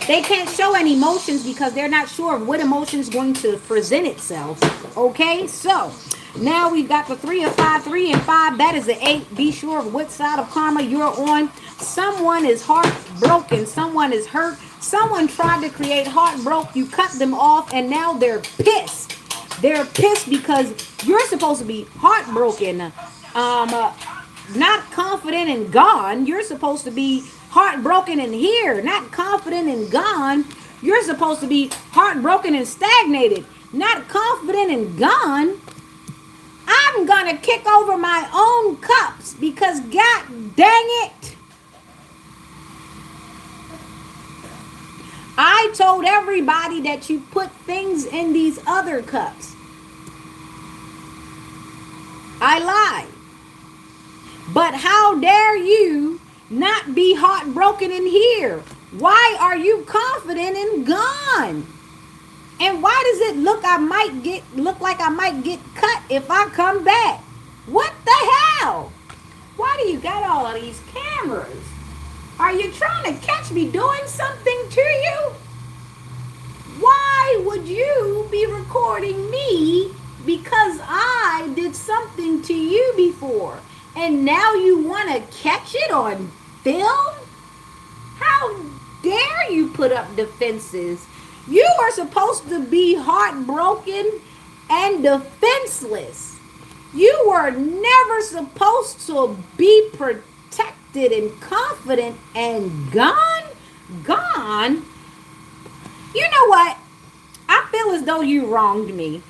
They can't show any emotions because they're not sure of what emotion is going to present itself. Okay, so now we've got the 3 of 5, 3 and 5. That is the 8. Be sure of what side of karma you're on. Someone is heartbroken. Someone is hurt. Someone tried to create heartbreak. You cut them off, and now they're pissed. They're pissed because you're supposed to be heartbroken, not confident and gone. You're supposed to be heartbroken and here, not confident and gone. You're supposed to be heartbroken and stagnated, not confident and gone. I'm gonna kick over my own cups because god dang it, I told everybody that you put things in these other cups. I lied. But how dare you not be heartbroken in here? Why are you confident and gone? And why does it look like I might get cut if I come back? What the hell? Why do you got all of these cameras? Are you trying to catch me doing something to you? Why would you be recording me because I did something to you before? And now you want to catch it on film? How dare you put up defenses? You are supposed to be heartbroken and defenseless. You were never supposed to be protected and confident and gone. You know what? I feel as though you wronged me.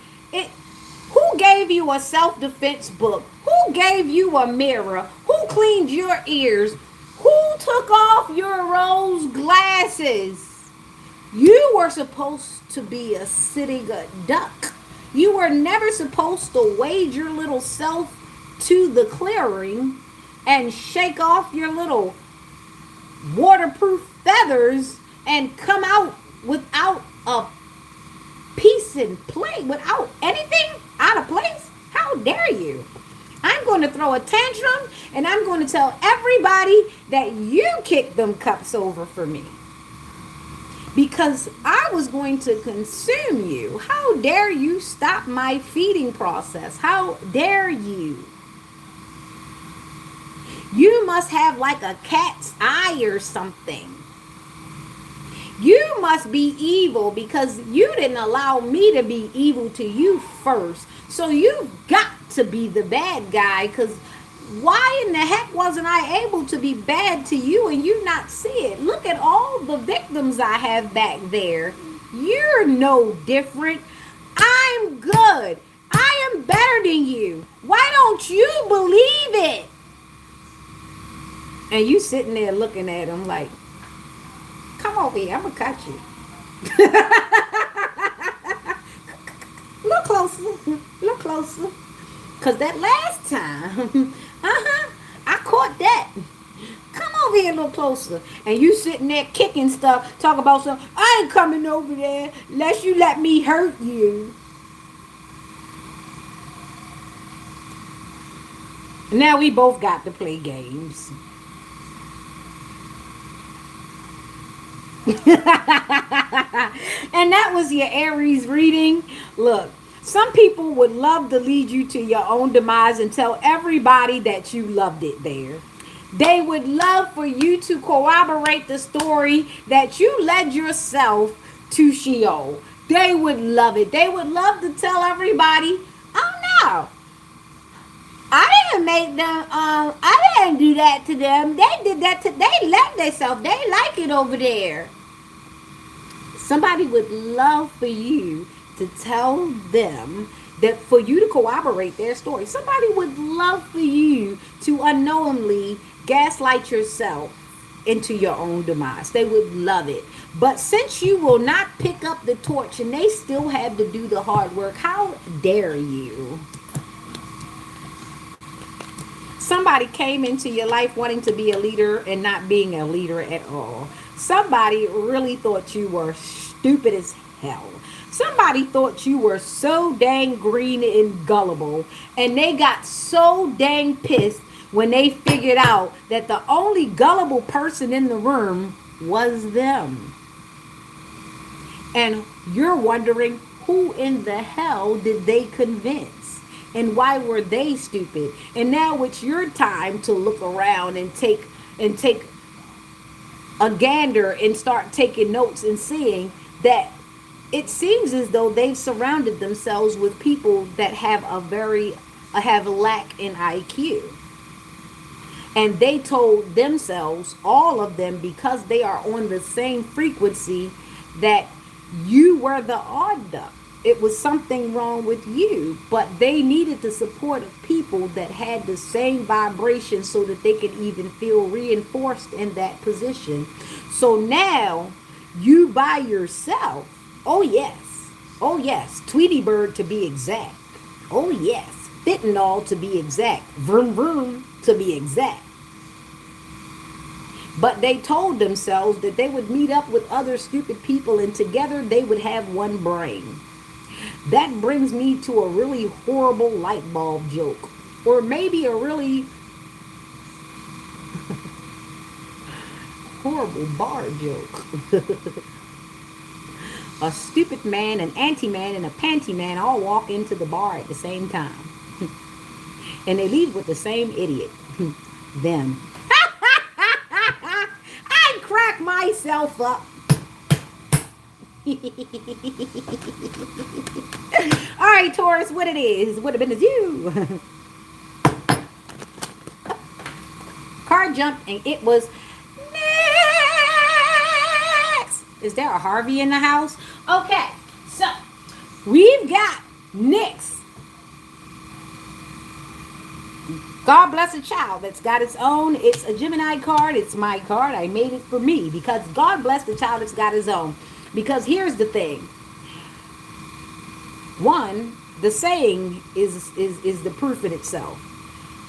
Who gave you a self-defense book? Who gave you a mirror? Who cleaned your ears? Who took off your rose glasses? You were supposed to be a sitting duck. You were never supposed to wade your little self to the clearing and shake off your little waterproof feathers and come out without a piece in place, without anything out of place. How dare you? I'm going to throw a tantrum and I'm going to tell everybody that you kicked them cups over for me because I was going to consume you. How dare you stop my feeding process? How dare you? You must have like a cat's eye or something. You must be evil because you didn't allow me to be evil to you first. So you've got to be the bad guy because why in the heck wasn't I able to be bad to you and you not see it? Look at all the victims I have back there. You're no different. I'm good. I am better than you. Why don't you believe it? And you sitting there looking at him like, come over here, I'm gonna cut you. Look closer, look closer. Cause that last time, I caught that. Come over here a little closer. And you sitting there kicking stuff, talk about something. I ain't coming over there unless you let me hurt you. Now we both got to play games. And that was your Aries reading. Look, some people would love to lead you to your own demise and tell everybody that you loved it there. They would love for you to corroborate the story that you led yourself to Sheol. They would love it. They would love to tell everybody, oh no, I didn't make them, I didn't do that to them. They did that to, they left themselves. They like it over there. Somebody would love for you to tell them that for you to corroborate their story. Somebody would love for you to unknowingly gaslight yourself into your own demise. They would love it. But since you will not pick up the torch and they still have to do the hard work, how dare you? Somebody came into your life wanting to be a leader and not being a leader at all. Somebody really thought you were stupid as hell. Somebody thought you were so dang green and gullible, and they got so dang pissed when they figured out that the only gullible person in the room was them. And you're wondering, who in the hell did they convince? And why were they stupid? And now it's your time to look around and take a gander and start taking notes and seeing that it seems as though they've surrounded themselves with people that have a lack in IQ. And they told themselves, all of them, because they are on the same frequency, that you were the odd duck. It was something wrong with you, but they needed the support of people that had the same vibration so that they could even feel reinforced in that position. So now you by yourself, oh yes, Tweety Bird to be exact, oh yes, fentanyl to be exact, vroom vroom to be exact. But they told themselves that they would meet up with other stupid people and together they would have one brain. That brings me to a really horrible light bulb joke. Or maybe a really horrible bar joke. A stupid man, an anti-man, and a panty man all walk into the bar at the same time. And they leave with the same idiot. Them. I crack myself up. All right, Taurus, what it is? Would have been as you. Car jumped and it was next. Is there a Harvey in the house? Okay, so we've got next. God bless a child that's got its own. It's a Gemini card. It's my card. I made it for me because God bless the child that's got his own. Because here's the thing. One, the saying is the proof in itself.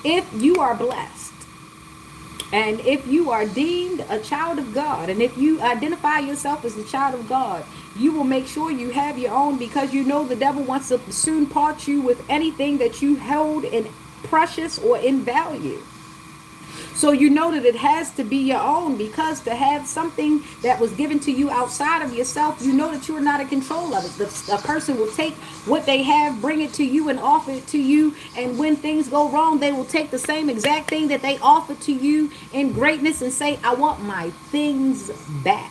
If you are blessed, and if you are deemed a child of God, and if you identify yourself as a child of God, you will make sure you have your own, because you know the devil wants to soon part you with anything that you held in precious or in value. So you know that it has to be your own, because to have something that was given to you outside of yourself, you know that you're not in control of it. A person will take what they have, bring it to you, and offer it to you. And when things go wrong, they will take the same exact thing that they offered to you in greatness and say, I want my things back.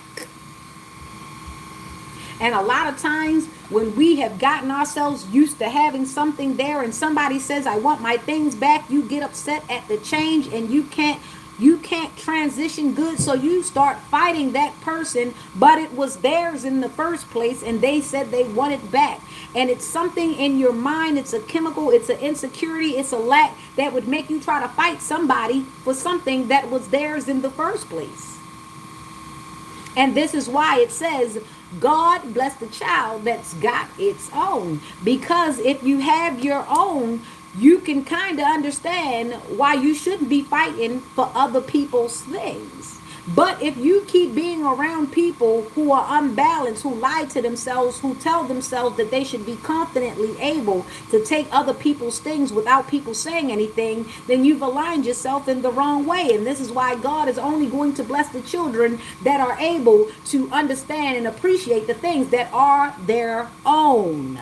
And a lot of times when we have gotten ourselves used to having something there and somebody says, I want my things back, you get upset at the change and you can't transition good. So you start fighting that person, but it was theirs in the first place and they said they want it back. And it's something in your mind, it's a chemical, it's an insecurity, it's a lack that would make you try to fight somebody for something that was theirs in the first place. And this is why it says, God bless the child that's got its own. Because if you have your own, you can kind of understand why you shouldn't be fighting for other people's things. But if you keep being around people who are unbalanced, who lie to themselves, who tell themselves that they should be confidently able to take other people's things without people saying anything, then you've aligned yourself in the wrong way. And this is why God is only going to bless the children that are able to understand and appreciate the things that are their own.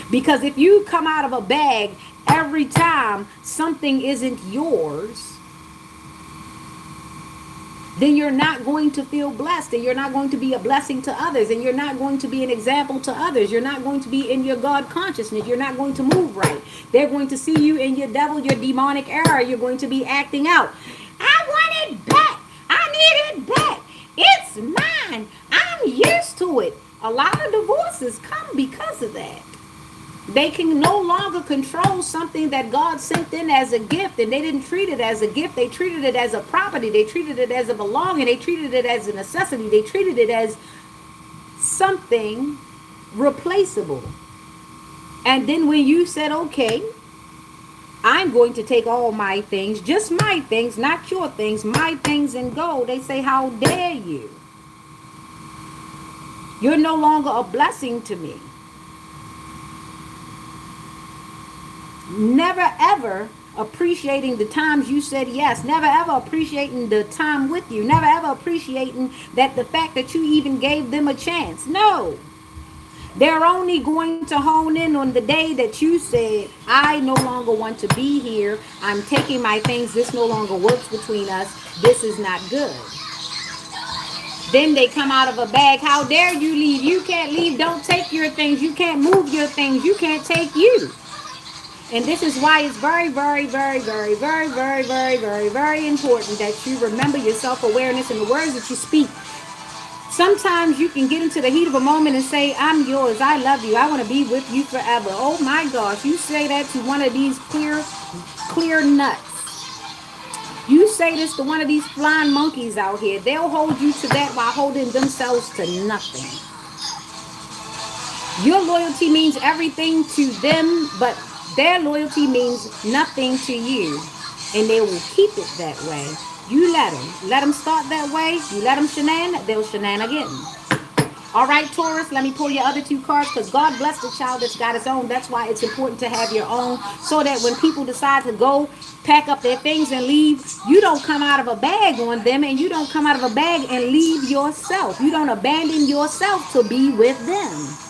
Because if you come out of a bag every time something isn't yours, then you're not going to feel blessed, and you're not going to be a blessing to others, and you're not going to be an example to others. You're not going to be in your God consciousness. You're not going to move right. They're going to see you in your devil, your demonic error. You're going to be acting out. I want it back. I need it back. It's mine. I'm used to it. A lot of divorces come because of that. They can no longer control something that God sent in as a gift, and they didn't treat it as a gift. They treated it as a property. They treated it as a belonging. They treated it as a necessity. They treated it as something replaceable. And then when you said, okay, I'm going to take all my things, just my things, not your things, my things, and go, they say, how dare you? You're no longer a blessing to me. Never ever appreciating the times you said yes. Never ever appreciating the time with you. Never ever appreciating that the fact that you even gave them a chance. No. They're only going to hone in on the day that you said, I no longer want to be here. I'm taking my things. This no longer works between us. This is not good. Then they come out of a bag. How dare you leave? You can't leave. Don't take your things. You can't move your things. You can't take you. And this is why it's very, very, very, very, very, very, very, very, very important that you remember your self-awareness and the words that you speak. Sometimes you can get into the heat of a moment and say, I'm yours. I love you. I want to be with you forever. Oh my gosh. You say that to one of these clear nuts. You say this to one of these flying monkeys out here. They'll hold you to that while holding themselves to nothing. Your loyalty means everything to them, but their loyalty means nothing to you, and they will keep it that way. You let them start that way. You let them shenan, they'll shenan again. All right, Taurus, let me pull your other two cards, because God bless the child that's got his own. That's why it's important to have your own, so that when people decide to go pack up their things and leave, you don't come out of a bag on them, and you don't come out of a bag and leave yourself. You don't abandon yourself to be with them.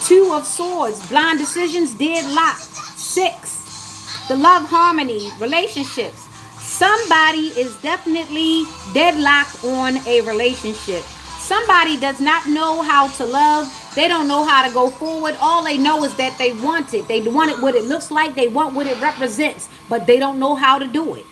Two of Swords, blind decisions, deadlock. 6, the love harmony, relationships. Somebody is definitely deadlocked on a relationship. Somebody does not know how to love. They don't know how to go forward. All they know is that they want it. They want it what it looks like. They want what it represents, but they don't know how to do it.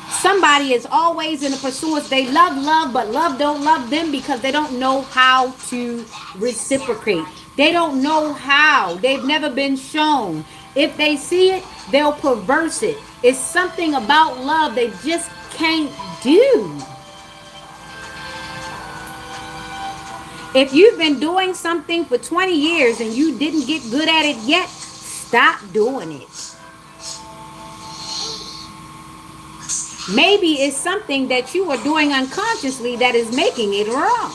Somebody is always in a pursuance. They love, but love don't love them because they don't know how to reciprocate. They don't know how. They've never been shown. If they see it, they'll perverse it. It's something about love they just can't do. If you've been doing something for 20 years and you didn't get good at it yet, stop doing it. Maybe it's something that you are doing unconsciously that is making it wrong.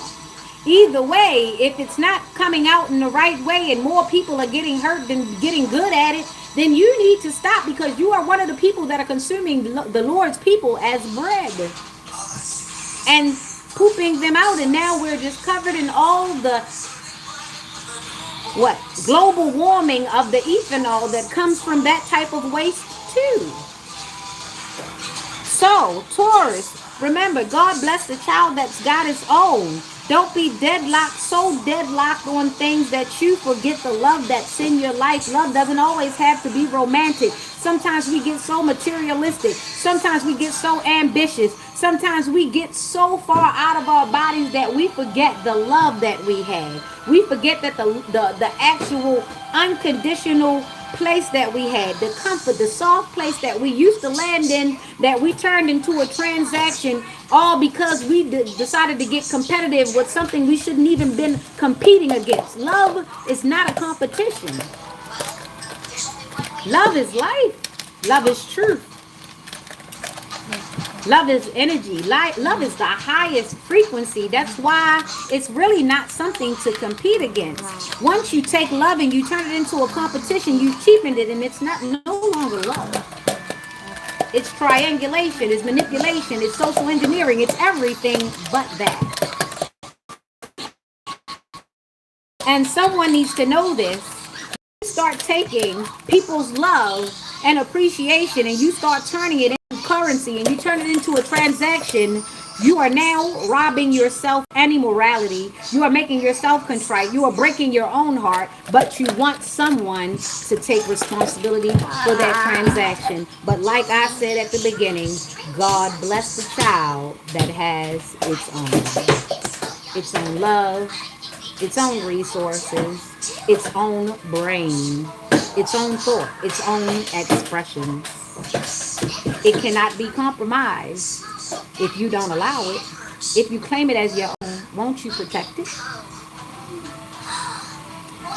Either way, if it's not coming out in the right way and more people are getting hurt than getting good at it, then you need to stop, because you are one of the people that are consuming the Lord's people as bread and pooping them out. And now we're just covered in all the what global warming of the ethanol that comes from that type of waste too. So, Taurus, remember, God bless the child that's got his own. Don't be deadlocked, so deadlocked on things that you forget the love that's in your life. Love doesn't always have to be romantic. Sometimes we get so materialistic. Sometimes we get so ambitious. Sometimes we get so far out of our bodies that we forget the love that we had. We forget that the actual unconditional place that we had, the comfort, the soft place that we used to land in, that we turned into a transaction, all because we decided to get competitive with something we shouldn't even been competing against. Love is not a competition. Love is life. Love is truth. Love is energy. Love is the highest frequency. That's why it's really not something to compete against. Once you take love and you turn it into a competition, you cheapened it, and it's not no longer love. It's triangulation, it's manipulation, it's social engineering, it's everything but that. And someone needs to know this. You start taking people's love and appreciation and you start turning it into currency and you turn it into a transaction. You are now robbing yourself any morality. You are making yourself contrite. You are breaking your own heart, but you want someone to take responsibility for that transaction. But like I said at the beginning, God bless the child that has its own love, its own resources, its own brain, its own thought, its own expressions. It cannot be compromised if you don't allow it. If you claim it as your own, won't you protect it?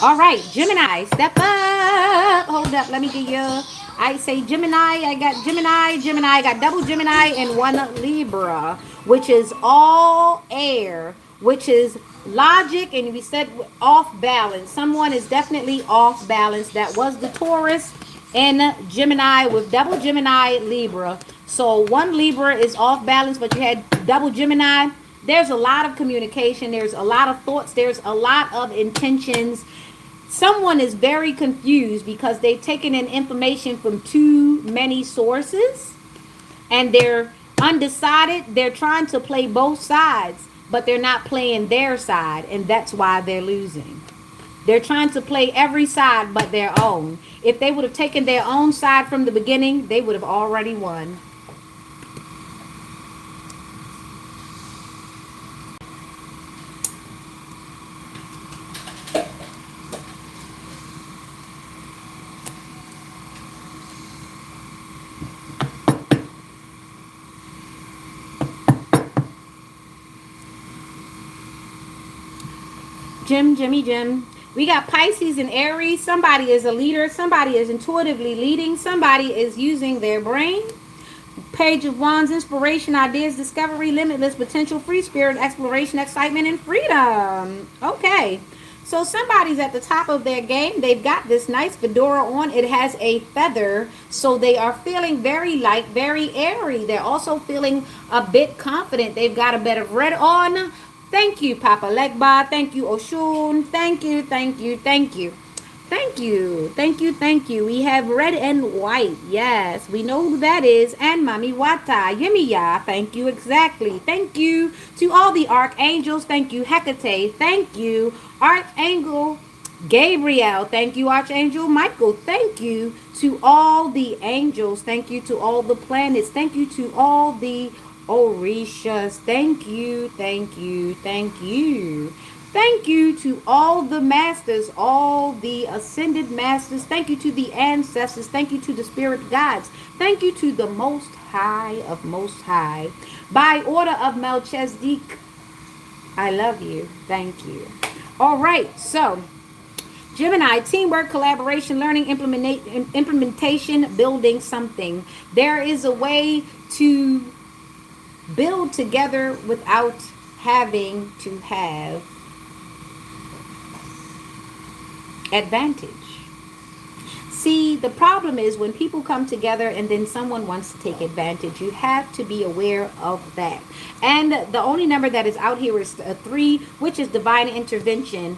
All right, Gemini, step up. Hold up, let me get you. I say Gemini, I got Gemini, I got double Gemini and one Libra, which is all air, which is logic, and we said off balance. Someone is definitely off balance. That was the Taurus and Gemini with double Gemini, Libra. So one Libra is off balance, but you had double Gemini. There's a lot of communication. There's a lot of thoughts. There's a lot of intentions. Someone is very confused because they've taken in information from too many sources and they're undecided. They're trying to play both sides, but they're not playing their side, and that's why they're losing. They're trying to play every side but their own. If they would have taken their own side from the beginning, they would have already won. Jim. We got Pisces and Aries. Somebody is a leader. Somebody is intuitively leading. Somebody is using their brain. Page of Wands, inspiration, ideas, discovery, limitless potential, free spirit, exploration, excitement, and freedom. Okay. So somebody's at the top of their game. They've got this nice fedora on. It has a feather. So they are feeling very light, very airy. They're also feeling a bit confident. They've got a bit of red on. Thank you, Papa Legba. Thank you, Oshun. Thank you. Thank you. We have red and white. Yes, we know who that is. And Mami Wata. Yimiya. Thank you, exactly. Thank you to all the archangels. Thank you, Hecate. Thank you, Archangel Gabriel. Thank you, Archangel Michael. Thank you to all the angels. Thank you to all the planets. Thank you to all the Orishas. Thank you. Thank you to all the masters, all the ascended masters. Thank you to the ancestors. Thank you to the spirit guides. Thank you to the most high of most high. By order of Melchizedek, I love you. Thank you. All right, so Gemini, teamwork, collaboration, learning, implementation, building something. There is a way to build together without having to have advantage. See, the problem is when people come together and then someone wants to take advantage, you have to be aware of that. And the only number that is out here is a 3, which is divine intervention.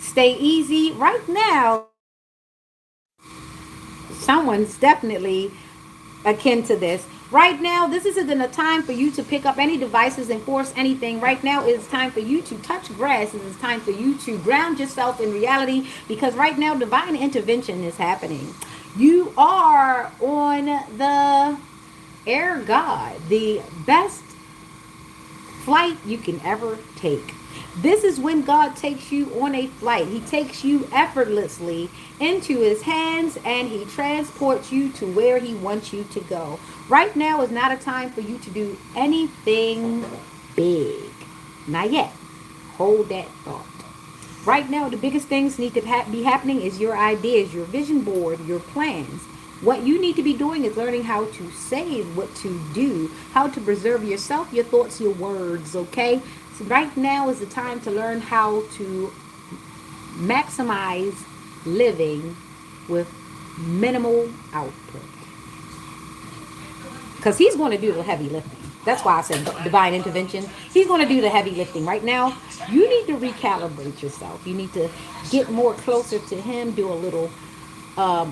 Stay easy. Right now, someone's definitely akin to this. Right now, this isn't a time for you to pick up any devices and force anything. Right now, it's time for you to touch grass. It is time for you to ground yourself in reality, because right now, divine intervention is happening. You are on the air god, the best flight you can ever take. This is when God takes you on a flight. He takes you effortlessly into his hands and he transports you to where he wants you to go. Right now is not a time for you to do anything big. Not yet. Hold that thought. Right now, the biggest things need to be happening is your ideas, your vision board, your plans. What you need to be doing is learning how to say what to do, how to preserve yourself, your thoughts, your words, okay? So right now is the time to learn how to maximize living with minimal output. Because he's going to do the heavy lifting. That's why I said divine intervention. He's going to do the heavy lifting. Right now, you need to recalibrate yourself. You need to get more closer to him, do a little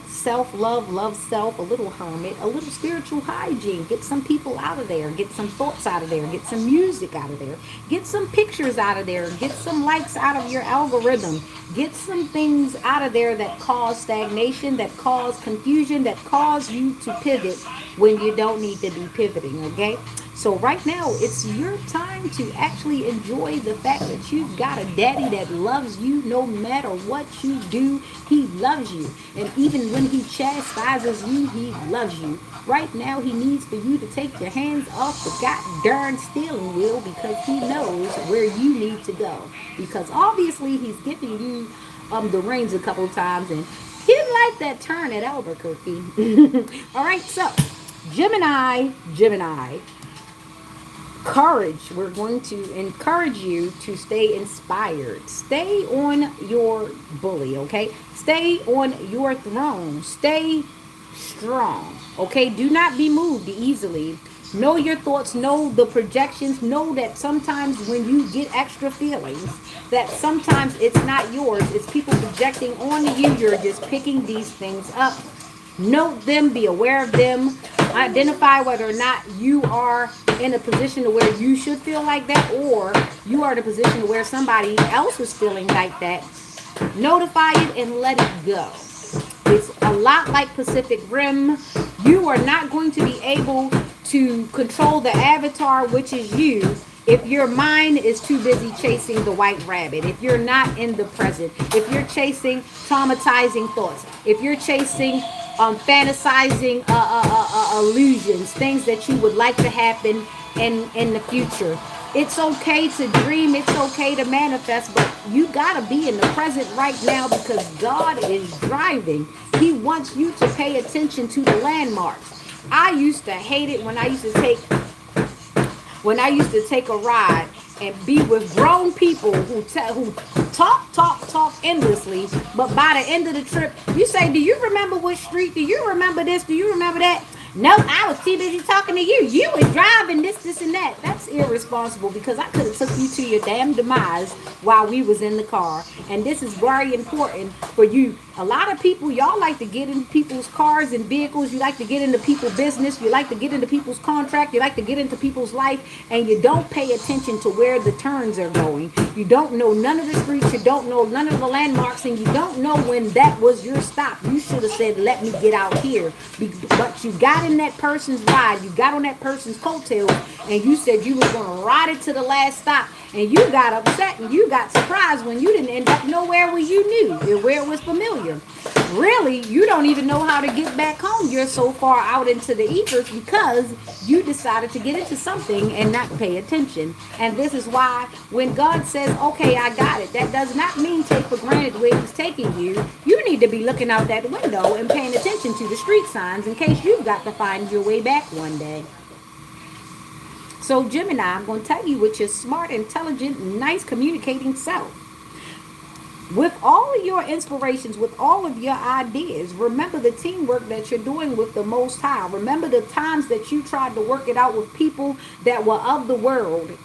self-love, love self, a little hermit, a little spiritual hygiene. Get some people out of there. Get some thoughts out of there. Get some music out of there. Get some pictures out of there. Get some likes out of your algorithm. Get some things out of there that cause stagnation, that cause confusion, that cause you to pivot when you don't need to be pivoting, okay? So right now, it's your time to actually enjoy the fact that you've got a daddy that loves you no matter what you do. He loves you. And even when he chastises you, he loves you. Right now, he needs for you to take your hands off the goddamn steering wheel because he knows where you need to go. Because obviously, he's giving you the reins a couple times and he didn't like that turn at Albuquerque. All right, so Gemini. Courage. We're going to encourage you to stay inspired. Stay on your bully, okay? Stay on your throne. Stay strong, okay? Do not be moved easily. Know your thoughts, know the projections, know that sometimes when you get extra feelings, that sometimes it's not yours, it's people projecting onto you. You're just picking these things up. Note them, be aware of them, identify whether or not you are in a position to where you should feel like that, or you are in a position to where somebody else is feeling like that. Notify it and let it go. It's a lot like Pacific Rim. You are not going to be able to control the avatar, which is you, if your mind is too busy chasing the white rabbit, if you're not in the present, if you're chasing traumatizing thoughts, if you're chasing fantasizing illusions, things that you would like to happen in the future. It's okay to dream, it's okay to manifest, but you gotta be in the present right now because God is driving. He wants you to pay attention to the landmarks. I used to hate it when I used to take a ride and be with grown people who talk endlessly, but by the end of the trip, you say, do you remember which street? Do you remember this? Do you remember that? No, I was too busy talking to you. You was driving this, and that. That's irresponsible because I could have took you to your damn demise while we was in the car. And this is very important for you. A lot of people, y'all like to get into people's cars and vehicles. You like to get into people's business. You like to get into people's contract. You like to get into people's life. And you don't pay attention to where the turns are going. You don't know none of the streets. You don't know none of the landmarks. And you don't know when that was your stop. You should have said, let me get out here. But you got in that person's ride. You got on that person's coattails. And you said you was going to ride it to the last stop. And you got upset and you got surprised when you didn't end up nowhere where you knew and where it was familiar. Really, you don't even know how to get back home. You're so far out into the ethers because you decided to get into something and not pay attention. And this is why when God says, okay, I got it, that does not mean take for granted where he's taking you. You need to be looking out that window and paying attention to the street signs in case you've got to find your way back one day. So Gemini, I'm going to tell you with your smart, intelligent, nice communicating self. With all of your inspirations, with all of your ideas, remember the teamwork that you're doing with the Most High. Remember the times that you tried to work it out with people that were of the world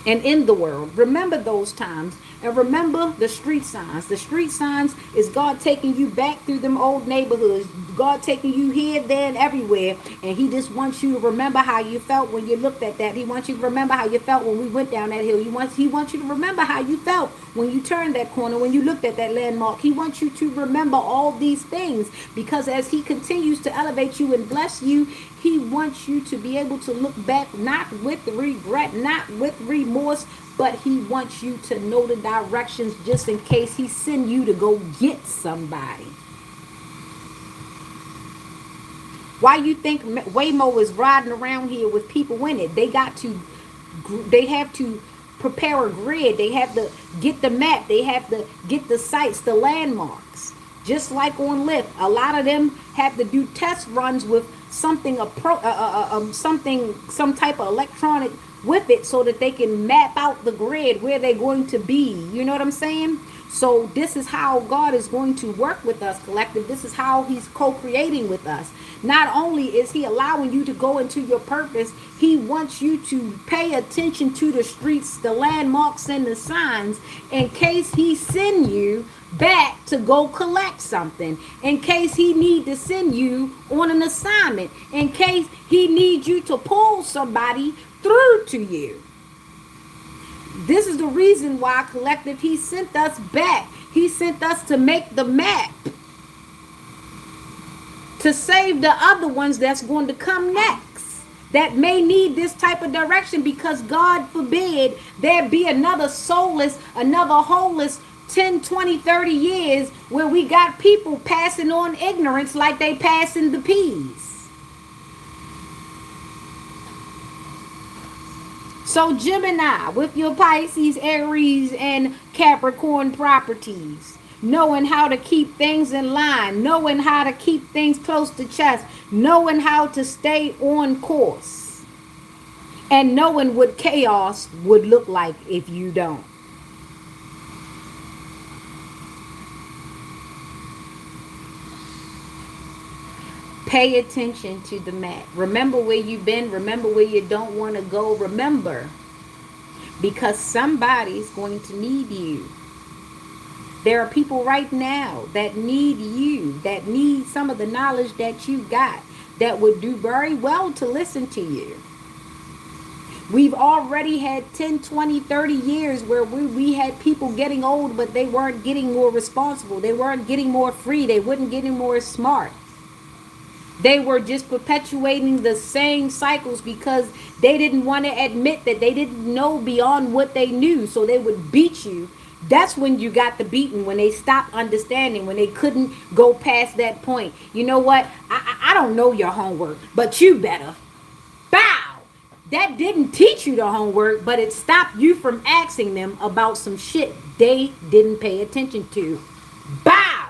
and in the world. Remember those times. And remember the street signs. The street signs is God taking you back through them old neighborhoods. God taking you here, there, and everywhere. And he just wants you to remember how you felt when you looked at that. He wants you to remember how you felt when we went down that hill. He wants you to remember how you felt when you turned that corner, when you looked at that landmark. He wants you to remember all these things, because as he continues to elevate you and bless you, he wants you to be able to look back, not with regret, not with remorse, but he wants you to know the directions just in case he send you to go get somebody. Why you think Waymo is riding around here with people in it? They have to prepare a grid. They have to get the map. They have to get the sites, the landmarks. Just like on Lyft, a lot of them have to do test runs with something, some type of electronic with it, so that they can map out the grid where they're going to be. You know what I'm saying? So this is how God is going to work with us, collective. This is how he's co-creating with us. Not only is he allowing you to go into your purpose, he wants you to pay attention to the streets, the landmarks, and the signs, in case he send you back to go collect something, in case he need to send you on an assignment, in case he needs you to pull somebody through to you. This is the reason why, collective, he sent us back. He sent us to make the map, to save the other ones that's going to come next, that may need this type of direction, because God forbid there be another soulless, another holeless 10, 20, 30 years where we got people passing on ignorance like they passing the peas. So Gemini, with your Pisces, Aries, and Capricorn properties, knowing how to keep things in line, knowing how to keep things close to chest, knowing how to stay on course, and knowing what chaos would look like if you don't. Pay attention to the map. Remember where you've been. Remember where you don't want to go. Remember, because somebody's going to need you. There are people right now that need you, that need some of the knowledge that you got, that would do very well to listen to you. We've already had 10, 20, 30 years where we had people getting old, but they weren't getting more responsible. They weren't getting more free. They weren't getting more smart. They were just perpetuating the same cycles because they didn't want to admit that they didn't know beyond what they knew. So they would beat you. That's when you got the beating, when they stopped understanding, when they couldn't go past that point. You know what? I don't know your homework, but you better. Bow! That didn't teach you the homework, but it stopped you from asking them about some shit they didn't pay attention to. Bow!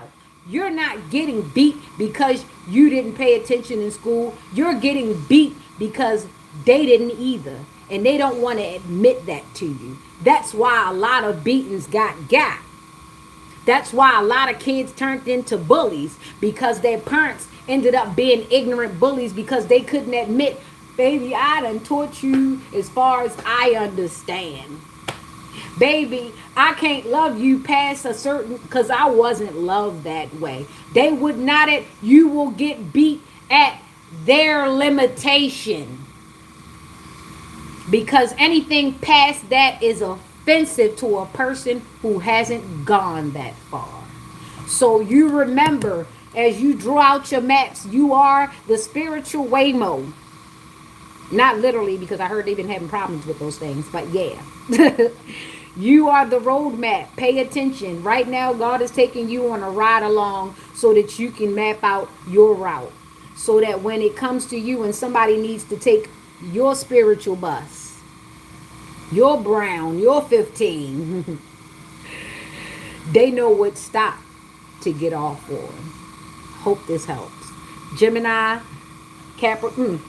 You're not getting beat because you didn't pay attention in school. You're getting beat because they didn't either. And they don't want to admit that to you. That's why a lot of beatings got. That's why a lot of kids turned into bullies, because their parents ended up being ignorant bullies because they couldn't admit, baby, I done taught you as far as I understand. Baby, I can't love you past a certain, because I wasn't loved that way. They would not, you will get beat at their limitation. Because anything past that is offensive to a person who hasn't gone that far. So you remember, as you draw out your maps, you are the spiritual Waymo. Not literally, because I heard they've been having problems with those things, but yeah. You are the roadmap. Pay attention. Right now, God is taking you on a ride along so that you can map out your route. So that when it comes to you and somebody needs to take your spiritual bus, your brown, your 15, they know what stop to get off on. Hope this helps. Gemini, Capricorn,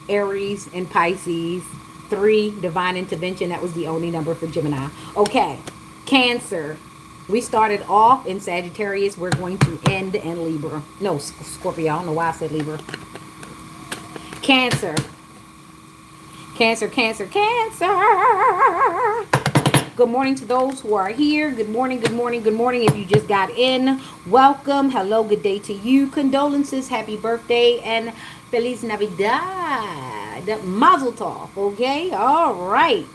Aries, and Pisces, 3, divine intervention. That was the only number for Gemini. Okay, Cancer. We started off in Sagittarius. We're going to end in Libra. No, Scorpio. I don't know why I said Libra. Cancer. Cancer, Cancer, Cancer. Good morning to those who are here. Good morning, good morning, good morning. If you just got in, welcome. Hello, good day to you. Condolences, happy birthday, and Feliz Navidad. Mazel tov, okay? All right.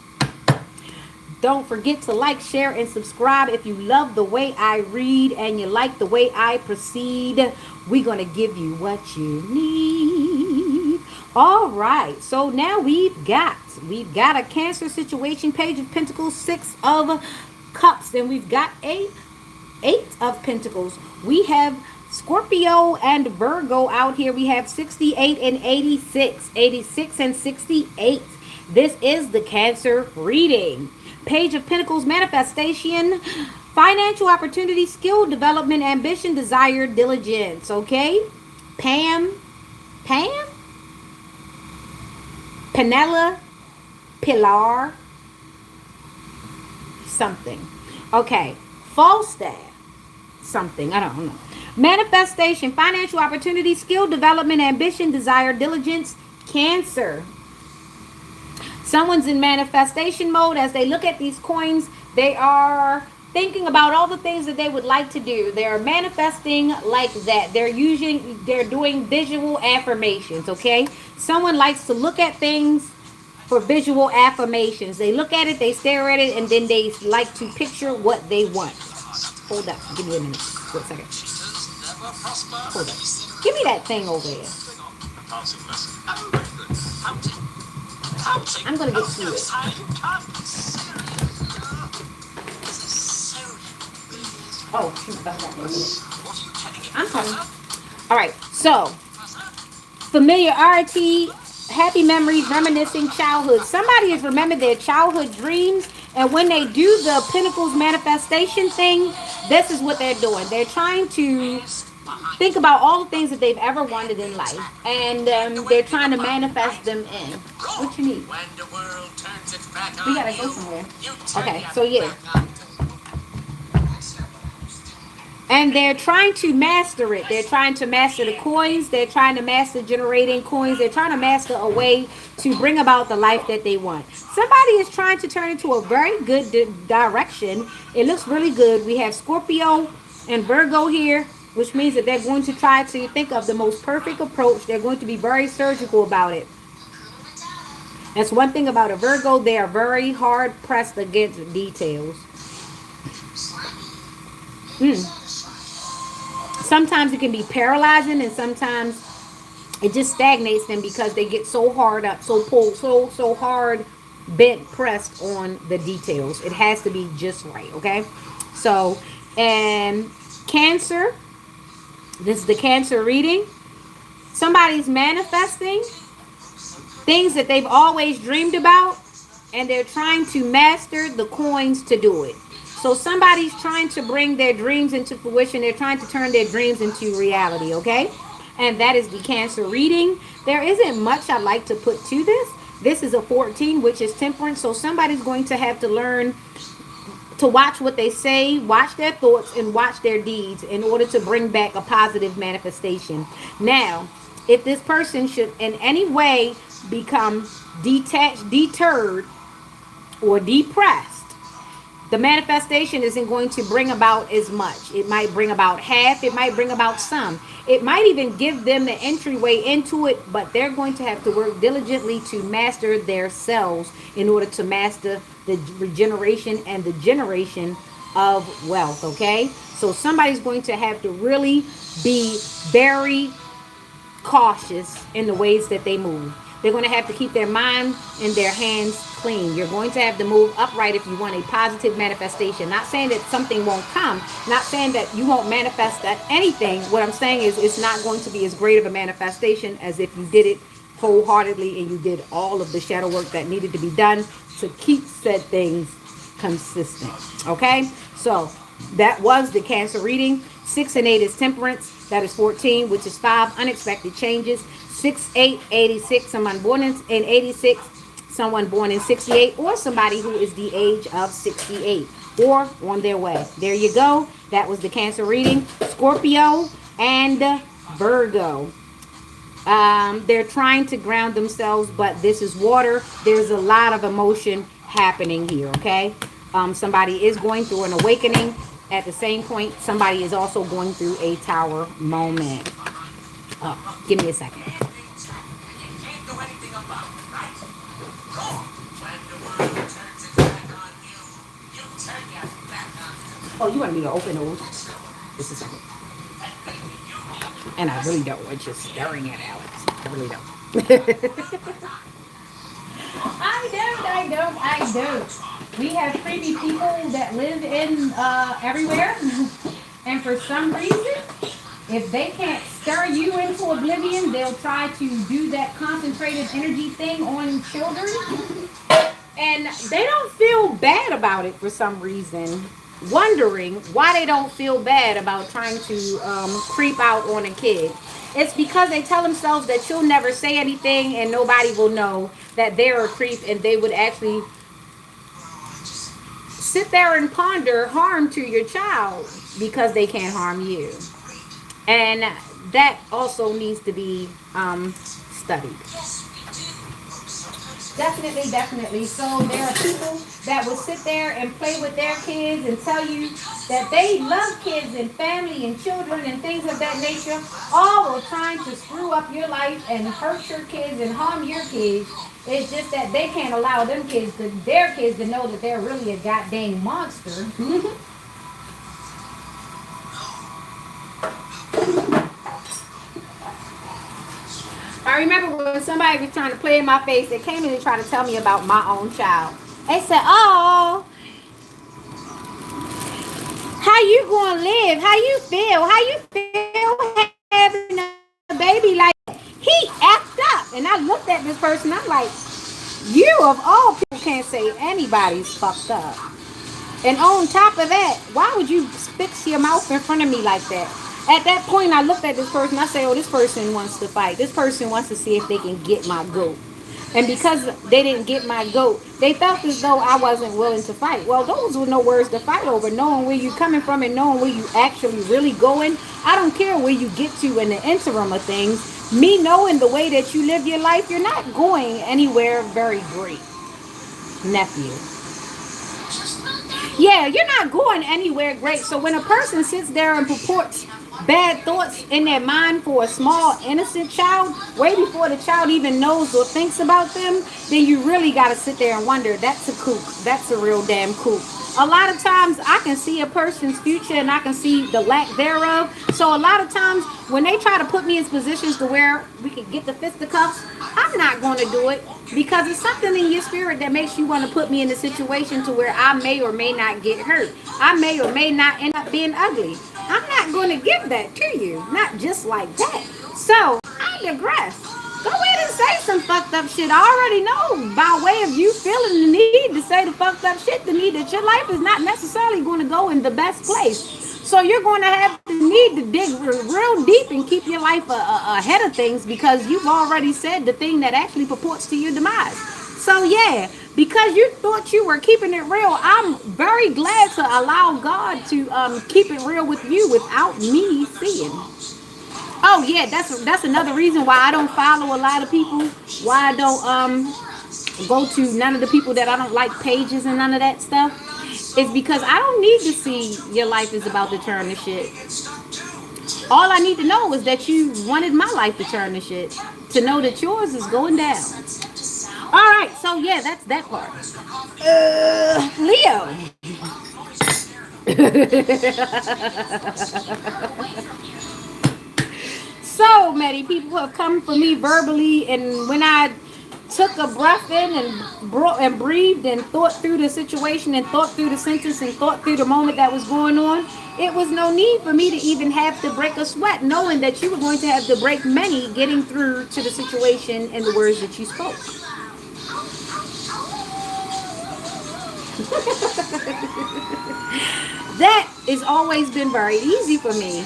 Don't forget to like, share, and subscribe. If you love the way I read and you like the way I proceed, we're going to give you what you need. All right. So now we've got a Cancer situation, Page of Pentacles, 6 of Cups, and we've got a 8 of Pentacles. We have Scorpio and Virgo out here. We have 68 and 86, 86 and 68. This is the Cancer reading. Page of Pentacles, manifestation, financial opportunity, skill development, ambition, desire, diligence. Okay? Pam, Panella, Pilar, something. Okay. Falstaff, something. I don't know. Manifestation, financial opportunity, skill development, ambition, desire, diligence, Cancer. Someone's in manifestation mode. As they look at these coins, they are thinking about all the things that they would like to do. They're manifesting like that. They're doing visual affirmations, okay? Someone likes to look at things for visual affirmations. They look at it, they stare at it, and then they like to picture what they want. Hold up. Give me a minute. For a second. Hold up. Give me that thing over there. I'm going to get to it. Oh, I'm coming. All right. So, familiarity, happy memories, reminiscing childhood. Somebody has remembered their childhood dreams. And when they do the Pentacles manifestation thing, this is what they're doing. They're trying to think about all the things that they've ever wanted in life, and they're trying to manifest them in. What you need? We gotta go somewhere. Okay, so yeah. And they're trying to master it. They're trying to master the coins. They're trying to master generating coins. They're trying to master a way to bring about the life that they want. Somebody is trying to turn into a very good direction. It looks really good. We have Scorpio and Virgo here, which means that they're going to try to think of the most perfect approach. They're going to be very surgical about it. That's one thing about a Virgo. They are very hard pressed against details. Sometimes it can be paralyzing, and sometimes it just stagnates them because they get so hard up, so pulled, so hard bent pressed on the details. It has to be just right, okay? So, and Cancer, this is the Cancer reading. Somebody's manifesting things that they've always dreamed about, and they're trying to master the coins to do it. So somebody's trying to bring their dreams into fruition. They're trying to turn their dreams into reality, okay? And that is the Cancer reading. There isn't much I'd like to put to this. This is a 14, which is temperance. So somebody's going to have to learn to watch what they say, watch their thoughts, and watch their deeds in order to bring back a positive manifestation. Now, if this person should in any way become detached, deterred, or depressed, the manifestation isn't going to bring about as much. It might bring about half. It might bring about some. It might even give them the entryway into it, but they're going to have to work diligently to master their selves in order to master the regeneration and the generation of wealth, okay? So somebody's going to have to really be very cautious in the ways that they move. They're going to have to keep their mind and their hands clean. You're going to have to move upright if you want a positive manifestation. Not saying that something won't come. Not saying that you won't manifest that anything. What I'm saying is it's not going to be as great of a manifestation as if you did it wholeheartedly and you did all of the shadow work that needed to be done to keep said things consistent. Okay? So that was the Cancer reading. 6 and 8 is temperance. That is 14, which is 5 unexpected changes. 6, 8, 86. Someone born in 86. someone born in 68 or somebody who is the age of 68 or on their way. There you go. That was the Cancer reading. Scorpio and Virgo. They're trying to ground themselves, but this is water. There's a lot of emotion happening here, okay? Somebody is going through an awakening. At the same point, somebody is also going through a tower moment. Oh, give me a second. Oh, you want me to open those? Just a second. And I really don't want you staring at Alex. I really don't. I don't. We have creepy people that live in everywhere. And for some reason, if they can't stir you into oblivion, they'll try to do that concentrated energy thing on children. And they don't feel bad about it for some reason. Wondering why they don't feel bad about trying to creep out on a kid. It's because they tell themselves that you'll never say anything and nobody will know that they're a creep, and they would actually sit there and ponder harm to your child because they can't harm you. And that also needs to be studied. Definitely. So there are people that will sit there and play with their kids and tell you that they love kids and family and children and things of that nature, all while trying to screw up your life and hurt your kids and harm your kids. It's just that they can't allow their kids to know that they're really a goddamn monster. I remember when somebody was trying to play in my face, they came in and tried to tell me about my own child. They said, "Oh, how you gonna live? How you feel? How you feel having a baby like that?" He effed up. And I looked at this person, I'm like, you of all people can't say anybody's fucked up. And on top of that, why would you fix your mouth in front of me like that? At that point, I looked at this person. I said, oh, this person wants to fight. This person wants to see if they can get my goat. And because they didn't get my goat, they felt as though I wasn't willing to fight. Well, those were no words to fight over. Knowing where you're coming from and knowing where you actually really going. I don't care where you get to in the interim of things. Me knowing the way that you live your life, you're not going anywhere very great, nephew. Yeah, you're not going anywhere great. So when a person sits there and purports bad thoughts in their mind for a small innocent child, way before the child even knows or thinks about them, then you really got to sit there and wonder, that's a kook. That's a real damn kook. A lot of times I can see a person's future and I can see the lack thereof. So a lot of times when they try to put me in positions to where we can get the fisticuffs, I'm not going to do it because it's something in your spirit that makes you want to put me in a situation to where I may or may not get hurt. I may or may not end up being ugly. I'm not going to give that to you. Not just like that. So I digress. Go ahead and say some fucked up shit. I already know by way of you feeling the need to say the fucked up shit to me that your life is not necessarily going to go in the best place. So you're going to have the need to dig real deep and keep your life ahead of things because you've already said the thing that actually purports to your demise. So yeah, because you thought you were keeping it real, I'm very glad to allow God to keep it real with you without me seeing. Oh yeah, that's another reason why I don't follow a lot of people. Why I don't go to none of the people that I don't like pages and none of that stuff. Is because I don't need to see your life is about to turn to shit. All I need to know is that you wanted my life to turn to shit. To know that yours is going down. Alright, so yeah, that's that part. Leo. So many people have come for me verbally, and when I took a breath in and breathed and thought through the situation and thought through the sentence and thought through the moment that was going on, it was no need for me to even have to break a sweat, knowing that you were going to have to break many getting through to the situation and the words that you spoke. That has always been very easy for me.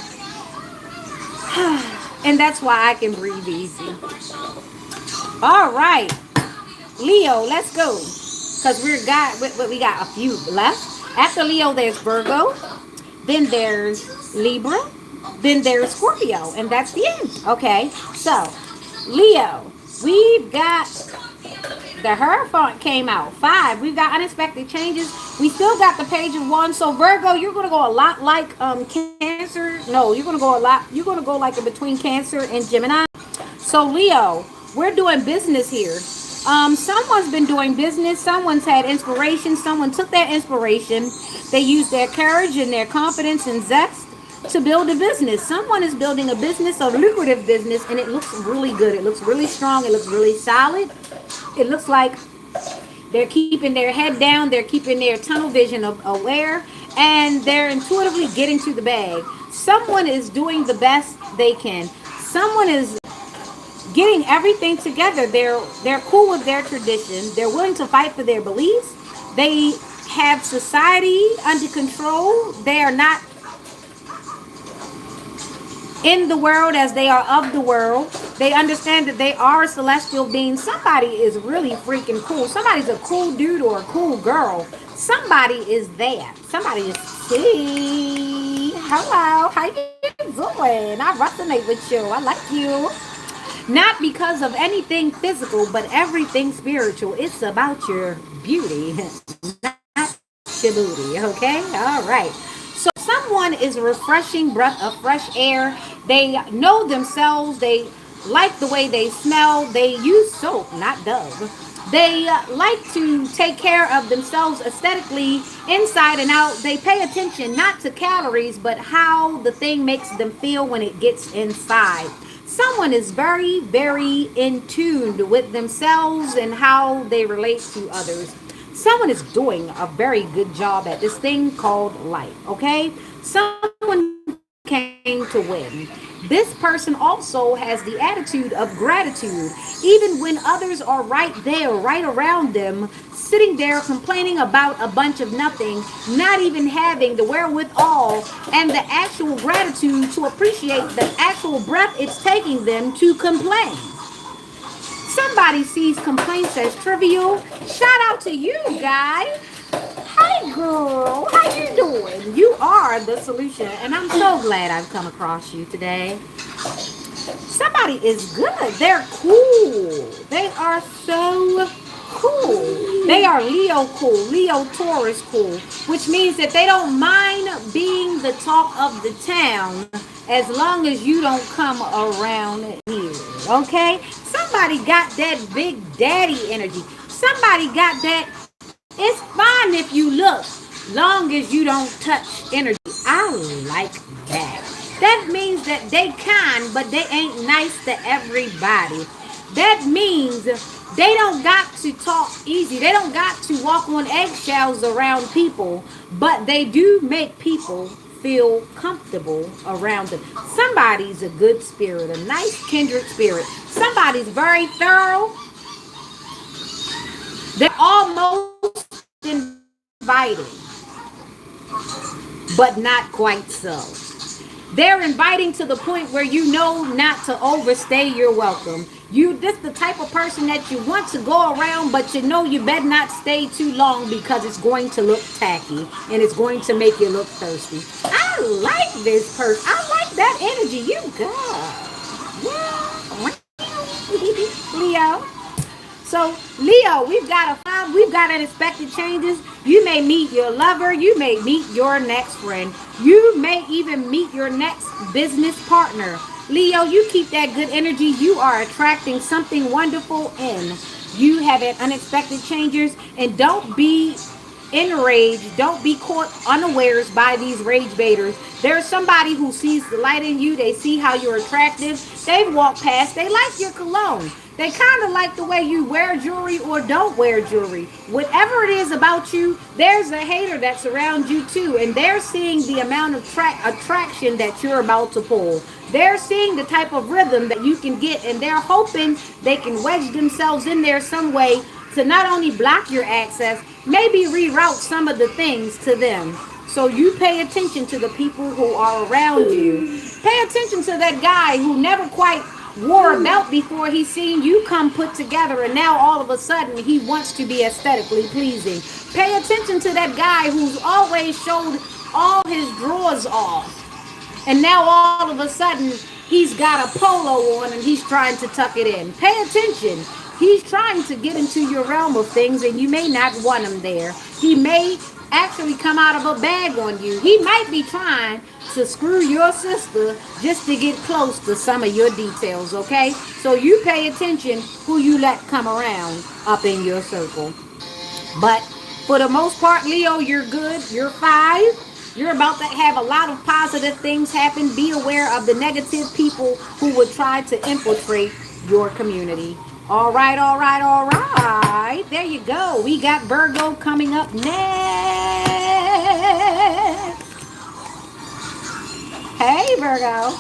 And that's why I can breathe easy. All right. Leo, let's go. Because we got a few left. After Leo, there's Virgo. Then there's Libra. Then there's Scorpio. And that's the end. Okay. So, Leo, we've got the Hierophant came out. 5. We've got unexpected changes. We still got the Page of Wands. So Virgo, you're gonna go a lot like Cancer. No, you're gonna go a lot. You're gonna go like in between Cancer and Gemini. So Leo, we're doing business here. Someone's been doing business. Someone's had inspiration. Someone took that inspiration. They used their courage and their confidence and zest to build a business. Someone is building a business, a lucrative business, and it looks really good. It looks really strong. It looks really solid. It looks like they're keeping their head down. They're keeping their tunnel vision aware, and they're intuitively getting to the bag. Someone is doing the best they can. Someone is getting everything together. They're cool with their tradition. They're willing to fight for their beliefs. They have society under control. They are not in the world as they are of the world. They understand that they are celestial beings. Somebody is really freaking cool. Somebody's a cool dude or a cool girl. Somebody is that. Somebody is see. Hello, how you doing? I resonate with you. I like you. Not because of anything physical, but everything spiritual. It's about your beauty, not your booty. Okay? All right. So someone is a refreshing breath of fresh air. They know themselves. They like the way they smell. They use soap, not Dove. They like to take care of themselves aesthetically, inside and out. They pay attention not to calories, but how the thing makes them feel when it gets inside. Someone is very, very in tune with themselves and how they relate to others. Someone is doing a very good job at this thing called life, okay? Someone came to win. This person also has the attitude of gratitude, even when others are right there, right around them, sitting there complaining about a bunch of nothing, not even having the wherewithal and the actual gratitude to appreciate the actual breath it's taking them to complain. Somebody sees complaints as trivial. Shout out to you, guys. Hey, girl. How you doing? You are the solution, and I'm so glad I've come across you today. Somebody is good. They're cool. They are so cool. They are Leo cool, Leo Taurus cool, which means that they don't mind being the talk of the town as long as you don't come around here. Okay? Somebody got that big daddy energy. Somebody got that it's fine if you look, long as you don't touch energy. I like that. That means that they kind, but they ain't nice to everybody. That means they don't got to talk easy. They don't got to walk on eggshells around people, but they do make people feel comfortable around them. Somebody's a good spirit, a nice kindred spirit. Somebody's very thorough. They're almost inviting, but not quite so. They're inviting to the point where you know not to overstay your welcome. This the type of person that you want to go around, but you know you better not stay too long because it's going to look tacky and it's going to make you look thirsty. I like this person. I like that energy you got. Yeah. Leo. So Leo, we've got unexpected changes. You may meet your lover. You may meet your next friend. You may even meet your next business partner. Leo, you keep that good energy. You are attracting something wonderful in. You have unexpected changes, and don't be enraged. Don't be caught unawares by these rage baiters. There's somebody who sees the light in you. They see how you're attractive. They've walked past. They like your cologne. They kind of like the way you wear jewelry or don't wear jewelry. Whatever it is about you, there's a hater that's around you too. And they're seeing the amount of attraction that you're about to pull. They're seeing the type of rhythm that you can get. And they're hoping they can wedge themselves in there some way to not only block your access, maybe reroute some of the things to them. So you pay attention to the people who are around you. Pay attention to that guy who never quite wore a belt before he seen you come put together, and now all of a sudden he wants to be aesthetically pleasing. Pay attention to that guy who's always showed all his drawers off, and now all of a sudden he's got a polo on and he's trying to tuck it in. Pay attention. He's trying to get into your realm of things, and you may not want him there. He may actually come out of a bag on you. He might be trying to screw your sister just to get close to some of your details, okay? So you pay attention who you let come around up in your circle. But for the most part, Leo, you're good. You're 5. You're about to have a lot of positive things happen. Be aware of the negative people who would try to infiltrate your community. All right, all right, all right. There you go. We got Virgo coming up next. Hey, Virgo.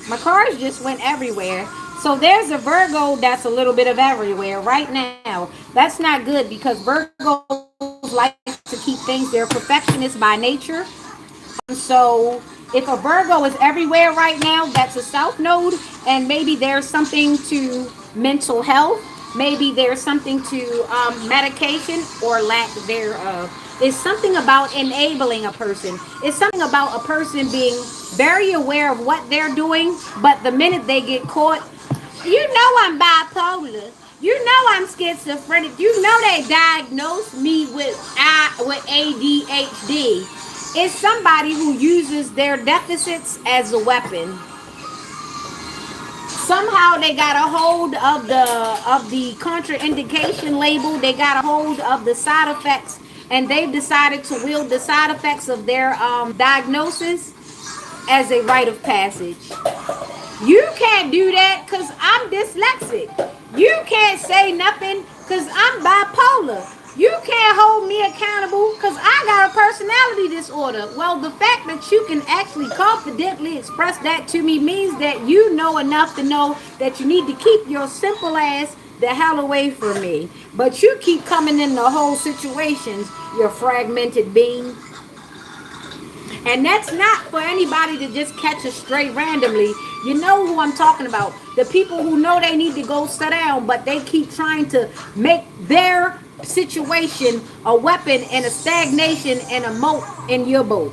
My cards just went everywhere. So there's a Virgo that's a little bit of everywhere right now. That's not good because Virgos like to keep things, they're perfectionists by nature. So if a Virgo is everywhere right now, that's a South Node, and maybe there's something to mental health. Maybe there's something to medication or lack thereof. It's something about enabling a person. It's something about a person being very aware of what they're doing, but the minute they get caught, you know I'm bipolar. You know I'm schizophrenic. You know they diagnosed me with ADHD. It's somebody who uses their deficits as a weapon. Somehow they got a hold of the contraindication label. They got a hold of the side effects, and they've decided to wield the side effects of their diagnosis as a rite of passage. You can't do that because I'm dyslexic. You can't say nothing because I'm bipolar. You can't hold me accountable because I got a personality disorder. Well, the fact that you can actually confidently express that to me means that you know enough to know that you need to keep your simple ass the hell away from me. But you keep coming in the whole situations, you fragmented being. And that's not for anybody to just catch a stray randomly. You know who I'm talking about. The people who know they need to go sit down, but they keep trying to make their situation a weapon and a stagnation and a moat in your boat.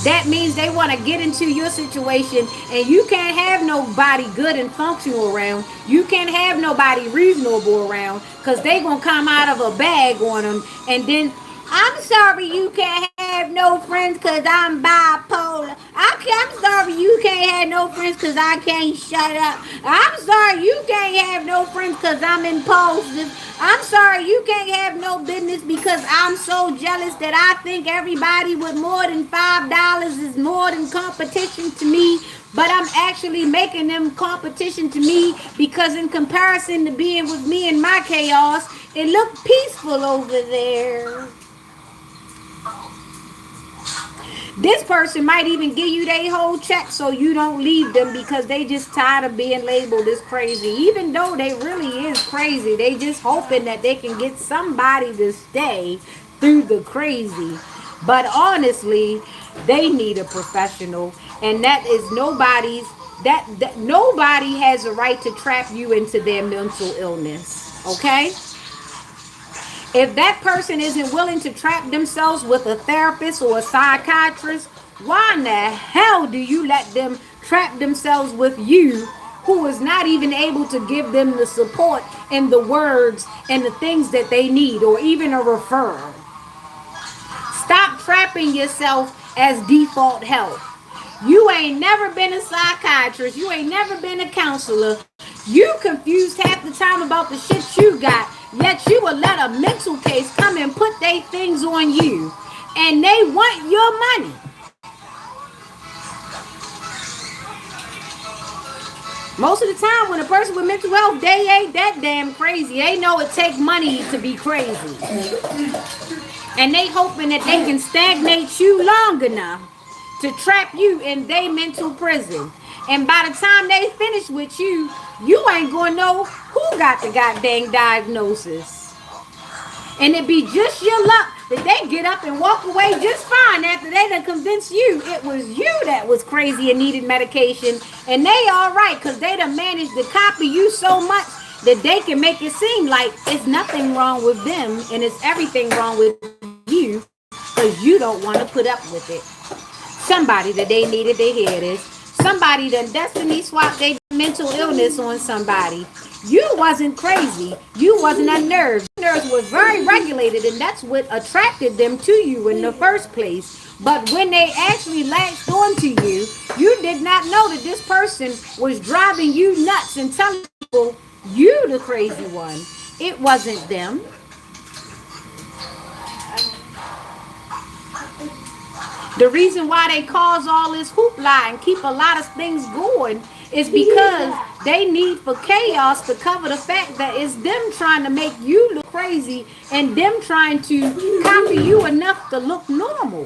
That means they want to get into your situation, and you can't have nobody good and functional around. You can't have nobody reasonable around because they going to come out of a bag on them. And then, I'm sorry you can't have no friends because I'm bipolar. I'm sorry you can't have no friends because I can't shut up. I'm sorry you can't have no friends because I'm impulsive. I'm sorry you can't have no business because I'm so jealous that I think everybody with more than $5 is more than competition to me. But I'm actually making them competition to me because in comparison to being with me and my chaos, it looked peaceful over there. This person might even give you their whole check so you don't leave them because they just tired of being labeled as crazy. Even though they really is crazy, they just hoping that they can get somebody to stay through the crazy. But honestly, they need a professional, and that is nobody's. That nobody has a right to trap you into their mental illness. Okay? If that person isn't willing to trap themselves with a therapist or a psychiatrist, why in the hell do you let them trap themselves with you, who is not even able to give them the support and the words and the things that they need, or even a referral? Stop trapping yourself as default help. You ain't never been a psychiatrist. You ain't never been a counselor. You confused half the time about the shit you got. Yet you will let a mental case come and put their things on you. And they want your money. Most of the time when a person with mental health, they ain't that damn crazy. They know it takes money to be crazy. And they hoping that they can stagnate you long enough to trap you in their mental prison. And by the time they finish with you, you ain't gonna know who got the goddamn diagnosis. And it be just your luck that they get up and walk away just fine after they done convinced you it was you that was crazy and needed medication, and they all right because they done managed to copy you so much that they can make it seem like it's nothing wrong with them and it's everything wrong with you because you don't want to put up with it. Somebody that they needed to hear this. Somebody done destiny swapped their mental illness on somebody. You wasn't crazy. You wasn't unnerved. Your nerves were very regulated, and that's what attracted them to you in the first place. But when they actually latched onto you, you did not know that this person was driving you nuts and telling people you the crazy one. It wasn't them. The reason why they cause all this hoopla and keep a lot of things going is because they need for chaos to cover the fact that it's them trying to make you look crazy and them trying to copy you enough to look normal.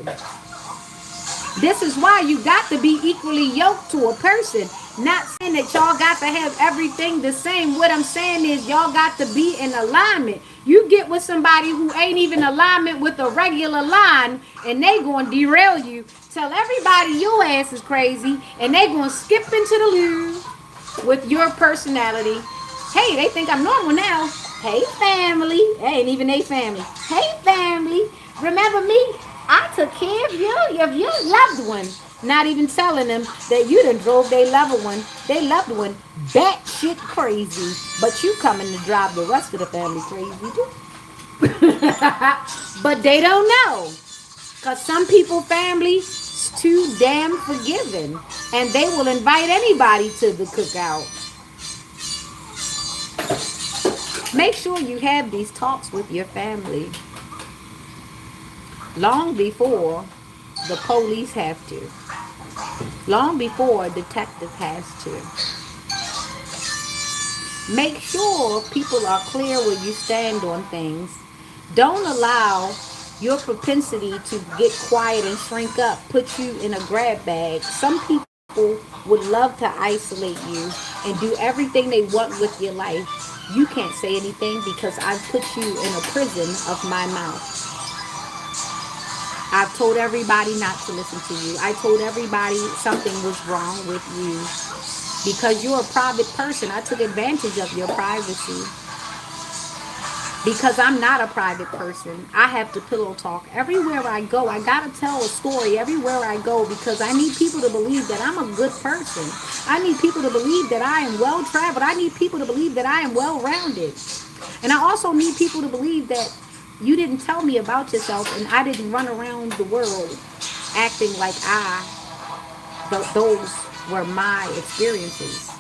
This is why you got to be equally yoked to a person. Not saying that y'all got to have everything the same. What I'm saying is y'all got to be in alignment. You get with somebody who ain't even alignment with a regular line and they gonna derail you. Tell everybody your ass is crazy and they gonna skip into the loo with your personality. Hey, they think I'm normal now. Hey, family. Hey, ain't even they family. Hey, family. Remember me? I took care of your loved one. Not even telling them that you done drove their loved one batshit crazy. But you coming to drive the rest of the family crazy too. But they don't know. Because some people family is too damn forgiving. And they will invite anybody to the cookout. Make sure you have these talks with your family long before the police have to. Long before a detective has to. Make sure people are clear where you stand on things. Don't allow your propensity to get quiet and shrink up put you in a grab bag. Some people would love to isolate you and do everything they want with your life. You can't say anything because I've put you in a prison of my mouth. I've told everybody not to listen to you. I told everybody something was wrong with you. Because you're a private person, I took advantage of your privacy. Because I'm not a private person, I have to pillow talk. Everywhere I go, I gotta tell a story everywhere I go because I need people to believe that I'm a good person. I need people to believe that I am well traveled. I need people to believe that I am well rounded. And I also need people to believe that you didn't tell me about yourself and I didn't run around the world acting like those were my experiences.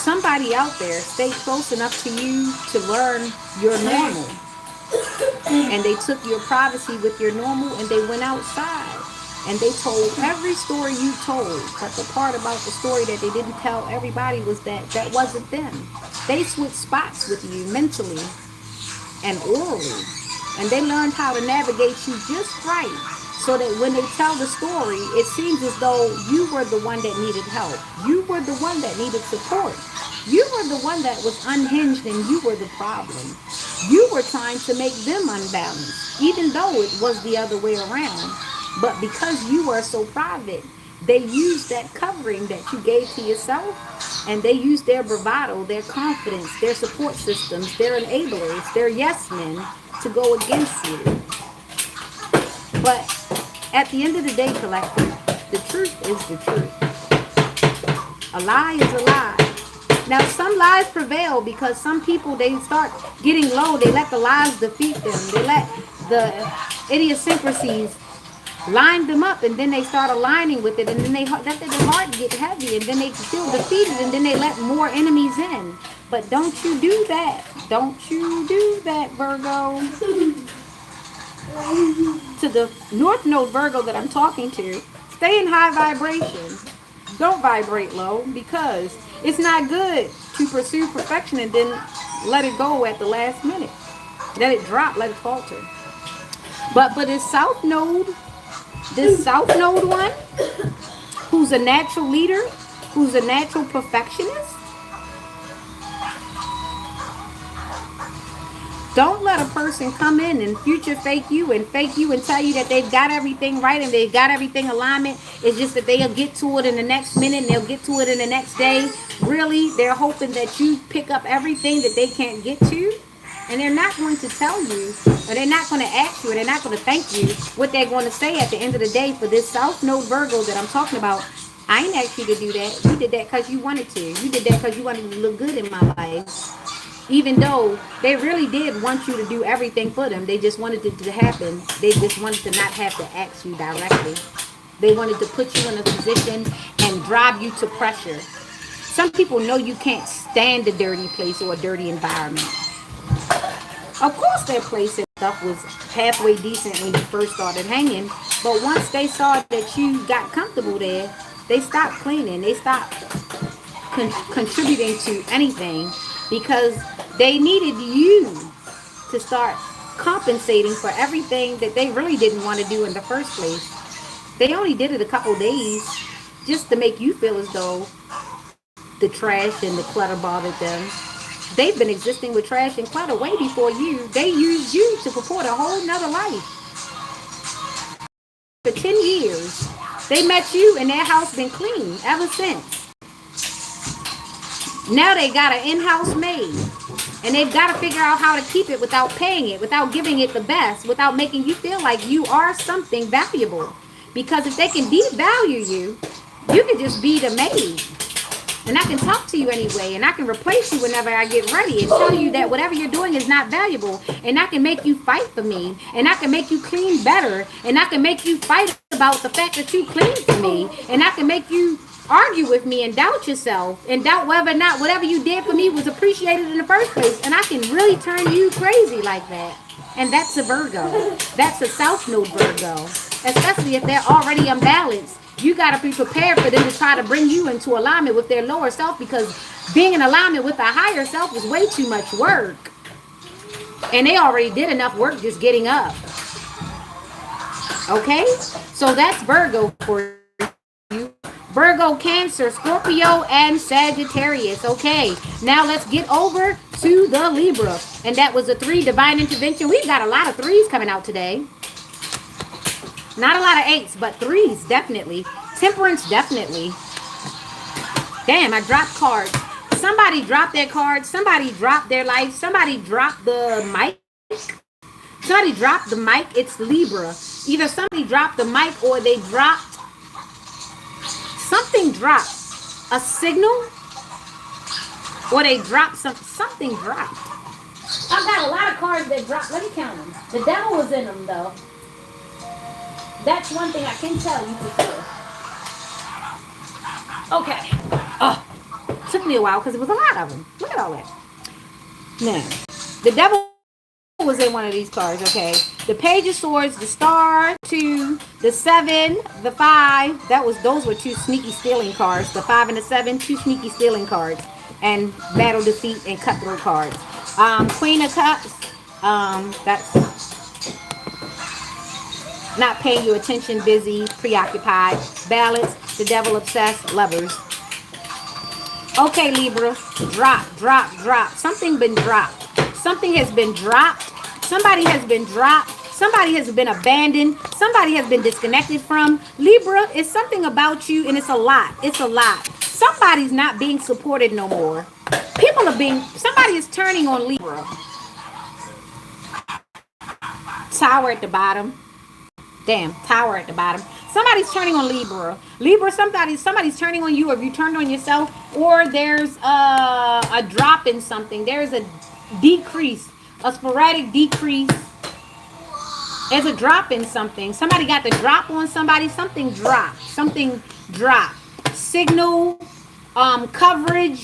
Somebody out there stayed close enough to you to learn your normal. And they took your privacy with your normal and they went outside. And they told every story you told. But the part about the story that they didn't tell everybody was that that wasn't them. They switched spots with you mentally and orally. And they learned how to navigate you just right. So that when they tell the story, it seems as though you were the one that needed help. You were the one that needed support. You were the one that was unhinged and you were the problem. You were trying to make them unbalanced, even though it was the other way around. But because you were so private, they used that covering that you gave to yourself and they used their bravado, their confidence, their support systems, their enablers, their yes men to go against you. But at the end of the day, collective, the truth is the truth. A lie is a lie. Now, some lies prevail because some people, they start getting low. They let the lies defeat them. They let the idiosyncrasies line them up, and then they start aligning with it, and then they let their heart get heavy, and then they feel defeated, and then they let more enemies in. But don't you do that. Don't you do that, Virgo. To the North Node Virgo that I'm talking to, stay in high vibration. Don't vibrate low because it's not good to pursue perfection and then let it go at the last minute. Let it drop, let it falter. But for this South Node one, who's a natural leader, who's a natural perfectionist, Don't let a person come in and future fake you and tell you that they've got everything right and they've got everything alignment. It's just that they'll get to it in the next minute and they'll get to it in the next day. Really, they're hoping that you pick up everything that they can't get to. And they're not going to tell you, or they're not going to ask you, or they're not going to thank you. What they're going to say at the end of the day for this South Node Virgo that I'm talking about, I ain't asked you to do that. You did that because you wanted to. You did that because you wanted to look good in my life. Even though they really did want you to do everything for them. They just wanted it to happen. They just wanted to not have to ask you directly. They wanted to put you in a position and drive you to pressure. Some people know you can't stand a dirty place or a dirty environment. Of course, their place and stuff was halfway decent when you first started hanging. But once they saw that you got comfortable there, they stopped cleaning. They stopped contributing to anything because they needed you to start compensating for everything that they really didn't want to do in the first place. They only did it a couple days just to make you feel as though the trash and the clutter bothered them. They've been existing with trash and clutter way before you. They used you to purport a whole nother life. For 10 years, they met you and their house been clean ever since. Now they got an in-house maid. And they've got to figure out how to keep it without paying it, without giving it the best, without making you feel like you are something valuable. Because if they can devalue you, you can just be the maid. And I can talk to you anyway, and I can replace you whenever I get ready and tell you that whatever you're doing is not valuable. And I can make you fight for me, and I can make you clean better, and I can make you fight about the fact that you clean for me, and I can make you argue with me and doubt yourself and doubt whether or not whatever you did for me was appreciated in the first place. And I can really turn you crazy like that. And that's a Virgo. That's a South Node Virgo, especially if they're already unbalanced. You got to be prepared for them to try to bring you into alignment with their lower self, because being in alignment with a higher self is way too much work. And they already did enough work just getting up. Okay? So that's Virgo for you. Virgo, Cancer, Scorpio, and Sagittarius. Okay, now let's get over to the Libra. And that was a 3, divine intervention. We've got a lot of 3s coming out today. Not a lot of 8s, but 3s, definitely. Temperance, definitely. Damn, I dropped cards. Somebody dropped their cards. Somebody dropped their life. Somebody dropped the mic. Somebody dropped the mic. It's Libra. Either somebody dropped the mic or they dropped... Something dropped. A signal? Or they dropped something dropped. I've got a lot of cards that dropped. Let me count them. The devil was in them, though. That's one thing I can tell you for sure. Okay. Took me a while because it was a lot of them. Look at all that. Now, the devil was in one of these cards, okay? The Page of Swords, the Star, 2, the 7, the 5. Those were 2 sneaky stealing cards. The 5 and the 7, 2 sneaky stealing cards. And Battle, Defeat, and Cutthroat cards. Queen of Cups. That's... not paying you attention, busy, preoccupied. Balance, the devil, obsessed, lovers. Okay, Libra, drop. Something been dropped. Something has been dropped. Somebody has been dropped. Somebody has been abandoned. Somebody has been disconnected from. Libra, it's something about you, and it's a lot. It's a lot. Somebody's not being supported no more. Somebody is turning on Libra. Tower at the bottom. Damn, Tower at the bottom. Somebody's turning on Libra. Libra, somebody's turning on you, or you turned on yourself, or there's a drop in something. There's a decrease, a sporadic decrease. There's a drop in something. Somebody got the drop on somebody. Something dropped. Signal, coverage,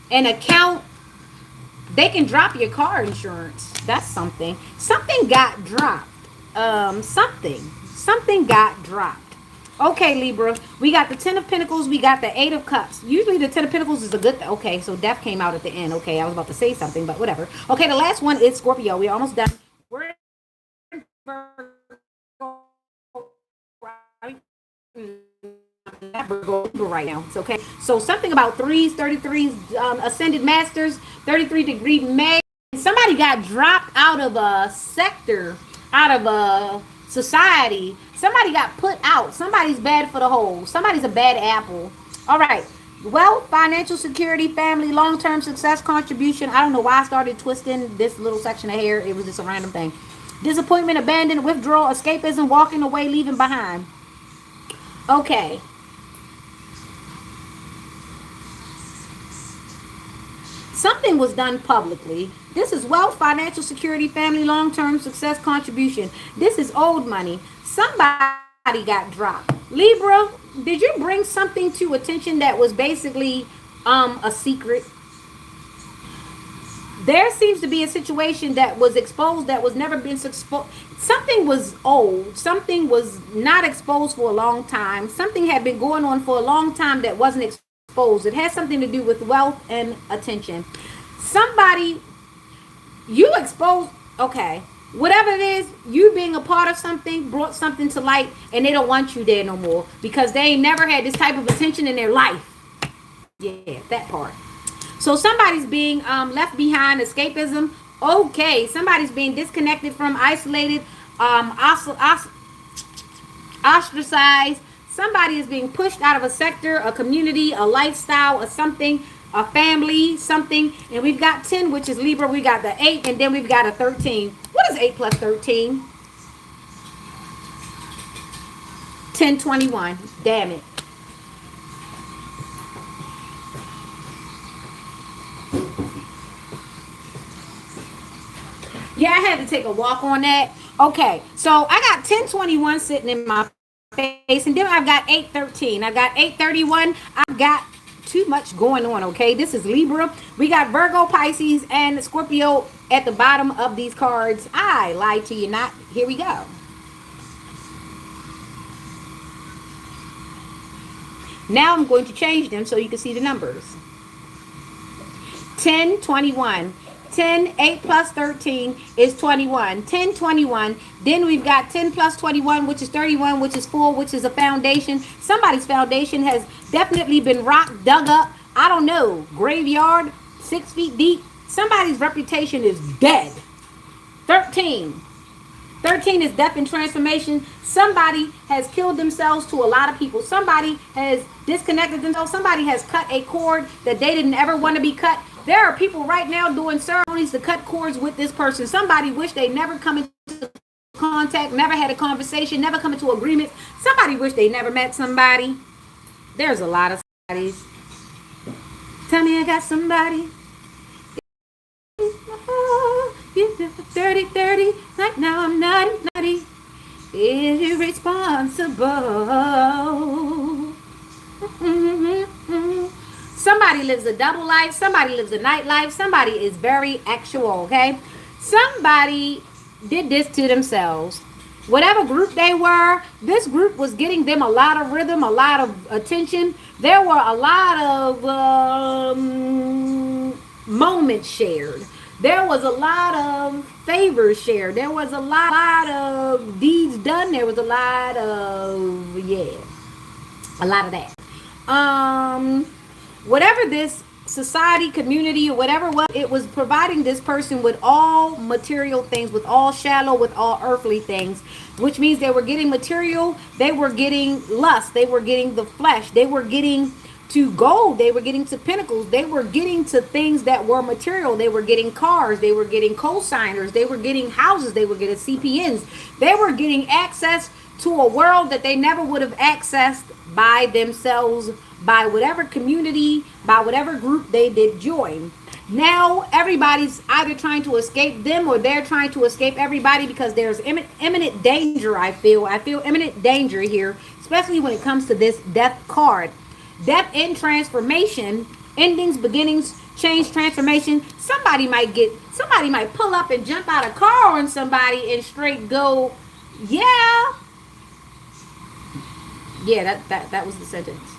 an account. They can drop your car insurance. That's something. Something got dropped. Something got dropped. Okay, Libra. We got the 10 of Pentacles. We got the 8 of Cups. Usually the 10 of Pentacles is a good thing. Okay, so Death came out at the end. Okay, I was about to say something, but whatever. Okay, the last one is Scorpio. We're almost done. We're right now. It's okay. So something about 3s, 33s, ascended masters, 33-degree May. somebody got dropped out of a sector, out of a society. Somebody got put out. Somebody's bad for the whole. Somebody's a bad apple. All right. Wealth, financial security, family, long-term success, contribution. I don't know why I started twisting this little section of hair. It was just a random thing. Disappointment, abandon, withdrawal, escapism, walking away, leaving behind. Okay. Something was done publicly. This is wealth, financial security, family, long-term success, contribution. This is old money. Somebody got dropped. Libra, did you bring something to attention that was basically a secret? There seems to be a situation that was exposed that was never been exposed. Something was old. Something was not exposed for a long time. Something had been going on for a long time that wasn't exposed. It has something to do with wealth and attention. Somebody, you exposed, okay, whatever it is, you being a part of something brought something to light, and they don't want you there no more because they ain't never had this type of attention in their life. Yeah, that part. So somebody's being left behind, escapism. Okay, somebody's being disconnected from, isolated, ostracized. Somebody is being pushed out of a sector, a community, a lifestyle, a something, a family, something. And we've got 10, which is Libra. We got the 8, and then we've got a 13. What is 8 plus 13? 1021. Damn it. Yeah, I had to take a walk on that. Okay, so I got 1021 sitting in my face, and then I've got 813. I got 831. I've got too much going on, okay? This is Libra. We got Virgo, Pisces, and Scorpio at the bottom of these cards. I lied to you not. Here we go. Now I'm going to change them so you can see the numbers. 1021. 10, 8 plus 13 is 21. 10, 21. Then we've got 10 plus 21, which is 31, which is 4, which is a foundation. Somebody's foundation has definitely been rocked, dug up. I don't know. Graveyard, 6 feet deep. Somebody's reputation is dead. 13. 13 is death and transformation. Somebody has killed themselves to a lot of people. Somebody has disconnected themselves. Somebody has cut a cord that they didn't ever want to be cut. There are people right now doing ceremonies to cut cords with this person. Somebody wish they never come into contact, never had a conversation, never come into agreement. Somebody wish they never met somebody. There's a lot of somebodies. Tell me I got somebody. 30, 30, like now I'm naughty. Irresponsible. Somebody lives a double life. Somebody lives a night life. Somebody is very actual, okay? Somebody did this to themselves. Whatever group they were, this group was getting them a lot of rhythm, a lot of attention. There were a lot of moments shared. There was a lot of favors shared. There was a lot of deeds done. There was a lot of, yeah, a lot of that. Whatever this society, community, or whatever it was providing this person with all material things, with all shallow, with all earthly things, which means they were getting material, they were getting lust, they were getting the flesh, they were getting to gold, they were getting to pinnacles, they were getting to things that were material, they were getting cars, they were getting co-signers, they were getting houses, they were getting CPNs, they were getting access to a world that they never would have accessed by themselves, by whatever community, by whatever group they did join. Now everybody's either trying to escape them or they're trying to escape everybody because there's imminent danger. I feel imminent danger here, especially when it comes to this death card. Death and transformation, endings, beginnings, change, transformation. Somebody might pull up and jump out of a car on somebody and straight go, yeah. Yeah, that was the sentence.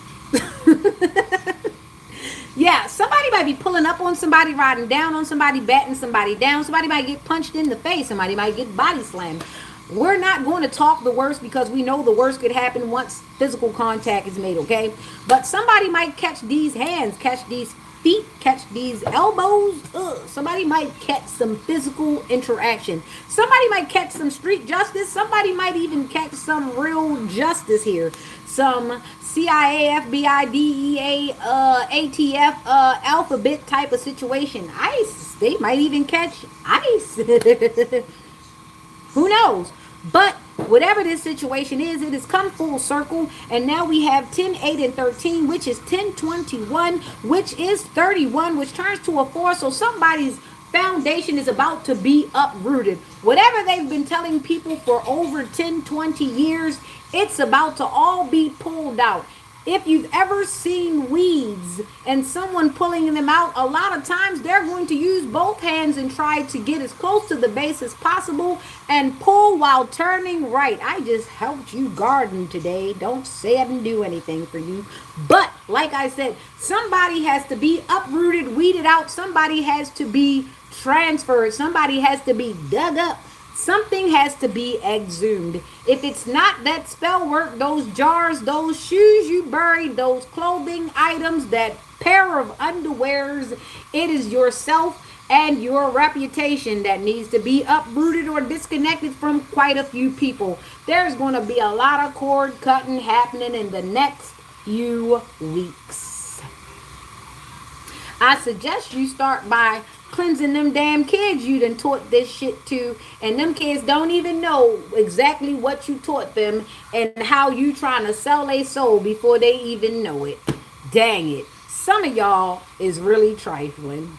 Yeah, somebody might be pulling up on somebody, riding down on somebody, batting somebody down. Somebody might get punched in the face. Somebody might get body slammed. We're not going to talk the worst because we know the worst could happen once physical contact is made, okay? But somebody might catch these hands, catch these feet, catch these elbows. Ugh. Somebody might catch some physical interaction. Somebody might catch some street justice. Somebody might even catch some real justice here. Some CIA, FBI, DEA, ATF, alphabet type of situation. ICE. They might even catch ICE. Who knows? But whatever this situation is, it has come full circle. And now we have 10, 8, and 13, which is 10, 21, which is 31, which turns to a 4. So somebody's foundation is about to be uprooted. Whatever they've been telling people for over 10, 20 years, it's about to all be pulled out. If you've ever seen weeds and someone pulling them out, a lot of times they're going to use both hands and try to get as close to the base as possible and pull while turning right. I just helped you garden today. Don't say I didn't do anything for you. But like I said, somebody has to be uprooted, weeded out. Somebody has to be transferred. Somebody has to be dug up. Something has to be exhumed. If it's not that spell work, those jars, those shoes you buried, those clothing items, that pair of underwears, it is yourself and your reputation that needs to be uprooted or disconnected from quite a few people. There's going to be a lot of cord cutting happening in the next few weeks. I suggest you start by cleansing them damn kids you done taught this shit to, and them kids don't even know exactly what you taught them and how you trying to sell their soul before they even know it. Dang it. Some of y'all is really trifling.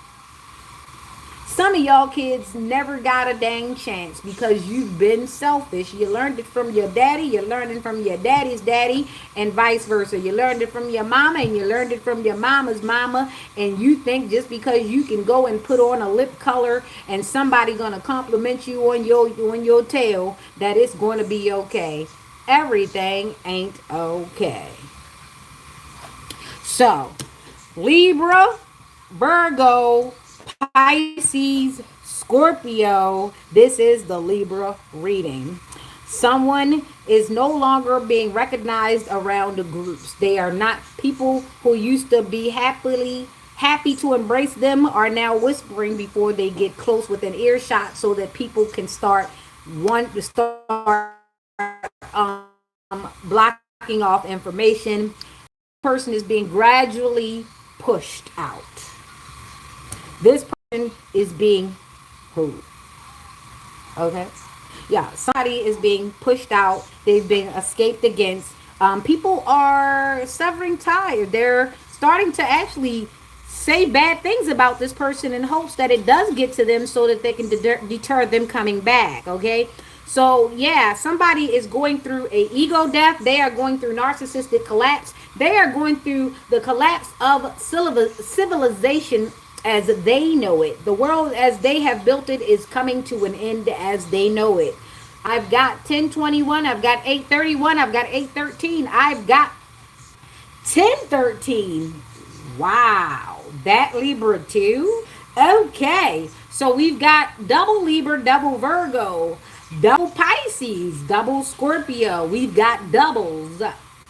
Some of y'all kids never got a dang chance because you've been selfish. You learned it from your daddy, you're learning from your daddy's daddy, and vice versa. You learned it from your mama, and you learned it from your mama's mama, and you think just because you can go and put on a lip color and somebody gonna compliment you on your tail that it's gonna be okay. Everything ain't okay. So, Libra, Virgo, Pisces, Scorpio, this is the Libra reading. Someone is no longer being recognized around the groups. They are not people who used to be happy to embrace them are now whispering before they get close with an earshot so that people can start blocking off information. Person is being gradually pushed out. This person is being who? Okay. Yeah, somebody is being pushed out. They've been escaped against. People are severing ties. They're starting to actually say bad things about this person in hopes that it does get to them so that they can deter them coming back. Okay. So yeah, somebody is going through a ego death. They are going through narcissistic collapse. They are going through the collapse of civilization as they know it. The world as they have built it is coming to an end as they know it. I've got 1021, I've got 831, I've got 813, I've got 1013. Wow, that Libra too? Okay, so we've got double Libra, double Virgo, double Pisces, double Scorpio. We've got doubles.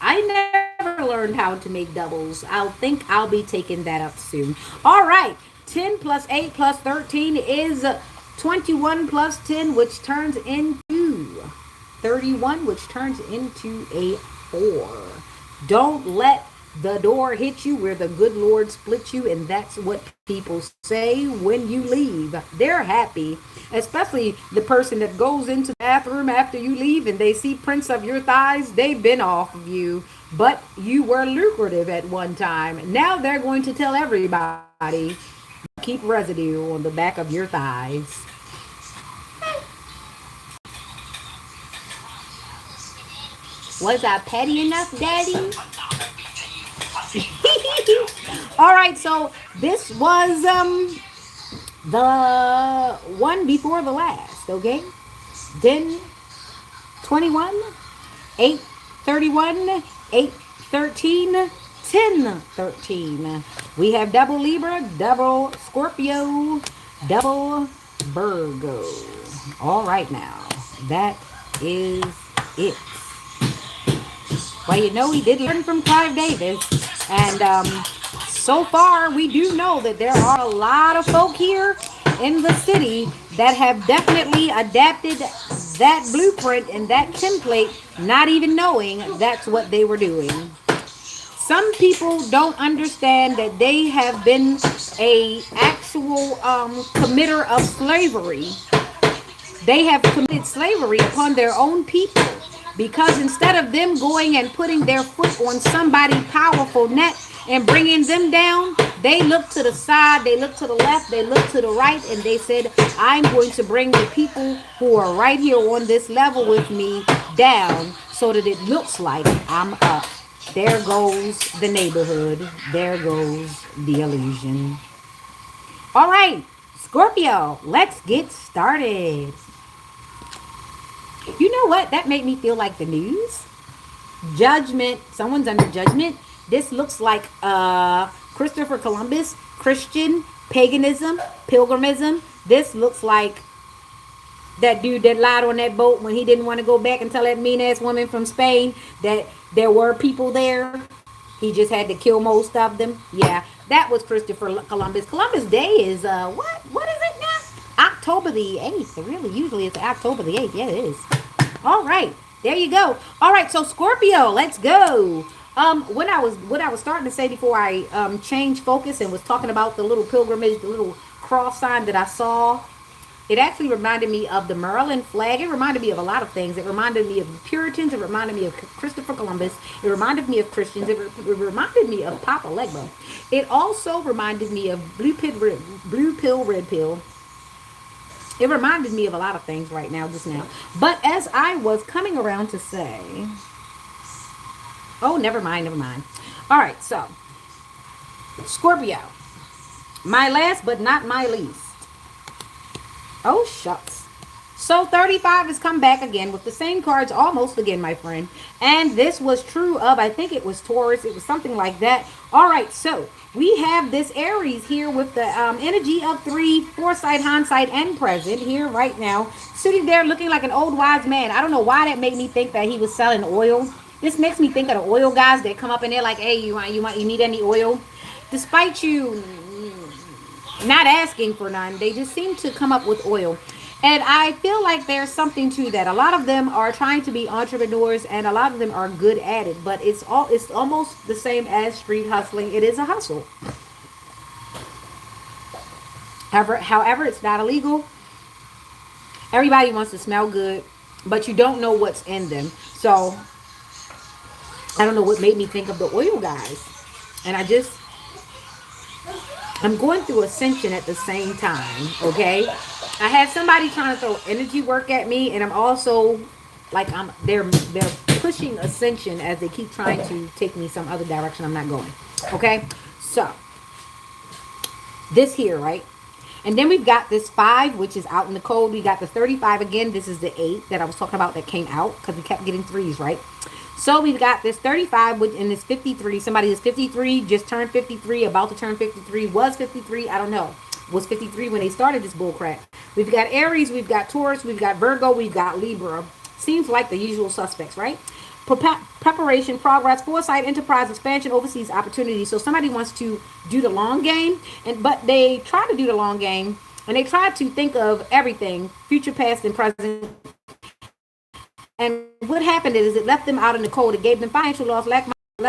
I never learned how to make doubles. I'll be taking that up soon. All right. 10 plus 8 plus 13 is 21 plus 10, which turns into 31, which turns into a 4. Don't let the door hit you where the good Lord split you, and that's what people say when you leave. They're happy, especially the person that goes into the bathroom after you leave and they see prints of your thighs. They've been off of you, but you were lucrative at one time. Now they're going to tell everybody, keep residue on the back of your thighs. Was I petty enough, Daddy? All right, so this was the one before the last, okay? Then 21, 831, 813, 1013. We have double Libra, double Scorpio, double Virgo. All right now, that is it. Well, you know, he did learn from Clive Davis. And so far, we do know that there are a lot of folk here in the city that have definitely adapted that blueprint and that template, not even knowing that's what they were doing. Some people don't understand that they have been a actual committer of slavery. They have committed slavery upon their own people because instead of them going and putting their foot on somebody's powerful neck and bringing them down, they look to the side, they look to the left, they look to the right, and they said, I'm going to bring the people who are right here on this level with me down so that it looks like I'm up. There goes the neighborhood. There goes the illusion. All right, Scorpio, let's get started. You know what? That made me feel like the news. Judgment. Someone's under judgment. This looks like Christopher Columbus, Christian, paganism, pilgrimism. This looks like that dude that lied on that boat when he didn't want to go back and tell that mean ass woman from Spain that there were people there. He just had to kill most of them. Yeah, that was Christopher Columbus. Columbus Day is what? What is it now? October the 8th. Really, usually it's October the 8th. Yeah, it is. All right, there you go. All right, so Scorpio, let's go. What I was starting to say before I changed focus and was talking about the little pilgrimage, the little cross sign that I saw, it actually reminded me of the Maryland flag. It reminded me of a lot of things. It reminded me of the Puritans. It reminded me of Christopher Columbus. It reminded me of Christians. It reminded me of Papa Legba. It also reminded me of blue pill, red pill. It reminded me of a lot of things right now, just now. But as I was coming around to say, oh, never mind, never mind. All right, so Scorpio, my last but not my least. Oh, shucks. So 35 has come back again with the same cards almost again, my friend. And this was true of, I think it was Taurus. It was something like that. All right, so we have this Aries here with the energy of 3, foresight, hindsight, and present here right now. Sitting there looking like an old wise man. I don't know why that made me think that he was selling oil. This makes me think of the oil guys that come up in there like, hey, you need any oil? Despite you not asking for none, they just seem to come up with oil. And I feel like there's something to that. A lot of them are trying to be entrepreneurs and a lot of them are good at it, but it's almost the same as street hustling. It is a hustle. However, it's not illegal. Everybody wants to smell good, but you don't know what's in them. So I don't know what made me think of the oil guys. And I'm going through ascension at the same time, okay? I had somebody trying to throw energy work at me, and I'm also like they're pushing ascension as they keep trying to take me some other direction I'm not going. Okay? So this here, right? And then we've got this 5, which is out in the cold. We got the 35 again. This is the 8 that I was talking about that came out because we kept getting 3s, right? So we've got this 35 and this 53. Somebody is 53, just turned 53, about to turn 53, was 53, I don't know. Was 53 when they started this bullcrap. We've got Aries, we've got Taurus, we've got Virgo, we've got Libra. Seems like the usual suspects, right? Preparation, progress, foresight, enterprise, expansion, overseas opportunity. So somebody wants to do the long game, but they try to do the long game, and they try to think of everything, future, past, and present. And what happened is it left them out in the cold. It gave them financial loss,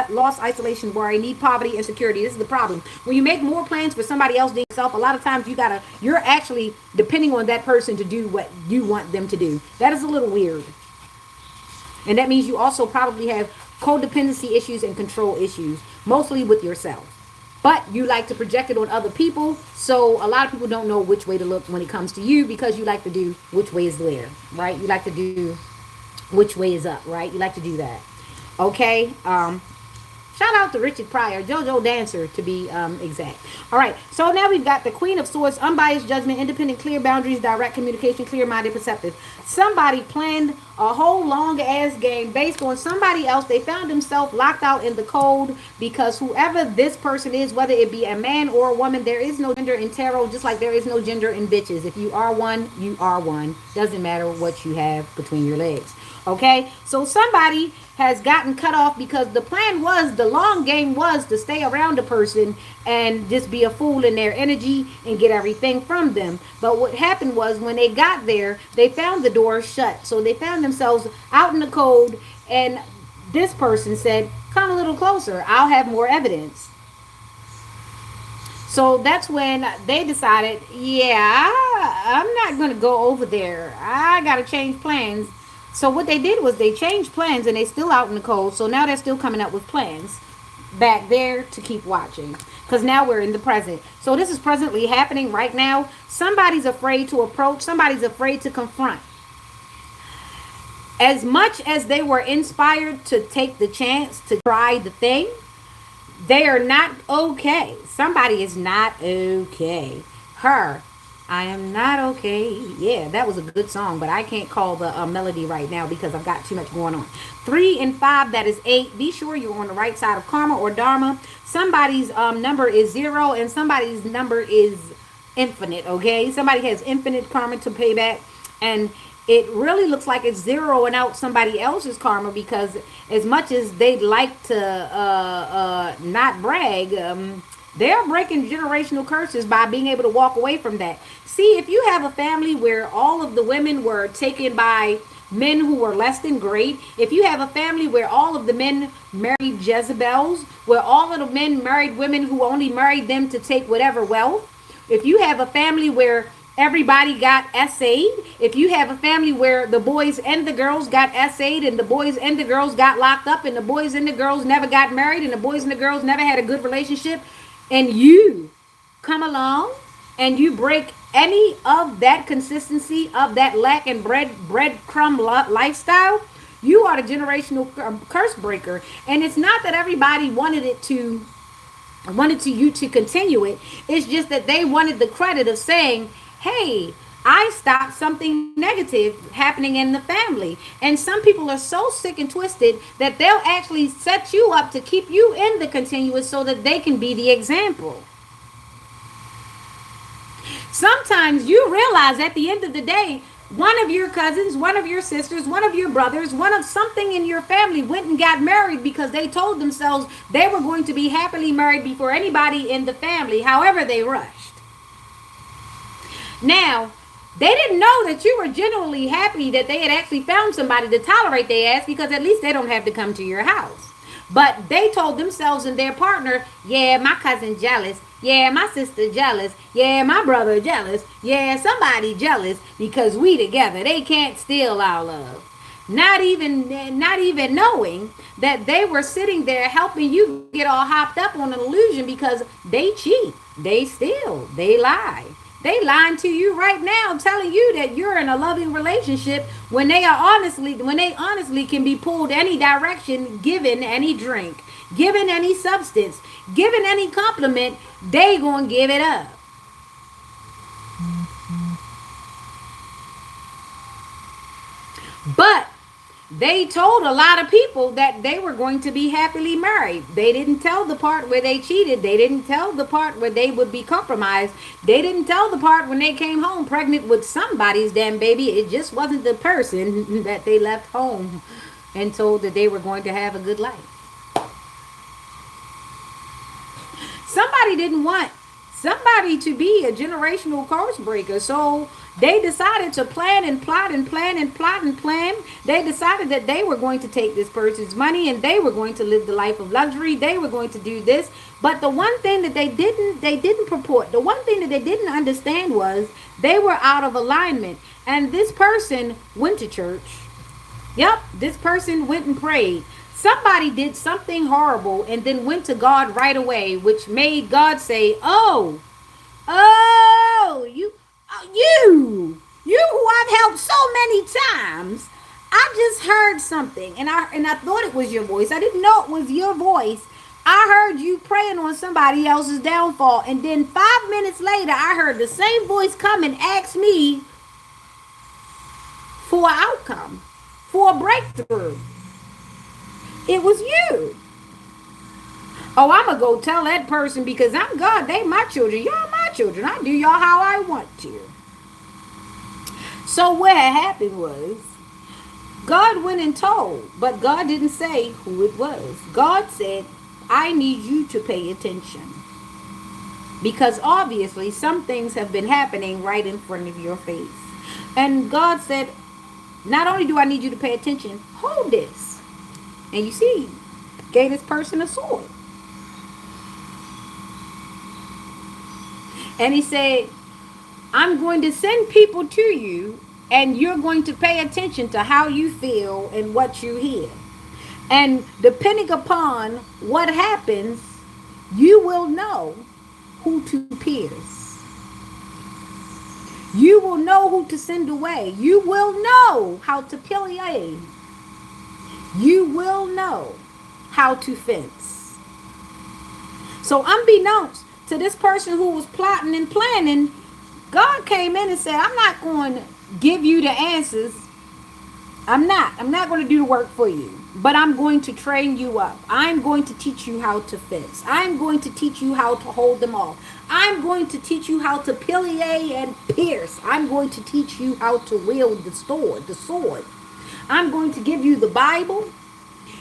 loss, isolation, worry, need, poverty, insecurity. This is the problem. When you make more plans for somebody else than yourself, a lot of times you're actually depending on that person to do what you want them to do. That is a little weird. And that means you also probably have codependency issues and control issues, mostly with yourself. But you like to project it on other people, so a lot of people don't know which way to look when it comes to you because you like to do which way is there, right? You like to do which way is up, right? You like to do that. Okay. Shout out to Richard Pryor, JoJo Dancer to be exact. All right. So now we've got the Queen of Swords, unbiased judgment, independent, clear boundaries, direct communication, clear-minded, perceptive. Somebody planned a whole long ass game based on somebody else. They found themselves locked out in the cold because whoever this person is, whether it be a man or a woman, there is no gender in tarot, just like there is no gender in bitches. If you are one, you are one. Doesn't matter what you have between your legs. Okay, so somebody has gotten cut off because the plan was, the long game was to stay around the person and just be a fool in their energy and get everything from them. But what happened was when they got there, they found the door shut. So they found themselves out in the cold, and this person said, come a little closer, I'll have more evidence. So that's when they decided, yeah, I'm not going to go over there. I got to change plans. So what they did was they changed plans, and they still out in the cold. So now they're still coming up with plans back there to keep watching. Because now we're in the present. So this is presently happening right now. Somebody's afraid to approach. Somebody's afraid to confront. As much as they were inspired to take the chance to try the thing, they are not okay. Somebody is not okay. Her, I am not okay. Yeah, that was a good song, but I can't call the melody right now because I've got too much going on. 3 and 5, that is 8. Be sure you're on the right side of karma or dharma. Somebody's number is 0 and somebody's number is infinite, okay? Somebody has infinite karma to pay back, and it really looks like it's zeroing out somebody else's karma, because as much as they'd like to not brag, they're breaking generational curses by being able to walk away from that. See, if you have a family where all of the women were taken by men who were less than great, if you have a family where all of the men married Jezebels, where all of the men married women who only married them to take whatever wealth, if you have a family where everybody got essayed, if you have a family where the boys and the girls got essayed, and the boys and the girls got locked up, and the boys and the girls never got married, and the boys and the girls never had a good relationship, and you come along and you break any of that consistency of that lack and breadcrumb lifestyle, you are the generational curse breaker. And it's not that everybody wanted you to continue it. It's just that they wanted the credit of saying, hey, I stopped something negative happening in the family. And some people are so sick and twisted that they'll actually set you up to keep you in the continuous so that they can be the example. Sometimes you realize at the end of the day, one of your cousins, one of your sisters, one of your brothers, one of something in your family went and got married because they told themselves they were going to be happily married before anybody in the family. However, they rushed. Now, they didn't know that you were genuinely happy that they had actually found somebody to tolerate their ass, because at least they don't have to come to your house. But they told themselves and their partner, yeah, my cousin jealous. Yeah, my sister jealous. Yeah, my brother jealous. Yeah, somebody jealous because we together. They can't steal our love. Not even knowing that they were sitting there helping you get all hopped up on an illusion, because they cheat, they steal, they lie. They lying to you right now, telling you that you're in a loving relationship when they honestly can be pulled any direction, given any drink, given any substance, given any compliment, they gonna give it up. But they told a lot of people that they were going to be happily married. They didn't tell the part where they cheated. They didn't tell the part where they would be compromised. They didn't tell the part when they came home pregnant with somebody's damn baby. It just wasn't the person that they left home and told that they were going to have a good life. Somebody didn't want somebody to be a generational curse breaker. So they decided to plan and plot and plan and plot and plan. They decided that they were going to take this person's money and they were going to live the life of luxury. They were going to do this. But the one thing that they didn't purport, the one thing that they didn't understand was they were out of alignment. And this person went to church. Yep, this person went and prayed. Somebody did something horrible and then went to God right away, which made God say, oh, you who I've helped so many times, I just heard something, and I thought it was your voice. I didn't know it was your voice. I heard you praying on somebody else's downfall, and then 5 minutes later, I heard the same voice come and ask me for an outcome, for a breakthrough. It was you. Oh, I'm going to go tell that person because I'm God. They my children. Y'all my children. I do y'all how I want to. So what had happened was God went and told, but God didn't say who it was. God said, I need you to pay attention. Because obviously some things have been happening right in front of your face. And God said, not only do I need you to pay attention, hold this. And you see, gave this person a sword. And he said, I'm going to send people to you, and you're going to pay attention to how you feel and what you hear. And depending upon what happens, you will know who to pierce. You will know who to send away. You will know how to pillage. You will know how to fence. So unbeknownst to this person who was plotting and planning, God came in and said, I'm not going to give you the answers. I'm not going to do the work for you. But I'm going to train you up. I'm going to teach you how to fence. I'm going to teach you how to hold them off. I'm going to teach you how to pillage and pierce. I'm going to teach you how to wield the sword. I'm going to give you the Bible.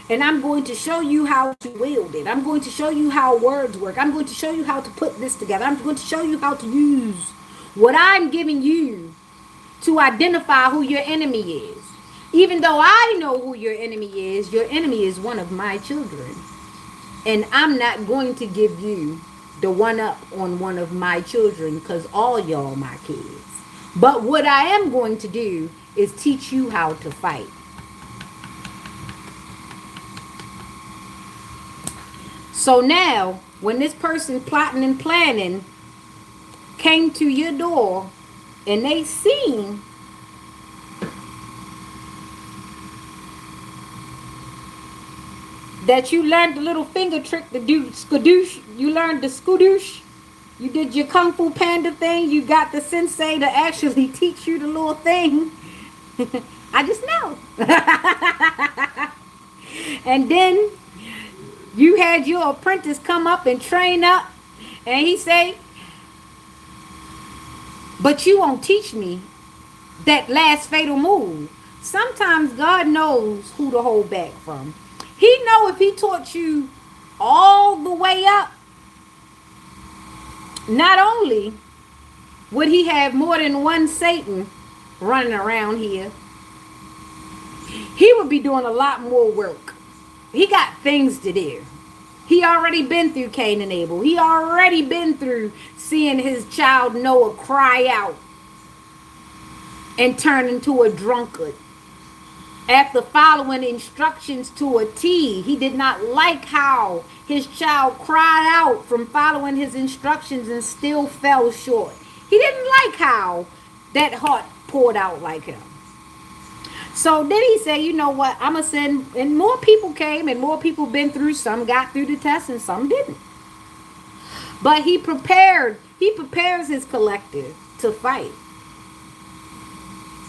And I'm going to show you how to wield it. I'm going to show you how words work. I'm going to show you how to put this together. I'm going to show you how to use what I'm giving you to identify who your enemy is. Even though I know who your enemy is one of my children. And I'm not going to give you the one up on one of my children because all y'all my kids. But what I am going to do is teach you how to fight. So now, when this person plotting and planning came to your door and they seen that you learned the little finger trick to do skadoosh, you learned the skadoosh, you did your Kung Fu Panda thing, you got the sensei to actually teach you the little thing. I just know. And then you had your apprentice come up and train up, and he say, but you won't teach me that last fatal move. Sometimes God knows who to hold back from. He know if he taught you all the way up, not only would he have more than one Satan running around here, he would be doing a lot more work. He got things to do. He already been through Cain and Abel. He already been through seeing his child Noah cry out and turn into a drunkard. After following instructions to a T, he did not like how his child cried out from following his instructions and still fell short. He didn't like how that heart poured out like him. So then he said, you know what, I'm going to send, and more people came and more people been through. Some got through the test and some didn't. But he prepares his collective to fight.